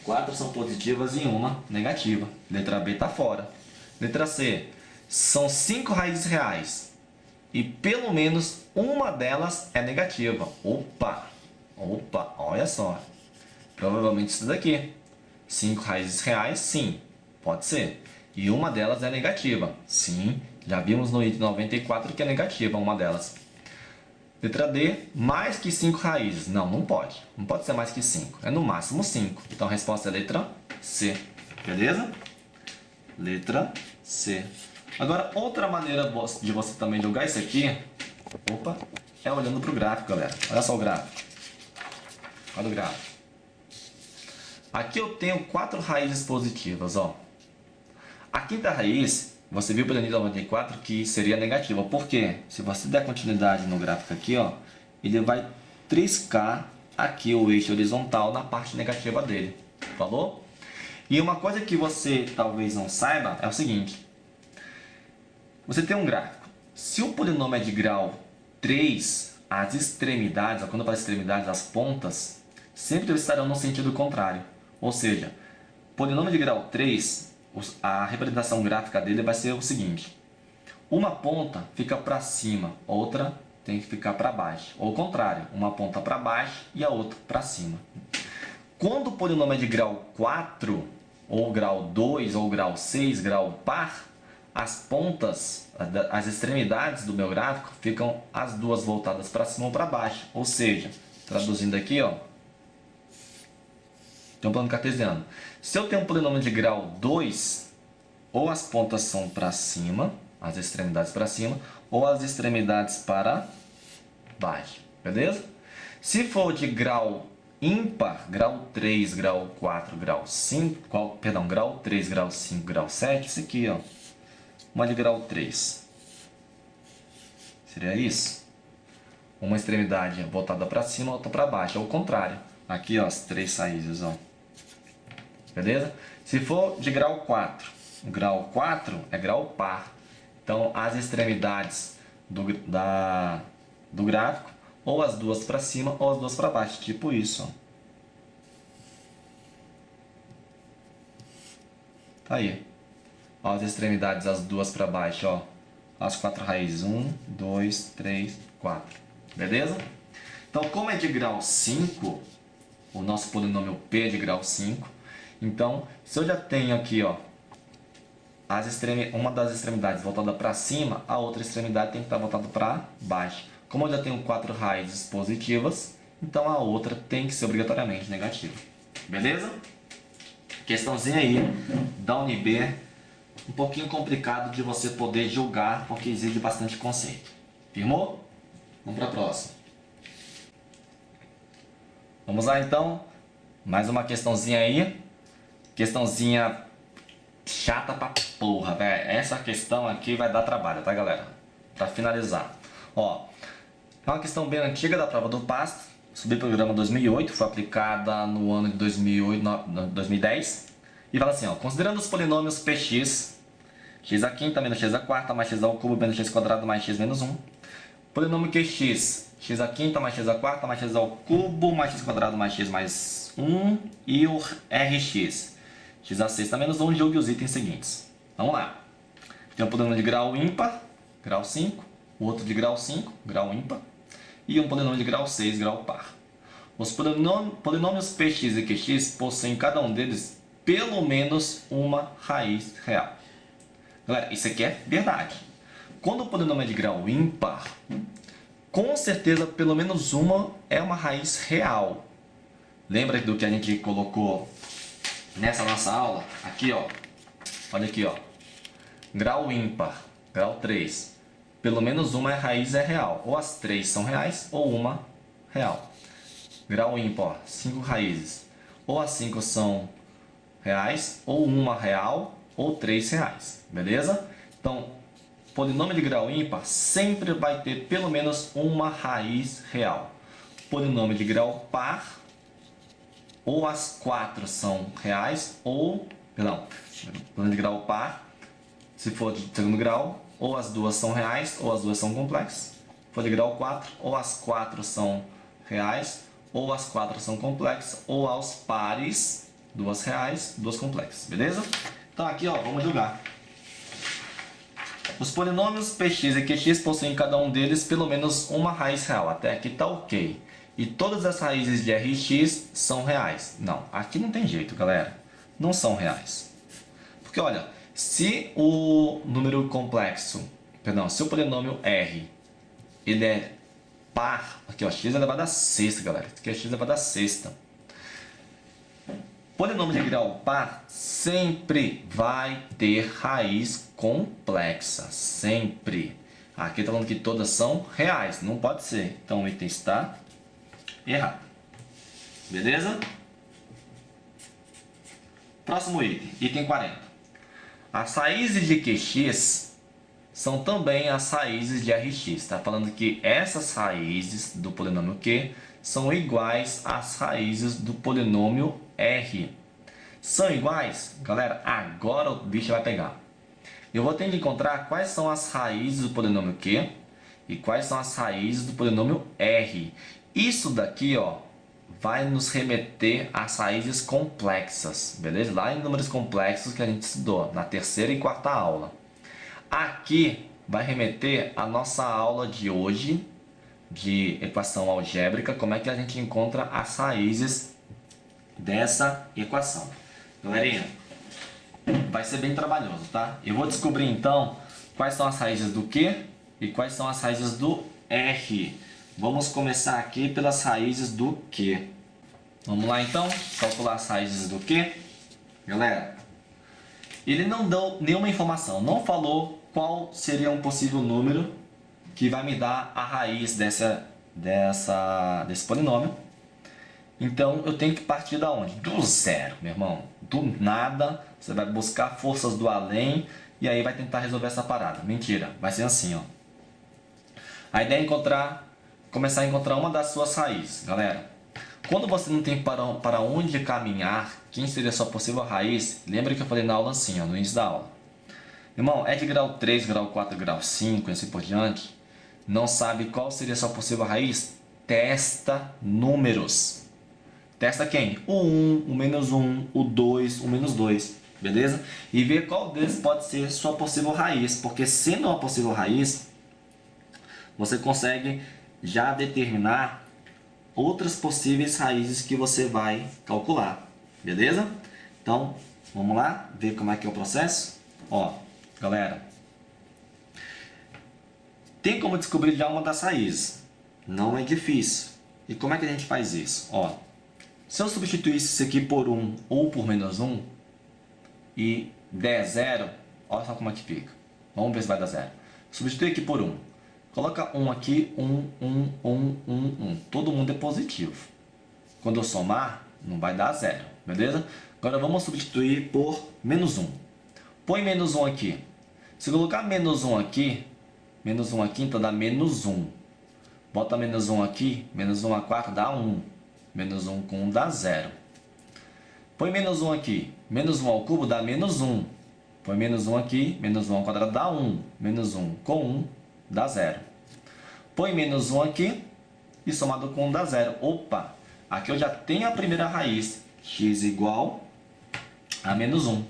4 são positivas e uma negativa. Letra B está fora. Letra C. São 5 raízes reais e pelo menos uma delas é negativa. Opa! Opa! Olha só. Provavelmente isso daqui. 5 raízes reais, sim, pode ser. E uma delas é negativa. Sim, já vimos no item 94 que é negativa uma delas. Letra D, mais que 5 raízes. Não, não pode. Não pode ser mais que 5. É no máximo 5. Então a resposta é letra C. Beleza? Letra C. Agora, outra maneira de você também jogar isso aqui, é olhando para o gráfico, galera. Olha só o gráfico. Olha o gráfico. Aqui eu tenho 4 raízes positivas, ó. A quinta raiz, você viu pelo item 94 que seria negativa. Por quê? Se você der continuidade no gráfico aqui, ó, ele vai triscar aqui o eixo horizontal na parte negativa dele. Falou? E uma coisa que você talvez não saiba é o seguinte. Você tem um gráfico. Se o polinômio é de grau 3, as extremidades, quando eu falo extremidades, as pontas, sempre estarão no sentido contrário. Ou seja, polinômio de grau 3, a representação gráfica dele vai ser o seguinte. Uma ponta fica para cima, outra tem que ficar para baixo. Ou o contrário, uma ponta para baixo e a outra para cima. Quando o polinômio é de grau 4, ou grau 2, ou grau 6, grau par, as pontas, as extremidades do meu gráfico ficam as duas voltadas para cima ou para baixo. Ou seja, traduzindo aqui, ó, tem um plano cartesiano. Se eu tenho um polinômio de grau 2, ou as pontas são para cima, as extremidades para cima, ou as extremidades para baixo. Beleza? Se for de grau ímpar, grau 3, grau 4, grau 5, grau 3, grau 5, grau 7, isso aqui, ó. Uma de grau 3. Seria isso? Uma extremidade voltada para cima, outra para baixo. É o contrário. Aqui, ó, as 3 raízes, ó. Beleza? Se for de grau 4, o grau 4 é grau par. Então, as extremidades do gráfico, ou as duas para cima, ou as duas para baixo. Tipo isso, ó. Tá aí. Ó, as extremidades, as duas para baixo, ó. As 4 raízes. 1, 2, 3, 4. Beleza? Então, como é de grau 5, o nosso polinômio P é de grau 5. Então, se eu já tenho aqui, ó, uma das extremidades voltada para cima, a outra extremidade tem que estar voltada para baixo. Como eu já tenho 4 raízes positivas, então a outra tem que ser obrigatoriamente negativa. Beleza? Questãozinha aí da UNB, um pouquinho complicado de você poder julgar, porque exige bastante conceito. Firmou? Vamos para a próxima. Vamos lá então, mais uma questãozinha aí. Questãozinha chata pra porra, velho. Essa questão aqui vai dar trabalho, tá, galera? Pra finalizar. Ó, é uma questão bem antiga da prova do PAST, subprograma 2008, foi aplicada no ano de 2010. E fala assim, ó, considerando os polinômios px, x a quinta menos x a quarta mais x ao cubo menos x quadrado mais x menos 1. Polinômio qx, x a quinta mais x a quarta mais x ao cubo mais x quadrado mais x mais 1. E o rx, x a sexta menos 1, jogue os itens seguintes. Vamos lá. Tem um polinômio de grau ímpar, grau 5. O outro de grau 5, grau ímpar. E um polinômio de grau 6, grau par. Os polinômios px e qx possuem cada um deles pelo menos uma raiz real. Galera, isso aqui é verdade. Quando o polinômio é de grau ímpar, com certeza pelo menos uma é uma raiz real. Lembra do que a gente colocou nessa nossa aula? Aqui, ó. Olha aqui, ó. Grau ímpar, grau 3. Pelo menos uma raiz é real. Ou as 3 são reais, ou uma real. Grau ímpar, 5 raízes. Ou as 5 são reais, ou uma real, ou 3 reais. Beleza? Então, polinômio de grau ímpar sempre vai ter pelo menos uma raiz real. Polinômio de grau par, ou as 4 são reais, ou... Perdão, polinômio de grau par, se for de segundo grau, ou as duas são reais, ou as duas são complexas. Se for de grau 4, ou as 4 são reais, ou as 4 são complexas, ou aos pares, duas reais, duas complexas. Beleza? Então aqui, ó, vamos jogar. Os polinômios px e qx possuem cada um deles pelo menos uma raiz real. Até aqui tá ok. e todas as raízes de Rx são reais. Não, aqui não tem jeito, galera. Não são reais. Porque olha, se o número complexo, perdão, se o polinômio R, ele é par, aqui ó, x elevado a sexta, galera. Aqui é x elevado a sexta. Polinômio de grau par sempre vai ter raiz complexa, sempre. Aqui está falando que todas são reais, não pode ser. Então o item está errado. Beleza? Próximo item, item 40. As raízes de QX são também as raízes de RX. Está falando que essas raízes do polinômio Q são iguais às raízes do polinômio R. São iguais? Galera, agora o bicho vai pegar. Eu vou ter que encontrar quais são as raízes do polinômio Q e quais são as raízes do polinômio R. Isso daqui, ó, vai nos remeter às raízes complexas, beleza? Lá em números complexos que a gente estudou na terceira e quarta aula. Aqui vai remeter à nossa aula de hoje de equação algébrica, como é que a gente encontra as raízes dessa equação. Galerinha, vai ser bem trabalhoso, tá? Eu vou descobrir então quais são as raízes do Q e quais são as raízes do R. Vamos começar aqui pelas raízes do Q. Vamos lá então, calcular as raízes do Q. Galera, ele não deu nenhuma informação, não falou qual seria um possível número que vai me dar a raiz desse polinômio. Então eu tenho que partir da onde? Do zero, meu irmão. Do nada, você vai buscar forças do além e aí vai tentar resolver essa parada. Mentira, vai ser assim, ó. A ideia é começar a encontrar uma das suas raízes, galera. Quando você não tem para onde caminhar, quem seria a sua possível raiz? Lembra que eu falei na aula assim, ó, no início da aula. Irmão, é de grau 3, grau 4, grau 5, e assim por diante. Não sabe qual seria a sua possível raiz? Testa números. Testa quem? O 1, o menos 1, o 2, o menos 2, beleza? E vê qual deles pode ser sua possível raiz, porque sendo uma possível raiz, você consegue já determinar outras possíveis raízes que você vai calcular, beleza? Então, vamos lá ver como é que é o processo? Ó, galera, tem como descobrir já uma das raízes, não é difícil. E como é que a gente faz isso? Ó, se eu substituísse isso aqui por 1 ou por menos 1 e der 0, olha só como é que fica. Vamos ver se vai dar 0. Substitui aqui por 1. Coloca 1 aqui, 1. Todo mundo é positivo. Quando eu somar, não vai dar 0, beleza? Agora vamos substituir por menos 1. Põe menos 1 aqui. Se eu colocar menos 1 aqui, então dá menos 1. Bota menos 1 aqui, menos 1 a 4 dá 1. Menos 1 com 1 dá 0. Põe menos 1 aqui. Menos 1 ao cubo dá menos 1. Põe menos 1 aqui. Menos 1 ao quadrado dá 1. Menos 1 com 1 dá 0. Põe menos 1 aqui. E somado com 1 dá 0. Opa! Aqui eu já tenho a primeira raiz. X igual a menos 1.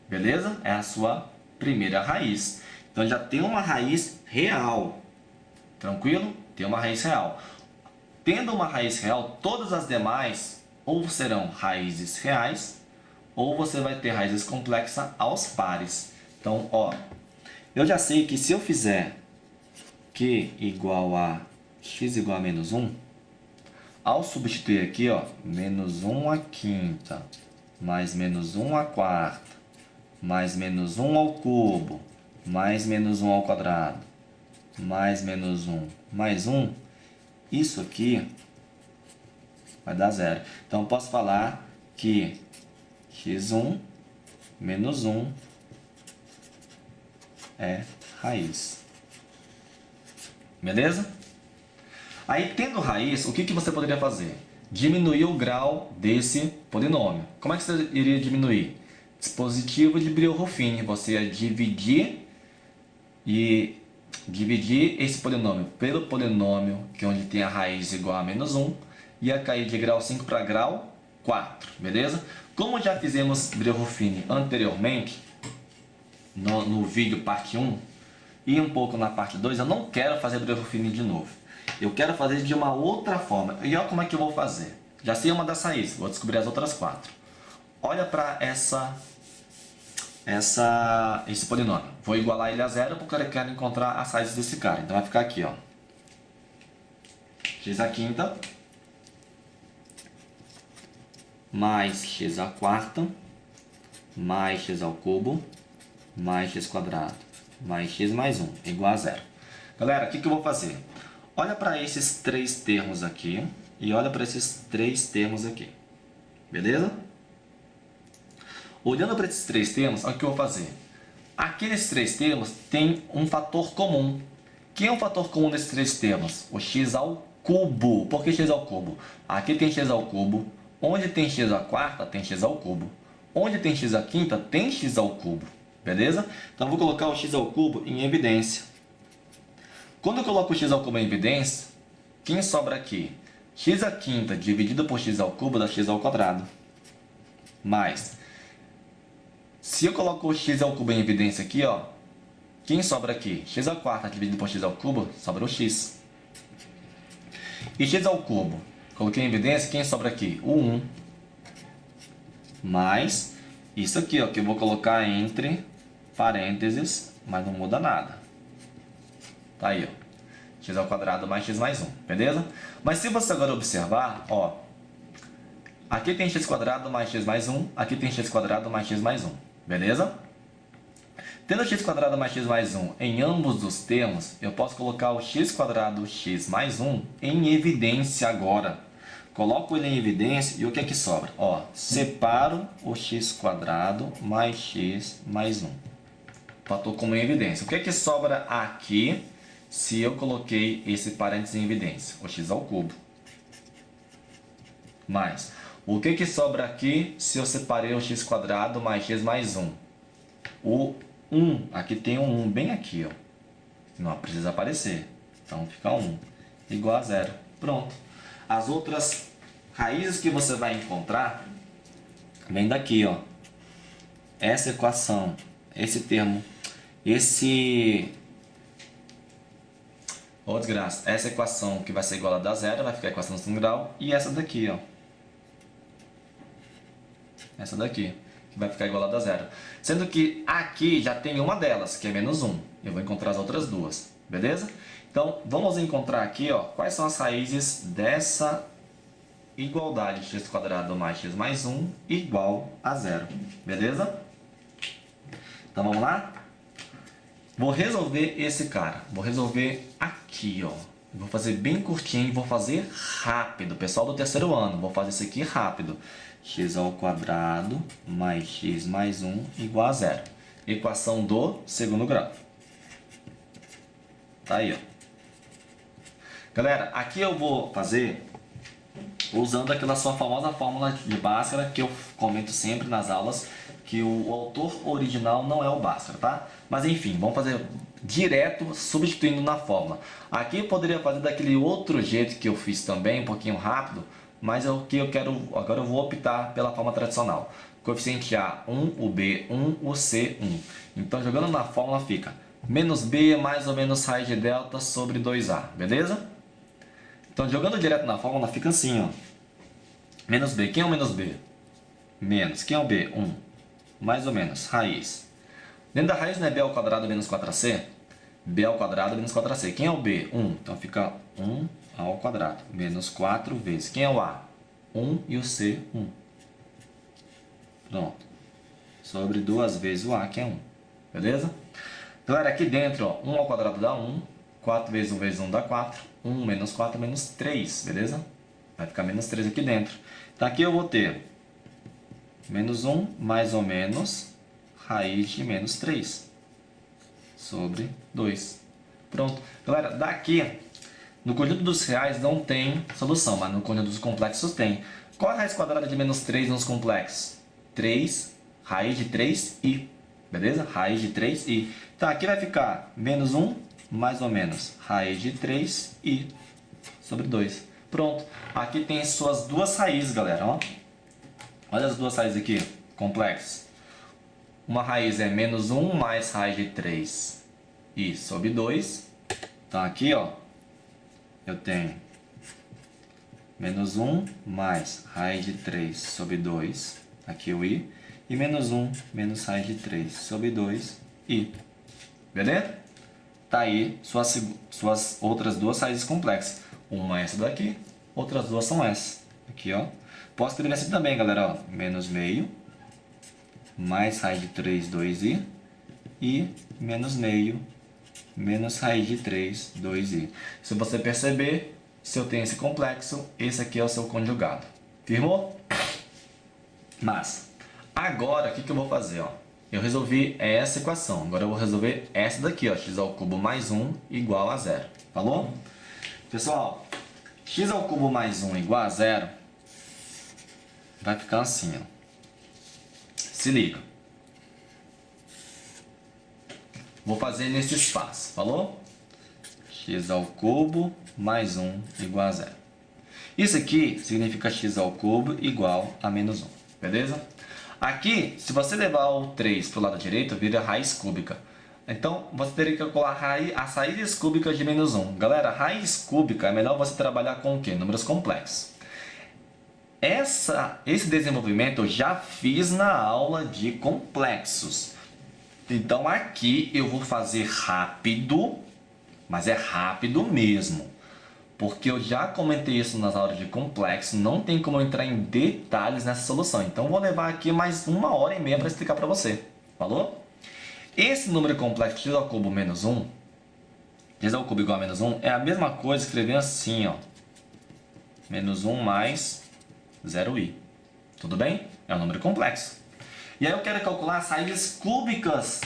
Beleza? É a sua primeira raiz. Então já tem uma raiz real. Tranquilo? Tem uma raiz real. Tendo uma raiz real, todas as demais ou serão raízes reais, ou você vai ter raízes complexas aos pares. Então, ó, eu já sei que se eu fizer Q igual a x igual a menos 1, ao substituir aqui, ó, menos 1 à quinta, mais menos 1 à quarta, mais menos 1 ao cubo, mais menos 1 ao quadrado, mais menos 1, mais 1, isso aqui vai dar 0. Então, eu posso falar que x1 menos 1 é raiz. Beleza? Aí, tendo raiz, o que você poderia fazer? Diminuir o grau desse polinômio. Como é que você iria diminuir? Dispositivo de Brillouin. Você ia dividir esse polinômio pelo polinômio que onde tem a raiz igual a menos 1, ia cair de grau 5 para grau 4, beleza? Como já fizemos Brillouin anteriormente, no vídeo parte 1 e um pouco na parte 2, eu não quero fazer Brillouin de novo. Eu quero fazer de uma outra forma. E olha como é que eu vou fazer. Já sei uma das raízes, vou descobrir as outras 4. Olha para esse polinômio. Vou igualar ele a zero porque eu quero encontrar as raízes desse cara. Então vai ficar aqui, ó. X à quinta mais x à quarta mais x ao cubo mais x quadrado mais x mais 1 igual a zero. Galera, o que eu vou fazer? Olha para esses 3 termos aqui e olha para esses 3 termos aqui. Beleza? Olhando para esses 3 termos, olha o que eu vou fazer. Aqueles 3 termos têm um fator comum. Quem é o fator comum desses 3 termos? O x ao cubo. Por que x ao cubo? Aqui tem x ao cubo. Onde tem x à quarta, tem x ao cubo. Onde tem x à quinta, tem x ao cubo. Beleza? Então eu vou colocar o x ao cubo em evidência. Quando eu coloco o x ao cubo em evidência, quem sobra aqui? X à quinta dividido por x ao cubo dá x ao quadrado. Mais, se eu coloco o x ao cubo em evidência aqui, ó, quem sobra aqui? X à quarta dividido por x ao cubo, sobra o x. E x ao cubo, coloquei em evidência, quem sobra aqui? O 1. Mais isso aqui, ó, que eu vou colocar entre parênteses, mas não muda nada. Tá aí, ó. X ao quadrado mais x mais 1, beleza? Mas se você agora observar, ó, aqui tem x quadrado mais x mais 1, aqui tem x quadrado mais x mais 1, beleza? Tendo x quadrado mais x mais 1 em ambos os termos, eu posso colocar o x quadrado x mais 1 em evidência agora. Coloco ele em evidência e o que é que sobra? Ó, separo o x quadrado mais x mais 1. Fator comum em evidência. O que é que sobra aqui se eu coloquei esse parênteses em evidência? O x ao cubo. Mais, o que sobra aqui se eu separei o x quadrado mais x mais 1? O 1, aqui tem um 1 bem aqui, ó. Não precisa aparecer. Então fica 1 igual a 0. Pronto. As outras raízes que você vai encontrar vem daqui, ó. Essa equação, esse termo, oh, desgraça. Essa equação que vai ser igual a zero vai ficar a equação do segundo grau. E essa daqui, ó. Essa daqui, que vai ficar igual a zero. Sendo que aqui já tem uma delas, que é menos 1. Eu vou encontrar as outras duas, beleza? Então, vamos encontrar aqui, ó, quais são as raízes dessa igualdade x quadrado mais x mais 1 igual a 0, beleza? Então, vamos lá? Vou resolver esse cara. Vou resolver aqui, ó. Vou fazer bem curtinho e vou fazer rápido. Pessoal do terceiro ano, vou fazer isso aqui rápido. X ao quadrado mais x mais 1 igual a 0. Equação do segundo grau. Tá aí, ó. Galera, aqui eu vou fazer usando aquela sua famosa fórmula de Bhaskara que eu comento sempre nas aulas, que o autor original não é o Bhaskara, tá? Mas enfim, vamos fazer direto substituindo na fórmula. Aqui eu poderia fazer daquele outro jeito que eu fiz também, um pouquinho rápido, mas o que eu quero, agora eu vou optar pela forma tradicional. Coeficiente A, 1, o B, 1, o C, 1. Então jogando na fórmula fica menos B mais ou menos raiz de delta sobre 2A, beleza? Então jogando direto na fórmula fica assim, ó. Menos B, quem é o menos B? Menos, quem é o B? 1. Mais ou menos, raiz. Dentro da raiz não é B ao quadrado menos 4AC? B ao quadrado menos 4AC. Quem é o B? 1. Então fica 1 ao quadrado menos 4 vezes. Quem é o A? 1 e o C, 1. Pronto. Sobre 2 vezes o A, que é 1. Beleza? Galera, aqui dentro, ó, 1 ao quadrado dá 1. 4 vezes 1 vezes 1 dá 4. 1 menos 4 menos 3. Beleza? Vai ficar menos 3 aqui dentro. Então aqui eu vou ter menos 1 mais ou menos raiz de menos 3 sobre 2. Pronto. Galera, daqui, no conjunto dos reais não tem solução, mas no conjunto dos complexos tem. Qual é a raiz quadrada de menos 3 nos complexos? 3, raiz de 3i. Beleza? Raiz de 3i. Então aqui vai ficar menos 1 mais ou menos raiz de 3i sobre 2. Pronto. Aqui tem suas duas raízes, galera. Ó. Olha as duas raízes aqui, complexas. Uma raiz é menos 1 mais raiz de 3i sobre 2. Então aqui, ó, eu tenho menos 1 mais raiz de 3 sobre 2, aqui o i, e menos 1 menos raiz de 3 sobre 2, i. Beleza? Tá aí suas outras duas raízes complexas. Uma é essa daqui, outras duas são essas. Aqui, ó. Posso escrever assim também, galera, ó. Menos meio, mais raiz de 3, 2i, e menos meio, menos raiz de 3, 2i. Se você perceber, se eu tenho esse complexo, esse aqui é o seu conjugado. Firmou? Mas, agora, o que eu vou fazer, ó? Eu resolvi essa equação. Agora eu vou resolver essa daqui, ó. X ao cubo mais 1 igual a 0. Falou? Pessoal, x ao cubo mais 1 igual a 0 vai ficar assim, ó. Se liga. Vou fazer nesse espaço. Falou? X ao cubo mais 1 igual a 0. Isso aqui significa x ao cubo igual a menos 1. Beleza? Aqui, se você levar o 3 para o lado direito, vira raiz cúbica. Então, você teria que calcular as raízes cúbicas de menos 1. Galera, raiz cúbica é melhor você trabalhar com o quê? Números complexos. Esse desenvolvimento eu já fiz na aula de complexos. Então, aqui eu vou fazer rápido, mas é rápido mesmo. Porque eu já comentei isso nas aulas de complexo, não tem como eu entrar em detalhes nessa solução. Então, eu vou levar aqui mais 1h30 para explicar para você. Falou? Esse número complexo x ao cubo menos 1, x ao cubo igual a menos 1, é a mesma coisa escrever assim, ó. Menos 1 mais 0i. Tudo bem? É um número complexo. E aí eu quero calcular as raízes cúbicas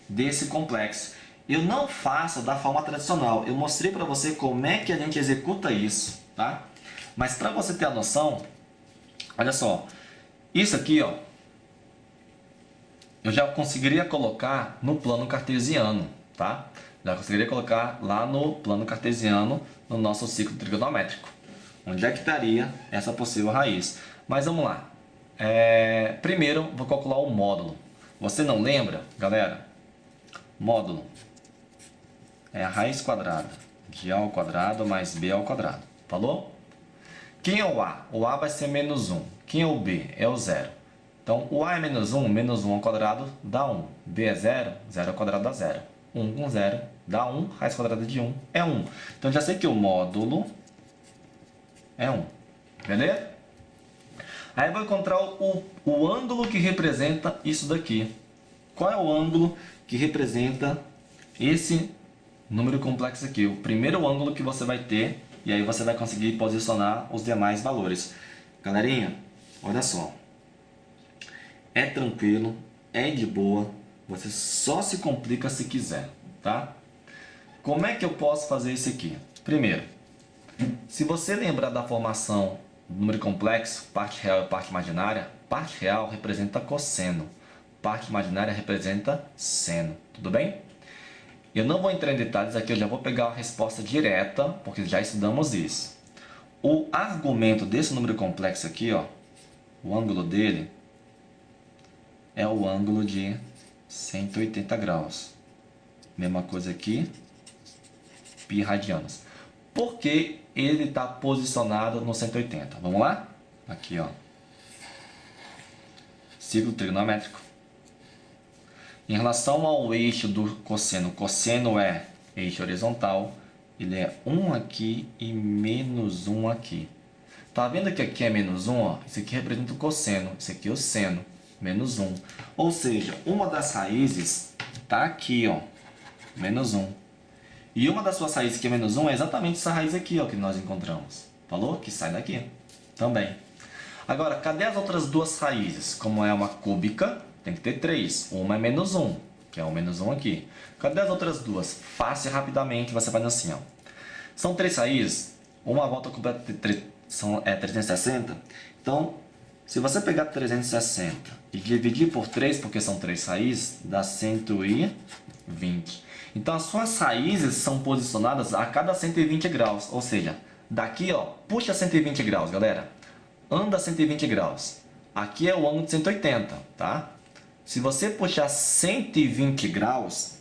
desse complexo. Eu não faço da forma tradicional. Eu mostrei para você como é que a gente executa isso, tá? Mas para você ter a noção, olha só. Isso aqui, ó, eu já conseguiria colocar no plano cartesiano, tá? Já conseguiria colocar lá no plano cartesiano, no nosso ciclo trigonométrico. Onde é que estaria essa possível raiz? Mas vamos lá. Primeiro, vou calcular o módulo. Você não lembra, galera? Módulo é a raiz quadrada de a ao quadrado mais b ao quadrado. Falou? Quem é o a? O a vai ser menos 1. Quem é o b? É o 0. Então, o a é menos 1 ao quadrado dá 1. b é 0, 0 ao quadrado dá 0. 1 com 0 dá 1, raiz quadrada de 1 é 1. Então, já sei que o módulo é 1. Beleza? Aí eu vou encontrar o ângulo que representa isso daqui. Qual é o ângulo que representa esse número complexo aqui? O primeiro ângulo que você vai ter, e aí você vai conseguir posicionar os demais valores. Galerinha, olha só. É tranquilo, é de boa, você só se complica se quiser, tá? Como é que eu posso fazer isso aqui? Primeiro, se você lembrar da formação do número complexo, parte real e parte imaginária, parte real representa cosseno, parte imaginária representa seno, tudo bem? Eu não vou entrar em detalhes aqui, eu já vou pegar a resposta direta, porque já estudamos isso. O argumento desse número complexo aqui, ó, o ângulo dele é o ângulo de 180 graus. Mesma coisa aqui, π radianos. Por que ele está posicionado no 180? Vamos lá? Aqui, ó. Ciclo trigonométrico. Em relação ao eixo do cosseno, cosseno é eixo horizontal, ele é 1 aqui e menos 1 aqui. Tá vendo que aqui é menos 1? Ó? Isso aqui representa o cosseno, isso aqui é o seno, menos 1. Ou seja, uma das raízes tá aqui, ó, menos 1. E uma das suas raízes que é menos 1 é exatamente essa raiz aqui, ó, que nós encontramos. Falou? Que sai daqui também. Agora, cadê as outras duas raízes? Como é uma cúbica, tem que ter 3. Uma é menos 1, que é o menos 1 aqui. Cadê as outras duas? Fácil, rapidamente, você faz assim, ó. São 3 raízes, uma volta completa é 360. Então, se você pegar 360 e dividir por 3, porque são 3 raízes, dá 120. Então, as suas raízes são posicionadas a cada 120 graus. Ou seja, daqui, ó, puxa 120 graus, galera. Anda 120 graus. Aqui é o ângulo de 180, tá? Se você puxar 120 graus,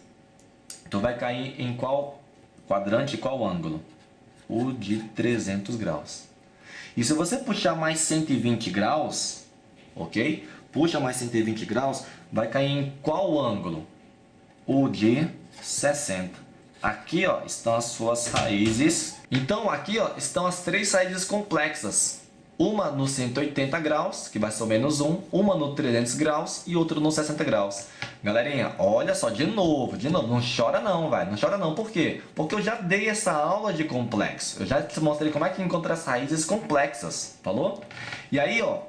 tu vai cair em qual quadrante e qual ângulo? o de 300 graus. E se você puxar mais 120 graus, ok? Puxa mais 120 graus, vai cair em qual ângulo? O de 60. Aqui, ó, estão as suas raízes. Então, aqui, ó, estão as três raízes complexas. Uma no 180 graus, que vai ser o menos 1. Uma no 300 graus e outra no 60 graus. Galerinha, olha só, de novo. Não chora não, vai. Não chora não. Por quê? Porque eu já dei essa aula de complexo. Eu já te mostrei como é que encontra as raízes complexas. Falou? E aí, ó.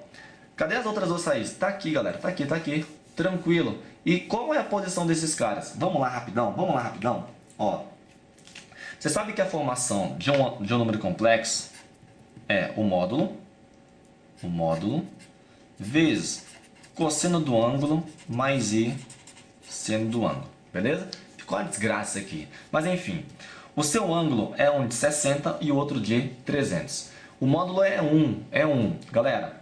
Cadê as outras duas raízes? Tá aqui, galera. Tá aqui, tá aqui. Tranquilo. E qual é a posição desses caras? Vamos lá rapidão. Vamos lá rapidão. Ó. Você sabe que a formação de um número complexo é o módulo vezes cosseno do ângulo mais i seno do ângulo, beleza? Ficou uma desgraça aqui, mas enfim, o seu ângulo é um de 60 e o outro de 300. O módulo é 1, galera.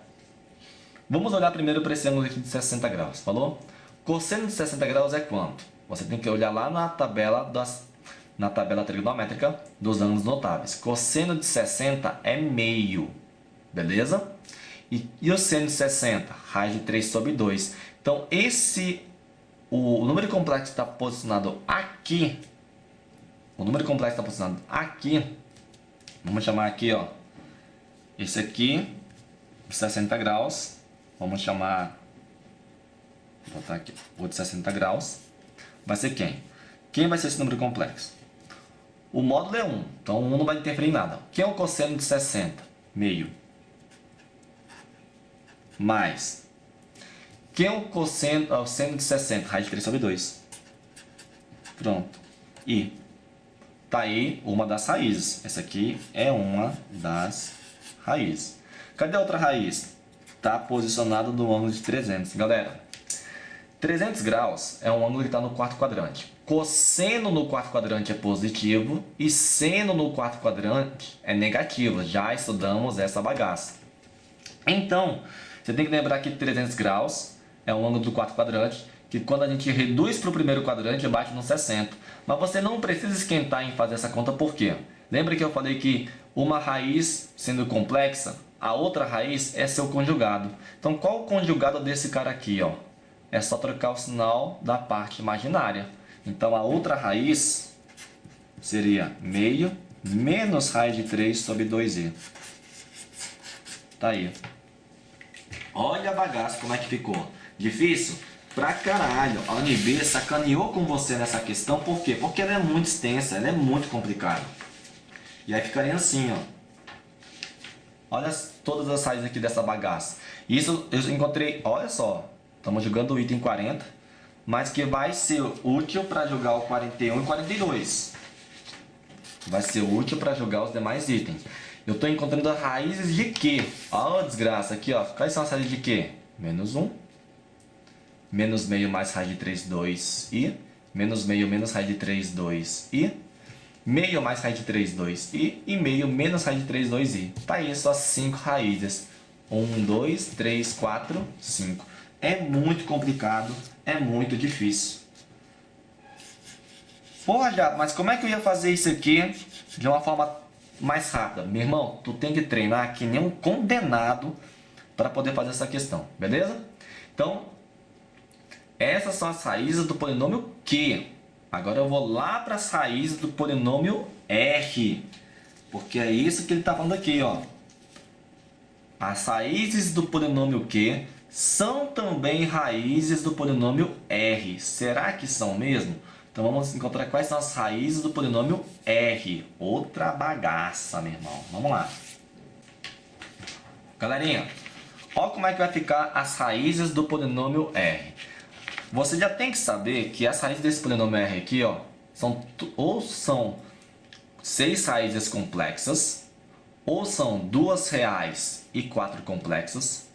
Vamos olhar primeiro para esse ângulo aqui de 60 graus, falou? Cosseno de 60 graus é quanto? Você tem que olhar lá na tabela trigonométrica dos ângulos notáveis. Cosseno de 60 é meio, beleza? E o seno de 60? Raiz de 3 sobre 2. Então, o número complexo está posicionado aqui. O número complexo está posicionado aqui. Vamos chamar aqui, ó. Esse aqui, 60 graus. Vamos chamar... Vou botar aqui. O de 60 graus. Vai ser quem? Quem vai ser esse número complexo? O módulo é 1. Então, 1 não vai interferir em nada. Quem é o cosseno de 60? Meio. Mais. Quem é o seno de 60? Raiz de 3 sobre 2. Pronto. E tá aí uma das raízes. Essa aqui é uma das raízes. Cadê a outra raiz? Está posicionada no ângulo de 300. Galera, 300 graus é um ângulo que está no quarto quadrante. Cosseno no quarto quadrante é positivo e seno no quarto quadrante é negativo. Já estudamos essa bagaça. Então, você tem que lembrar que 300 graus é um ângulo do quarto quadrante, que quando a gente reduz para o primeiro quadrante, bate no 60. Mas você não precisa esquentar em fazer essa conta, por quê? Lembra que eu falei que uma raiz sendo complexa, a outra raiz é seu conjugado. Então, qual o conjugado desse cara aqui, ó? É só trocar o sinal da parte imaginária. Então, a outra raiz seria meio menos raiz de 3 sobre 2i. Tá aí. Olha a bagaça como é que ficou. Difícil? Pra caralho. A UNB sacaneou com você nessa questão. Por quê? Porque ela é muito extensa, ela é muito complicada. E aí ficaria assim, ó. Olha todas as raízes aqui dessa bagaça. Isso eu encontrei, olha só. Estamos jogando o item 40. Mas que vai ser útil para jogar o 41 e 42. Vai ser útil para jogar os demais itens. Eu estou encontrando raízes de quê? Olha a desgraça aqui, ó. Quais são as raízes de quê? Menos 1. Menos meio mais raiz de 3, 2i. Menos meio menos raiz de 3, 2i. Meio mais raiz de 3, 2i. E meio menos raiz de 3, 2i. Tá aí só 5 raízes. 1, 2, 3, 4, 5. É muito complicado. É muito difícil. Porra, já, mas como é que eu ia fazer isso aqui de uma forma mais rápida? Meu irmão, tu tem que treinar que nem um condenado para poder fazer essa questão, beleza? Então, essas são as raízes do polinômio Q. Agora eu vou lá para as raízes do polinômio R, porque é isso que ele está falando aqui, ó. As raízes do polinômio Q são também raízes do polinômio R. Será que são mesmo? Então vamos encontrar quais são as raízes do polinômio R. Outra bagaça, meu irmão. Vamos lá. Galerinha, olha como é que vai ficar as raízes do polinômio R. Você já tem que saber que as raízes desse polinômio R aqui, ó, são 6 raízes complexas, ou são 2 reais e 4 complexas,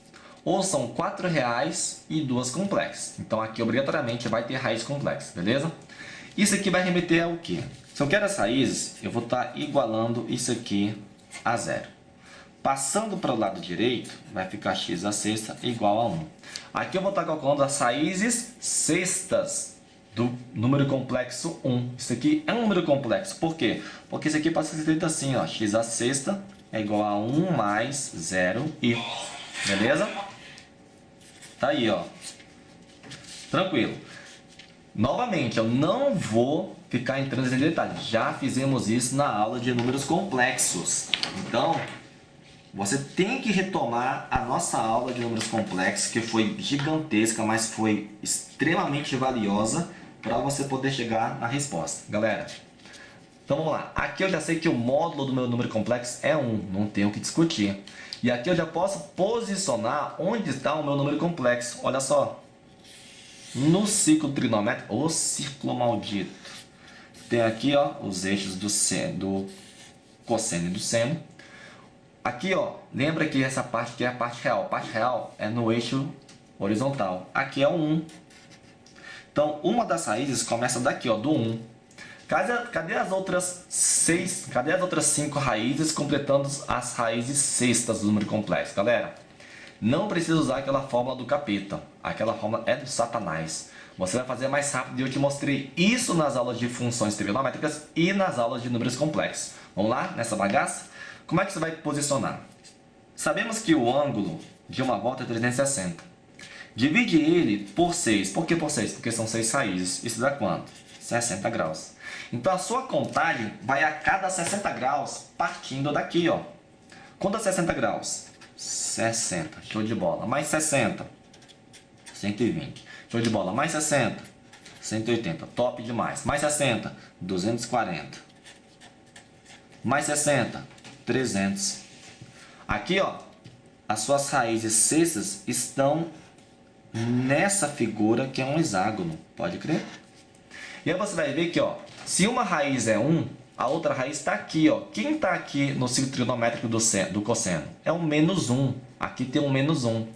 ou são 4 reais e 2 complexas. Então aqui obrigatoriamente vai ter raiz complexa, beleza? Isso aqui vai remeter ao quê? Se eu quero as raízes, eu vou estar igualando isso aqui a 0. Passando para o lado direito, vai ficar x à sexta igual a 1. Aqui eu vou estar calculando as raízes sextas do número complexo 1. Isso aqui é um número complexo. Por quê? Porque isso aqui pode ser escrito assim, ó, x à sexta é igual a 1 mais 0i. Beleza? Tá aí, ó. Tranquilo. Novamente, eu não vou ficar entrando em detalhes. Já fizemos isso na aula de números complexos. Então, você tem que retomar a nossa aula de números complexos, que foi gigantesca, mas foi extremamente valiosa para você poder chegar na resposta. Galera, então vamos lá. Aqui eu já sei que o módulo do meu número complexo é 1, não tenho o que discutir. E aqui eu já posso posicionar onde está o meu número complexo. Olha só. No ciclo trigonométrico, o círculo maldito, tem aqui, ó, os eixos do cosseno e do seno. Aqui, ó, lembra que essa parte aqui é a parte real. A parte real é no eixo horizontal. Aqui é o 1. Então, uma das raízes começa daqui, ó, do 1. Cadê as outras 6? Cadê as outras 5 raízes completando as raízes sextas do número complexo, galera? Não precisa usar aquela fórmula do capeta. Aquela fórmula é do Satanás. Você vai fazer mais rápido e eu te mostrei isso nas aulas de funções trigonométricas e nas aulas de números complexos. Vamos lá, nessa bagaça? Como é que você vai posicionar? Sabemos que o ângulo de uma volta é 360. Divide ele por 6. Por que por 6? Porque são 6 raízes. Isso dá quanto? 60 graus. Então a sua contagem vai a cada 60 graus partindo daqui, ó. Quanto a 60 graus? 60. Show de bola. Mais 60. 120. Show de bola. Mais 60. 180. Top demais. Mais 60. 240. Mais 60. 300. Aqui, ó, as suas raízes sextas estão nessa figura que é um hexágono. Pode crer? E aí você vai ver que, ó, se uma raiz é 1, a outra raiz está aqui, ó. Quem está aqui no ciclo trigonométrico do cosseno? É um menos 1. Aqui tem um menos 1.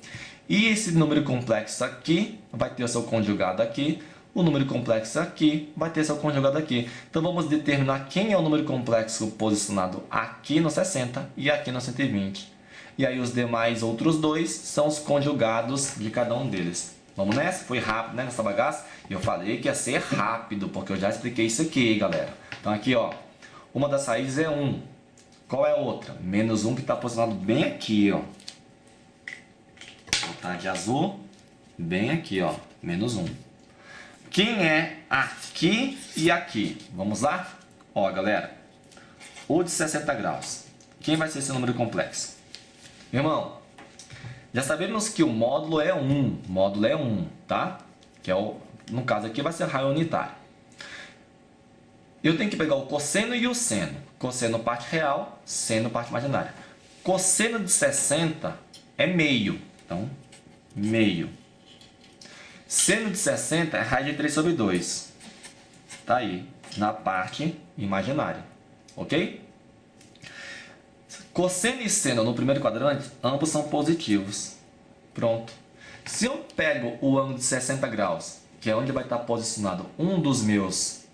E esse número complexo aqui vai ter o seu conjugado aqui. O número complexo aqui vai ter seu conjugado aqui. Então vamos determinar quem é o número complexo posicionado aqui no 60 e aqui no 120. E aí os demais outros dois são os conjugados de cada um deles. Vamos nessa? Foi rápido, né, nessa bagaça? E eu falei que ia ser rápido, porque eu já expliquei isso aqui, galera. Então aqui, ó, uma das raízes é 1. Qual é a outra? Menos 1 que está posicionado bem aqui, ó. Vou botar de azul, bem aqui, ó, menos 1. Quem é aqui e aqui? Vamos lá? Ó, galera, o de 60 graus. Quem vai ser esse número complexo? Meu irmão, já sabemos que o módulo é 1. Módulo é 1, tá? Que é o, no caso aqui vai ser raio unitário. Eu tenho que pegar o cosseno e o seno. Cosseno parte real, seno parte imaginária. Cosseno de 60 é meio. Então, meio. Seno de 60 é raiz de 3 sobre 2. Tá aí, na parte imaginária. Ok? Cosseno e seno no primeiro quadrante, ambos são positivos. Pronto. Se eu pego o ângulo de 60 graus, que é onde vai estar posicionado um dos meus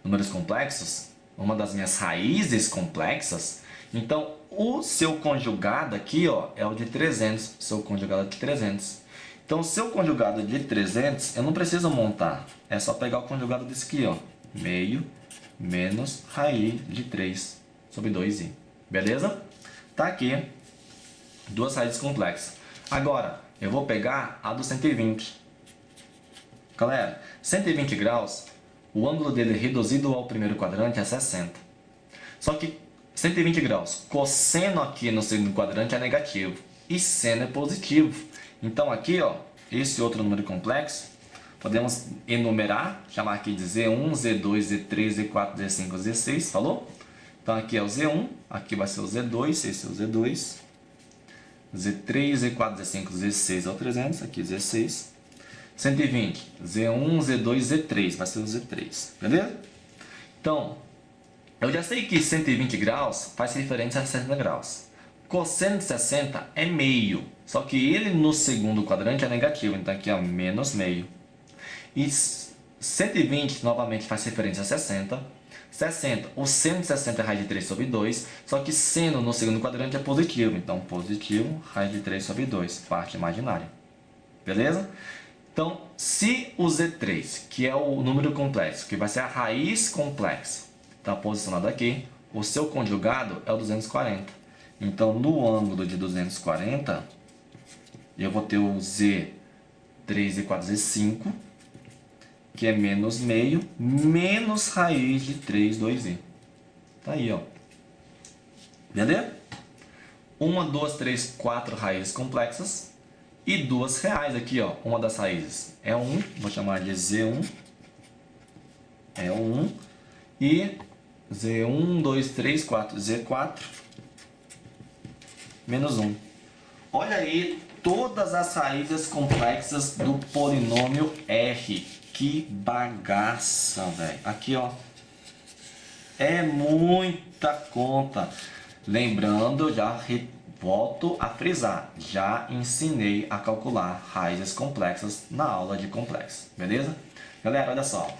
números complexos, uma das minhas raízes complexas, então o seu conjugado aqui, ó, é o de 300. Seu conjugado é de 300. Então, o seu conjugado de 300, eu não preciso montar. É só pegar o conjugado desse aqui, ó. Meio menos raiz de 3 sobre 2i. Beleza? Tá aqui. Duas raízes complexas. Agora, eu vou pegar a do 120. Galera, 120 graus, o ângulo dele reduzido ao primeiro quadrante é 60. Só que 120 graus, cosseno aqui no segundo quadrante é negativo. E seno é positivo. Então aqui, ó, esse outro número complexo, podemos enumerar, chamar aqui de Z1, Z2, Z3, Z4, Z5, Z6, falou? Então aqui é o Z1, aqui vai ser o Z2, esse é o Z2, Z3, Z4, Z5, Z6 é o 300, aqui Z6, 120, Z1, Z2, Z3, vai ser o Z3, beleza? Então, eu já sei que 120 graus faz referência a 60 graus. Cosseno de 60 é meio, só que ele no segundo quadrante é negativo, então aqui é menos meio. E 120 novamente faz referência a 60. 60, o seno de 60 é raiz de 3 sobre 2, só que seno no segundo quadrante é positivo, então positivo, raiz de 3 sobre 2, parte imaginária. Beleza? Então, se o Z3, que é o número complexo, que vai ser a raiz complexa, está posicionado aqui, o seu conjugado é o 240. Então, no ângulo de 240, eu vou ter o Z3 e 4, Z5, que é menos meio, menos raiz de 3, 2i. Tá aí, ó. Entendeu? 1, 2, 3, 4 raízes complexas e 2 reais aqui, ó. Uma das raízes é 1, vou chamar de Z1. É 1. E Z1, 2, 3, 4, Z4 menos 1. Olha aí todas as raízes complexas do polinômio R. Que bagaça, velho. Aqui, ó. É muita conta. Lembrando, volto a frisar, já ensinei a calcular raízes complexas na aula de complexo, beleza? Galera, olha só.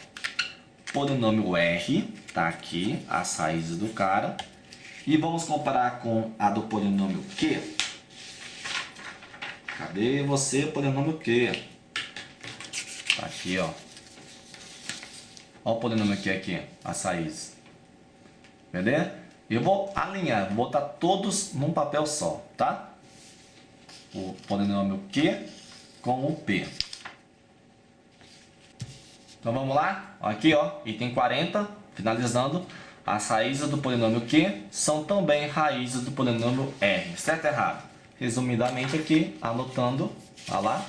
Polinômio R, tá aqui, as raízes do cara. E vamos comparar com a do polinômio Q. Cadê você, polinômio Q? Tá aqui, ó. Olha o polinômio Q aqui, as raízes. Beleza? Eu vou alinhar, vou botar todos num papel só, tá? O polinômio Q com o P. Então vamos lá? Aqui, ó, item 40, finalizando. As raízes do polinômio Q são também raízes do polinômio R, certo ou errado? Resumidamente aqui, anotando, olha lá.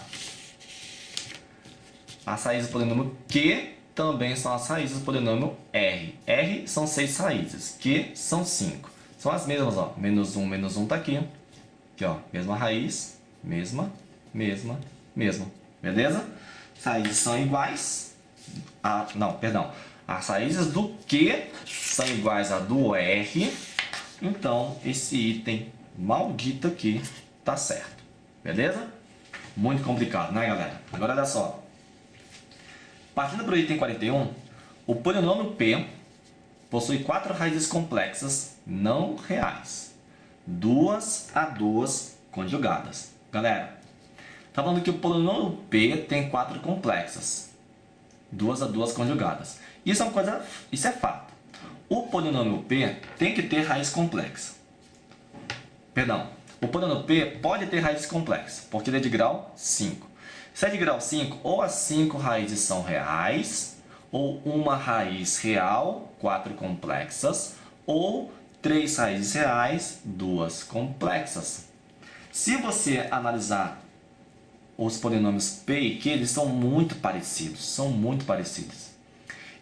As raízes do polinômio Q também são as raízes do polinômio R. R são 6 raízes, Q são 5. São as mesmas, ó. Menos 1 tá aqui. Aqui, ó. Mesma raiz, mesma. Beleza? As raízes são iguais. As raízes do Q são iguais a do R. Então, esse item maldito aqui tá certo. Beleza? Muito complicado, né, galera? Agora, olha só. Partindo para o item 41, o polinômio P possui 4 raízes complexas não reais, 2 a 2 conjugadas. Galera, tá falando que o polinômio P tem 4 complexas, 2 a 2 conjugadas. Isso é fato. O polinômio P tem que ter raiz complexa. Perdão, o polinômio P pode ter raiz complexa, porque ele é de grau 5. Se é de grau 5, ou as 5 raízes são reais, ou uma raiz real, 4 complexas, ou 3 raízes reais, 2 complexas. Se você analisar os polinômios P e Q, eles são muito parecidos,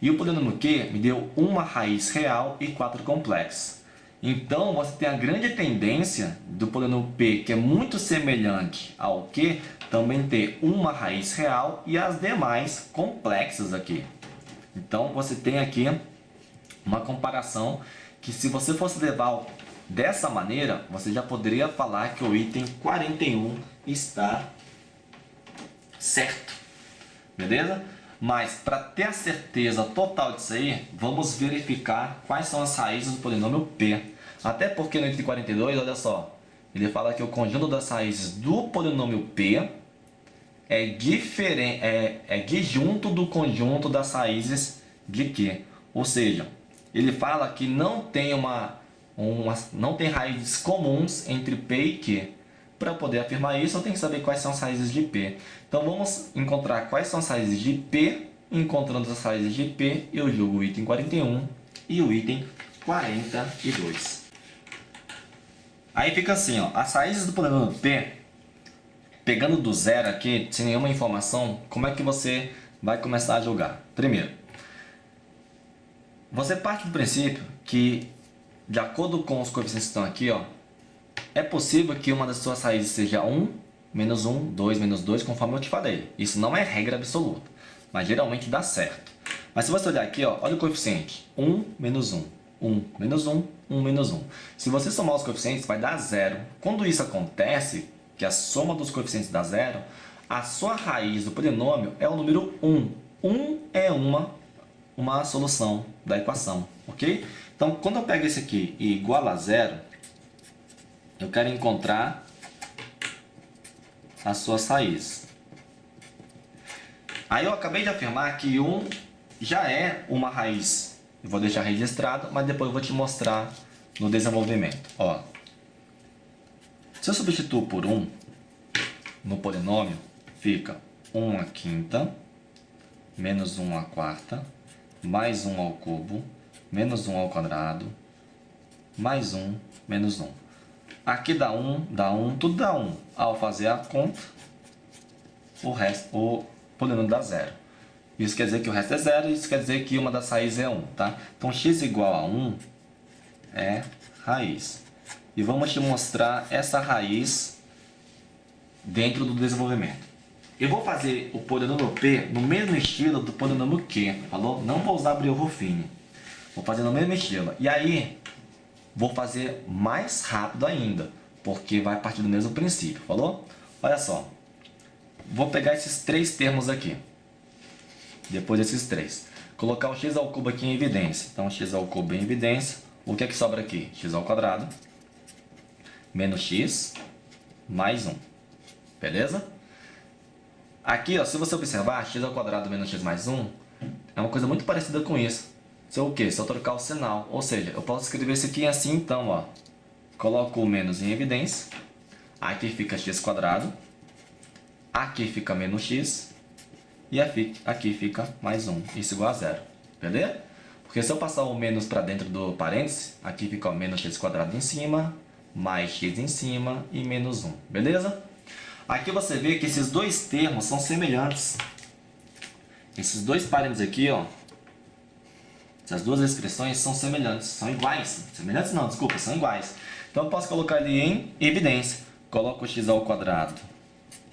E o polinômio Q me deu uma raiz real e 4 complexas. Então, você tem a grande tendência do polinômio P, que é muito semelhante ao Q, também ter uma raiz real e as demais complexas aqui. Então, você tem aqui uma comparação que, se você fosse levar dessa maneira, você já poderia falar que o item 41 está certo. Beleza? Mas, para ter a certeza total disso aí, vamos verificar quais são as raízes do polinômio P. Até porque no item 42, olha só, ele fala que o conjunto das raízes do polinômio P é diferente, é disjunto do conjunto das raízes de Q. Ou seja, ele fala que não tem não tem raízes comuns entre P e Q. Para poder afirmar isso, eu tenho que saber quais são as raízes de P. Então vamos encontrar quais são as raízes de P. Encontrando as raízes de P, eu julgo o item 41 e o item 42. Aí fica assim, ó, as raízes do polinômio P, pegando do zero aqui, sem nenhuma informação, como é que você vai começar a julgar? Primeiro, você parte do princípio que, de acordo com os coeficientes que estão aqui, ó, é possível que uma das suas raízes seja 1, menos 1, 2, menos 2, conforme eu te falei. Isso não é regra absoluta, mas geralmente dá certo. Mas se você olhar aqui, ó, olha o coeficiente, 1, menos 1. 1, menos 1, 1, menos 1. Se você somar os coeficientes, vai dar 0. Quando isso acontece, que a soma dos coeficientes dá 0, a sua raiz do polinômio é o número 1. 1 é uma solução da equação, ok? Então, quando eu pego esse aqui e igual a 0, eu quero encontrar as suas raízes. Aí eu acabei de afirmar que 1 já é uma raiz. Eu vou deixar registrado, mas depois eu vou te mostrar no desenvolvimento. Ó, se eu substituo por 1 no polinômio, fica 1 à quinta, menos 1 à quarta, mais 1 ao cubo, menos 1 ao quadrado, mais 1, menos 1. Aqui dá 1, tudo dá 1. Ao fazer a conta, o polinômio dá 0. Isso quer dizer que o resto é 0, isso quer dizer que uma das raízes é 1, tá? Então, x igual a 1 é raiz. E vamos te mostrar essa raiz dentro do desenvolvimento. Eu vou fazer o polinômio P no mesmo estilo do polinômio Q, falou? Não vou usar Briot Ruffini. Vou fazer no mesmo estilo. E aí, vou fazer mais rápido ainda, porque vai partir do mesmo princípio, falou? Olha só. Vou pegar esses 3 termos aqui. Depois desses 3. Colocar o x ao cubo aqui em evidência. Então, x ao cubo em evidência. O que é que sobra aqui? X ao quadrado menos x mais 1. Beleza? Aqui, ó, se você observar, x ao quadrado menos x mais 1 é uma coisa muito parecida com isso. Se eu o quê? Se eu trocar o sinal. Ou seja, eu posso escrever isso aqui assim, então, ó. Coloco o menos em evidência. Aqui fica x quadrado. Aqui fica menos x. E aqui fica mais 1. Isso igual a 0. Beleza? Porque se eu passar o menos para dentro do parênteses, aqui fica o menos x quadrado em cima, mais x em cima e menos 1. Beleza? Aqui você vê que esses dois termos são semelhantes. Esses dois parênteses aqui, ó. Essas duas expressões são semelhantes, são iguais. Semelhantes não, desculpa, são iguais. Então eu posso colocar ele em evidência. Coloco o x ao quadrado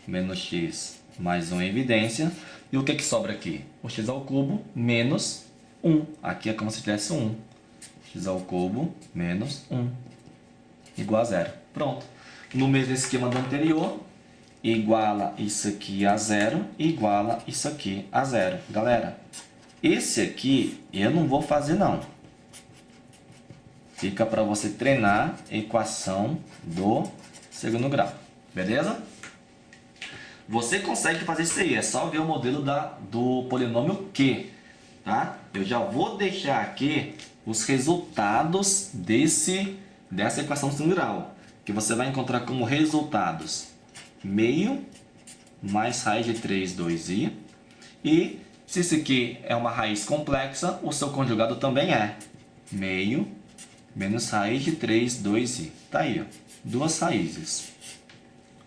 menos x mais 1 em evidência. E o que que sobra aqui? O x ao cubo menos 1. Aqui é como se tivesse 1. X ao cubo menos 1. Igual a 0. Pronto. No mesmo esquema do anterior, iguala isso aqui a 0, iguala isso aqui a 0. Galera, esse aqui eu não vou fazer não. Fica para você treinar a equação do segundo grau. Beleza? Você consegue fazer isso aí. É só ver o modelo do polinômio Q. Tá? Eu já vou deixar aqui os resultados dessa equação do segundo grau. Que você vai encontrar como resultados meio mais raiz de 3, 2i. E se isso aqui é uma raiz complexa, o seu conjugado também é meio menos raiz de 3, 2i. Tá aí, ó, duas raízes.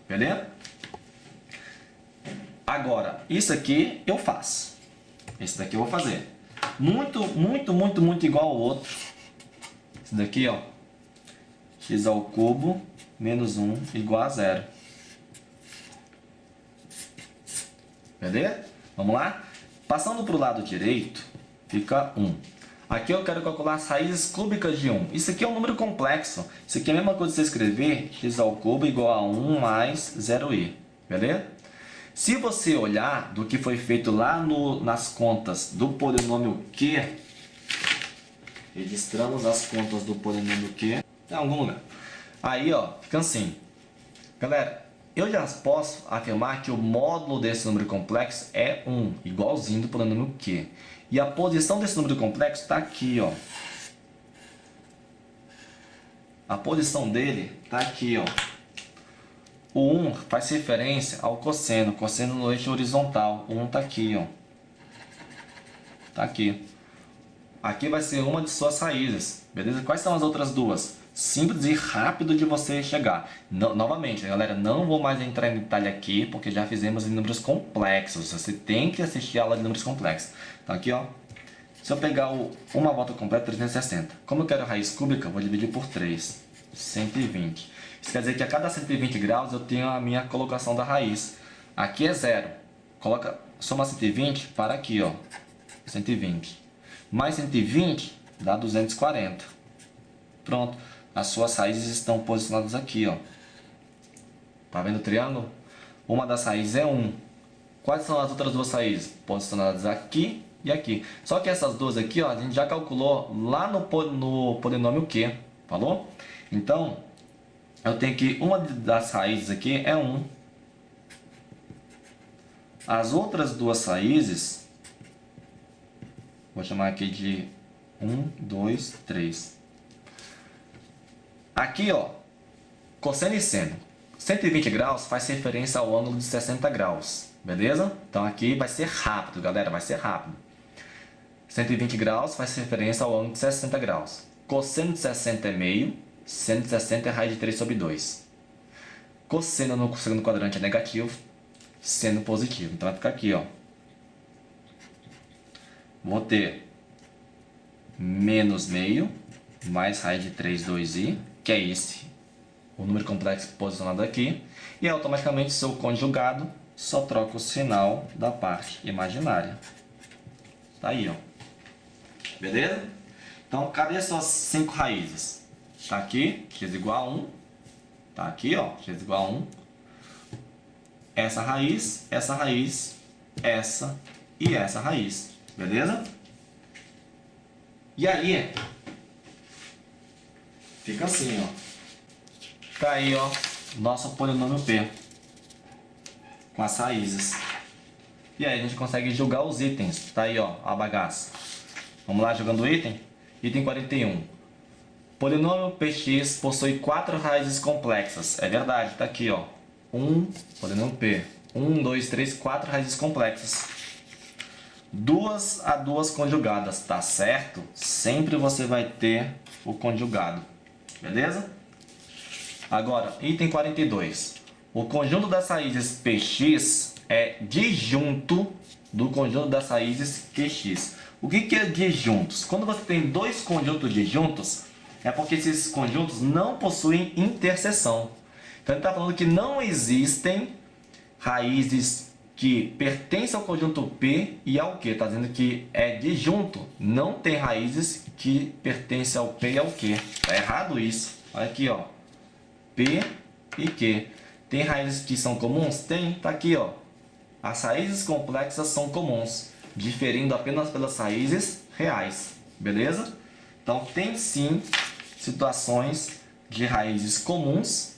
Beleza? Agora, isso aqui eu faço. Esse daqui eu vou fazer. Muito igual ao outro. Esse daqui, ó. X ao cubo menos 1 igual a 0. Beleza? Vamos lá? Passando para o lado direito, fica 1. Aqui eu quero calcular as raízes cúbicas de 1. Isso aqui é um número complexo. Isso aqui é a mesma coisa que você escrever x ao cubo igual a 1 mais 0i. Beleza? Se você olhar do que foi feito lá nas contas do polinômio Q, registramos as contas do polinômio Q em algum lugar. Aí, ó, fica assim. Galera, eu já posso afirmar que o módulo desse número complexo é 1, igualzinho do polinômio Q. E a posição desse número complexo está aqui, ó. A posição dele está aqui, ó. O 1 faz referência ao cosseno, cosseno no eixo horizontal. O 1 está aqui, ó. Está aqui. Aqui vai ser uma de suas raízes, beleza? Quais são as outras duas? Simples e rápido de você chegar. Novamente, galera, não vou mais entrar em detalhe aqui, porque já fizemos em números complexos. Você tem que assistir a aula de números complexos. Então aqui, ó. Se eu pegar uma volta completa, 360. Como eu quero a raiz cúbica, eu vou dividir por 3. 120. Isso quer dizer que a cada 120 graus eu tenho a minha colocação da raiz. Aqui é 0. Soma 120 para aqui, ó. 120. Mais 120 dá 240. Pronto. As suas raízes estão posicionadas aqui, ó. Tá vendo o triângulo? Uma das raízes é 1. Quais são as outras duas raízes? Posicionadas aqui e aqui. Só que essas duas aqui, ó, a gente já calculou lá no polinômio Q. Falou? Então, eu tenho que uma das raízes aqui é 1. As outras duas raízes, vou chamar aqui de 1, 2, 3. Aqui, ó, cosseno e seno. 120 graus faz referência ao ângulo de 60 graus, beleza? Então aqui vai ser rápido, galera, vai ser rápido. 120 graus faz referência ao ângulo de 60 graus. Cosseno de 60 é meio, seno de 60 é raiz de 3 sobre 2. Cosseno no segundo quadrante é negativo, seno positivo. Então vai ficar aqui, ó. Vou ter menos meio, mais raiz de 3, 2i, que é esse, o número complexo posicionado aqui. E automaticamente, seu conjugado, só troca o sinal da parte imaginária. Tá aí, ó. Beleza? Então, cadê suas 5 raízes? Tá aqui, x igual a 1. Tá aqui, ó, x igual a 1. Essa raiz, essa e essa raiz. Beleza? E aí, fica assim, ó. Tá aí, ó, nosso polinômio P. Com as raízes. E aí a gente consegue jogar os itens. Tá aí, ó, a bagaça. Vamos lá jogando o item? Item 41. Polinômio Px possui 4 raízes complexas. É verdade, tá aqui, ó. Polinômio P. 1, 2, 3, 4 raízes complexas. 2 a 2 conjugadas, tá certo? Sempre você vai ter o conjugado. Beleza? Agora, item 42. O conjunto das raízes Px é disjunto do conjunto das raízes Qx. O que é disjuntos? Quando você tem dois conjuntos disjuntos, é porque esses conjuntos não possuem interseção. Então ele está falando que não existem raízes que pertencem ao conjunto P e ao Q. Está dizendo que é disjunto. Não tem raízes que pertencem ao P e ao Q. Está errado isso. Olha aqui, ó. P e Q. Tem raízes que são comuns? Tem. Está aqui, ó. As raízes complexas são comuns, diferindo apenas pelas raízes reais. Beleza? Então tem sim situações de raízes comuns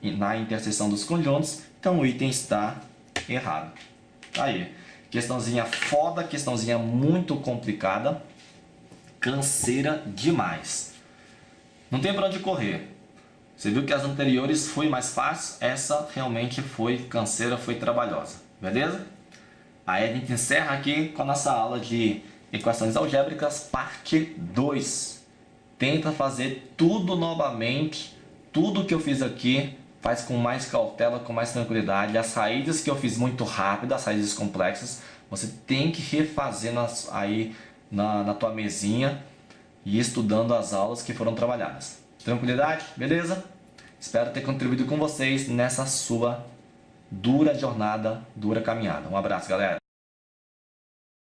na interseção dos conjuntos. Então o item está errado. Tá aí. Questãozinha foda, questãozinha muito complicada. Canseira demais. Não tem para onde correr. Você viu que as anteriores foi mais fácil, essa realmente foi canseira, foi trabalhosa. Beleza? Aí a gente encerra aqui com a nossa aula de equações algébricas, parte 2. Tenta fazer tudo novamente, tudo que eu fiz aqui, faz com mais cautela, com mais tranquilidade. As raízes que eu fiz muito rápido, as raízes complexas, você tem que refazer aí na tua mesinha e estudando as aulas que foram trabalhadas. Tranquilidade? Beleza? Espero ter contribuído com vocês nessa sua dura jornada, dura caminhada. Um abraço, galera!